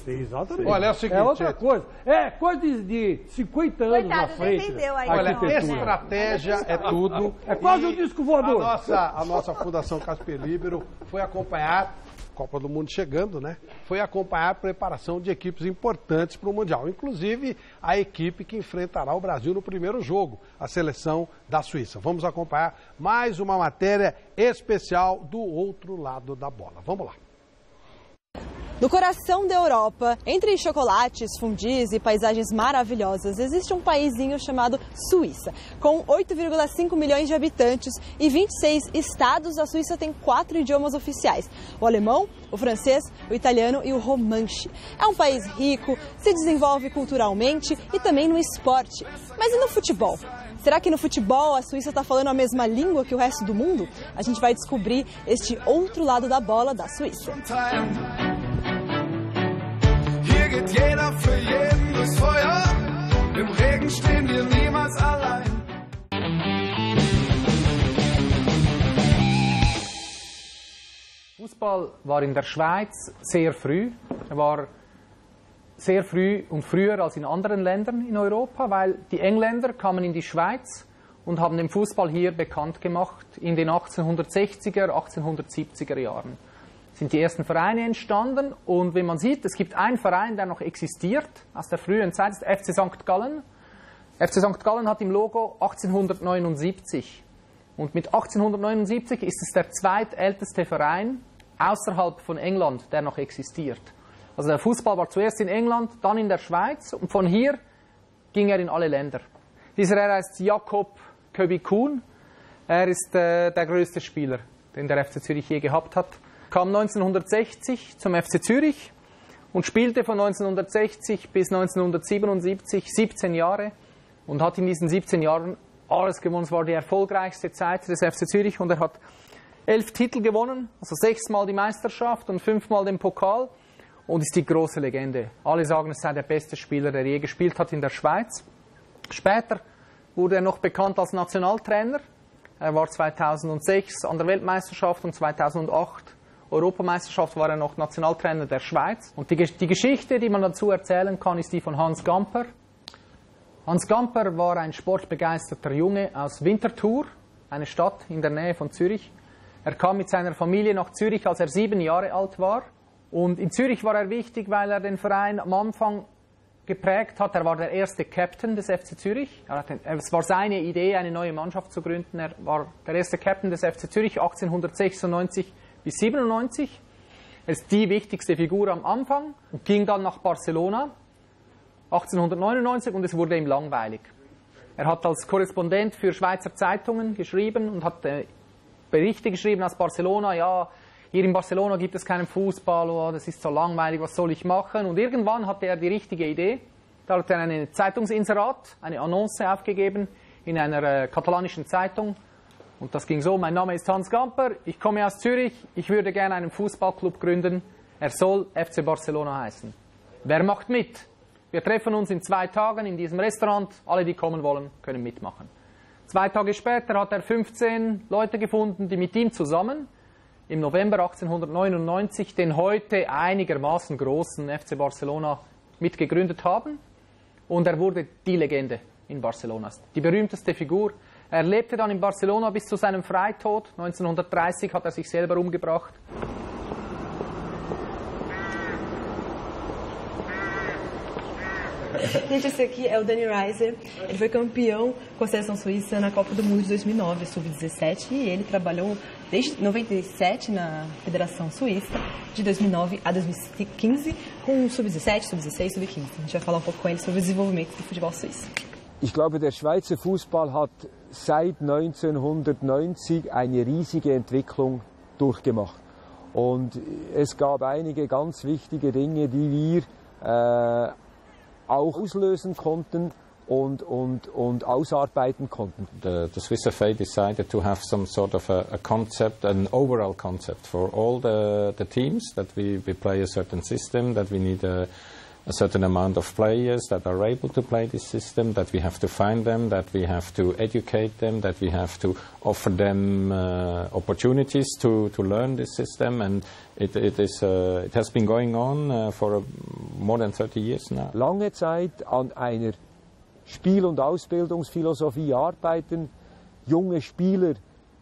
Exatamente. Olha, é o seguinte. É outra coisa. É coisa de 50 anos na frente. Olha, estratégia é tudo. É quase um disco voador. A nossa Fundação Casper Libero foi acompanhar, Copa do Mundo chegando, né? Foi acompanhar a preparação de equipes importantes para o Mundial. Inclusive, a equipe que enfrentará o Brasil no primeiro jogo, a seleção da Suíça. Vamos acompanhar mais uma matéria especial do outro lado da bola. Vamos lá. No coração da Europa, entre chocolates, fondis e paisagens maravilhosas, existe um paísinho chamado Suíça. Com 8,5 milhões de habitantes e 26 estados, a Suíça tem 4 idiomas oficiais: o alemão, o francês, o italiano e o romanche. É um país rico, se desenvolve culturalmente e também no esporte. Mas e no futebol? Será que no futebol a Suíça está falando a mesma língua que o resto do mundo? A gente vai descobrir este outro lado da bola da Suíça. Hier geht jeder für jeden durchs Feuer. Im Regen stehen wir niemals allein. Fußball war in der Schweiz sehr früh. Er war sehr früh und früher als in anderen Ländern in Europa, weil die Engländer kamen in die Schweiz und haben den Fußball hier bekannt gemacht in den 1860er, 1870er Jahren. Sind die ersten Vereine entstanden und wenn man sieht, es gibt einen Verein, der noch existiert aus der frühen Zeit, das ist der FC St. Gallen. FC St. Gallen hat im Logo 1879 und mit 1879 ist es der zweitälteste Verein außerhalb von England, der noch existiert. Also der Fußball war zuerst in England, dann in der Schweiz und von hier ging er in alle Länder. Dieser Herr heißt Jakob Köbi-Kuhn, er ist der größte Spieler, den der FC Zürich je gehabt hat. Kam 1960 zum FC Zürich und spielte von 1960 bis 1977 17 Jahre und hat in diesen 17 Jahren alles gewonnen. Es war die erfolgreichste Zeit des FC Zürich und er hat 11 Titel gewonnen, also 6-mal die Meisterschaft und 5-mal den Pokal und ist die große Legende. Alle sagen, es sei der beste Spieler, der je gespielt hat in der Schweiz. Später wurde er noch bekannt als Nationaltrainer. Er war 2006 an der Weltmeisterschaft und 2008 Europameisterschaft war er noch Nationaltrainer der Schweiz. Und die Geschichte, die man dazu erzählen kann, ist die von Hans Gamper. Hans Gamper war ein sportbegeisterter Junge aus Winterthur, eine Stadt in der Nähe von Zürich. Er kam mit seiner Familie nach Zürich, als er 7 Jahre alt war. Und in Zürich war er wichtig, weil er den Verein am Anfang geprägt hat. Er war der erste Captain des FC Zürich. Es war seine Idee, eine neue Mannschaft zu gründen. Er war der erste Captain des FC Zürich 1896 bis 97. Er ist die wichtigste Figur am Anfang und ging dann nach Barcelona 1899 und es wurde ihm langweilig. Er hat als Korrespondent für Schweizer Zeitungen geschrieben und hat Berichte geschrieben aus Barcelona. Ja, hier in Barcelona gibt es keinen Fußball, oh, das ist so langweilig, was soll ich machen? Und irgendwann hatte er die richtige Idee. Da hat er eine Zeitungsinserat, eine Annonce aufgegeben in einer katalanischen Zeitung. Und das ging so: Mein Name ist Hans Gamper, ich komme aus Zürich, ich würde gerne einen Fußballclub gründen. Er soll FC Barcelona heißen. Wer macht mit? Wir treffen uns in 2 Tagen in diesem Restaurant. Alle, die kommen wollen, können mitmachen. 2 Tage später hat er 15 Leute gefunden, die mit ihm zusammen im November 1899 den heute einigermaßen großen FC Barcelona mitgegründet haben. Und er wurde die Legende in Barcelona, die berühmteste Figur. Er lebte dann in Barcelona bis zu seinem Freitod. 1930 hat er sich selber umgebracht. Gente, esse aqui é o Dani Reiser. Ele foi campeão com a seleção suíça na Copa do Mundo de 2009, sub-17, e ele trabalhou desde 97 na Federação Suíça, de 2009 a 2015, com sub-17, sub-16, sub-15. A gente vai falar pouco com ele sobre o desenvolvimento do futebol suíço. Ich glaube, der Schweizer Fußball hat seit 1990 eine riesige Entwicklung durchgemacht. Und es gab einige ganz wichtige Dinge, die wir auch auslösen konnten und ausarbeiten konnten. The Swiss FA decided to have some sort of a concept, an overall concept for all the teams, that we play a certain system, that we need a certain amount of players that are able to play this system, that we have to find them, that we have to educate them, that we have to offer them opportunities to learn this system, and it has been going on for more than 30 years now. Lange Zeit an einer Spiel- und Ausbildungsphilosophie arbeiten, junge Spieler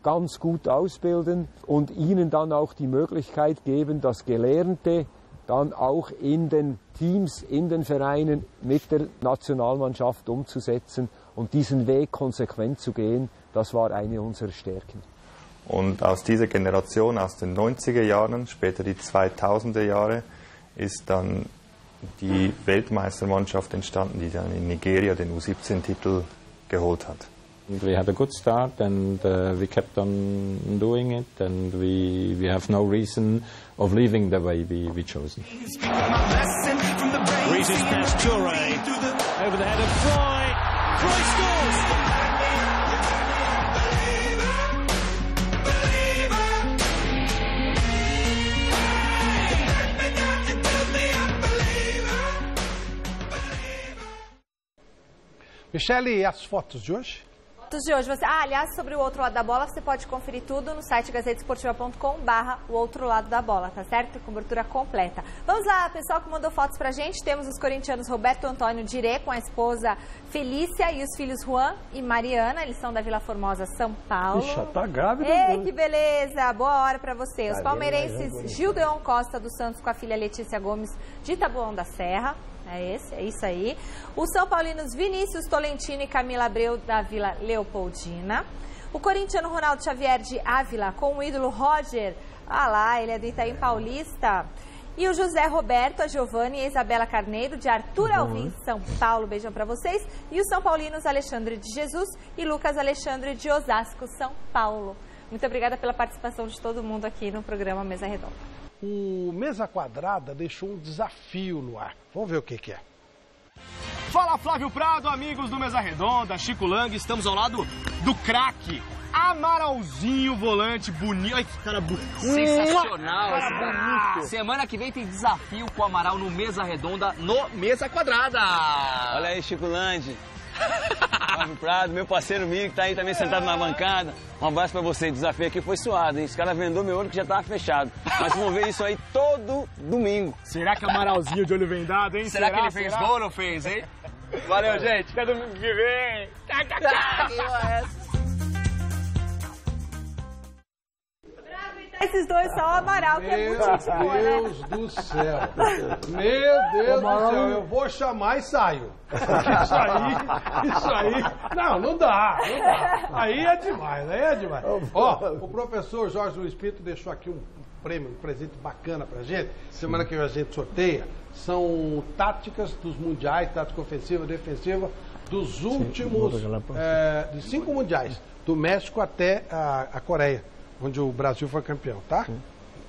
ganz gut ausbilden und ihnen dann auch die Möglichkeit geben, das Gelernte dann auch in den Teams, in den Vereinen mit der Nationalmannschaft umzusetzen und diesen Weg konsequent zu gehen, das war eine unserer Stärken. Und aus dieser Generation, aus den 90er Jahren, später die 2000er Jahre, ist dann die Weltmeistermannschaft entstanden, die dann in Nigeria den U17-Titel geholt hat. We had a good start and we kept on doing it, and we have no reason of leaving the way we chosen. Reese's past Toure, over the head of Fry. Fry scores! Michele, e as fotos de hoje? Fotos de hoje. Aliás, sobre o outro lado da bola, você pode conferir tudo no site gazetesportiva.com/o outro lado da bola, tá certo? Cobertura completa. Vamos lá, pessoal que mandou fotos pra gente. Temos os corintianos Roberto Antônio Dirê com a esposa Felícia e os filhos Juan e Mariana. Eles são da Vila Formosa, São Paulo. Ixi, já tá grávida. Ei, que beleza! Boa hora pra você. Os palmeirenses Gildeon Costa dos Santos com a filha Letícia Gomes de Taboão da Serra. É isso aí. Os São Paulinos Vinícius Tolentino e Camila Abreu da Vila Leopoldina. O corintiano Ronaldo Xavier de Ávila com o ídolo Roger. Ah lá, ele é do Itaim Paulista. E o José Roberto, a Giovanni e a Isabela Carneiro de Arthur Alvim, São Paulo. Beijão pra vocês. E os São Paulinos Alexandre de Jesus e Lucas Alexandre de Osasco, São Paulo. Muito obrigada pela participação de todo mundo aqui no programa Mesa Redonda. O Mesa Quadrada deixou um desafio no ar. Vamos ver o que é. Fala, Flávio Prado, amigos do Mesa Redonda, Chico Lang, estamos ao lado do craque, Amaralzinho, volante bonito. Olha que cara bonito. Sensacional esse cara. Semana que vem tem desafio com o Amaral no Mesa Redonda, no Mesa Quadrada. Olha aí, Chico Lang. Flávio Prado, meu parceiro Mico, que tá aí também sentado na bancada. Um abraço pra você. O desafio aqui foi suado, hein? Os caras vendou meu olho que já tava fechado. Mas vamos ver isso aí todo domingo. Será que Amaralzinho de olho vendado, hein? Será que ele fez gol ou não fez, hein? Valeu, gente. Até domingo que vem. Esses dois são o Amaral, que é muito gente boa, né? Meu Deus do céu. Meu Deus do céu. Eu vou chamar e saio. Isso aí. Não dá. Aí é demais. Ó, o professor Jorge Luiz Pinto deixou aqui um prêmio, um presente bacana pra gente. Semana que vem a gente sorteia. São táticas dos mundiais, tática ofensiva, defensiva, dos últimos, de 5 mundiais, do México até a Coreia, onde o Brasil foi campeão, tá?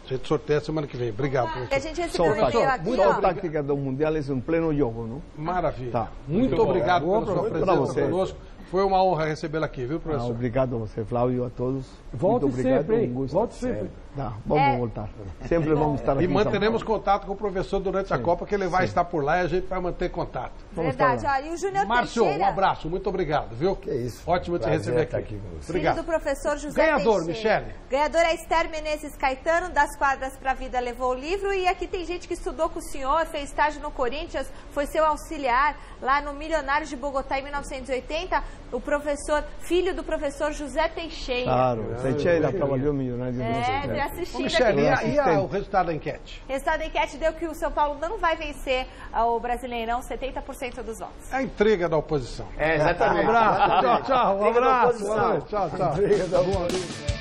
A gente sorteia semana que vem. Obrigado, professor. A gente recebeu um e-mail aqui, ó. A tática do Mundial é um pleno jogo, não? Maravilha. Tá. Muito obrigado pela sua presença conosco. Foi uma honra recebê-la aqui, viu, professor? Obrigado a você, Flávio, a todos. Volte muito obrigado, sempre, um volte sempre. Tá, vamos voltar. Sempre vamos estar aqui. E manteremos contato com o professor durante a Copa, que ele vai estar por lá e a gente vai manter contato. Verdade. E o Júnior Márcio, Teixeira. um abraço, muito obrigado, viu? Que isso. Ótimo te receber aqui. Filho do professor José Ganhador, Teixeira. Michele. Ganhador é Esther Menezes Caetano, das Quadras pra Vida, levou o livro. E aqui tem gente que estudou com o senhor, fez estágio no Corinthians, foi seu auxiliar lá no Milionários de Bogotá em 1980. O professor, filho do professor José Teixeira. Claro, Teixeira trabalhou no Milionários de Bogotá. Bogotá. Assistindo Michele, aqui. e o resultado da enquete? O resultado da enquete deu que o São Paulo não vai vencer o Brasileirão, 70% dos votos. A intriga da oposição. Exatamente. Um abraço, tchau. Um abraço. Boa noite. Tchau. Intriga da oposição.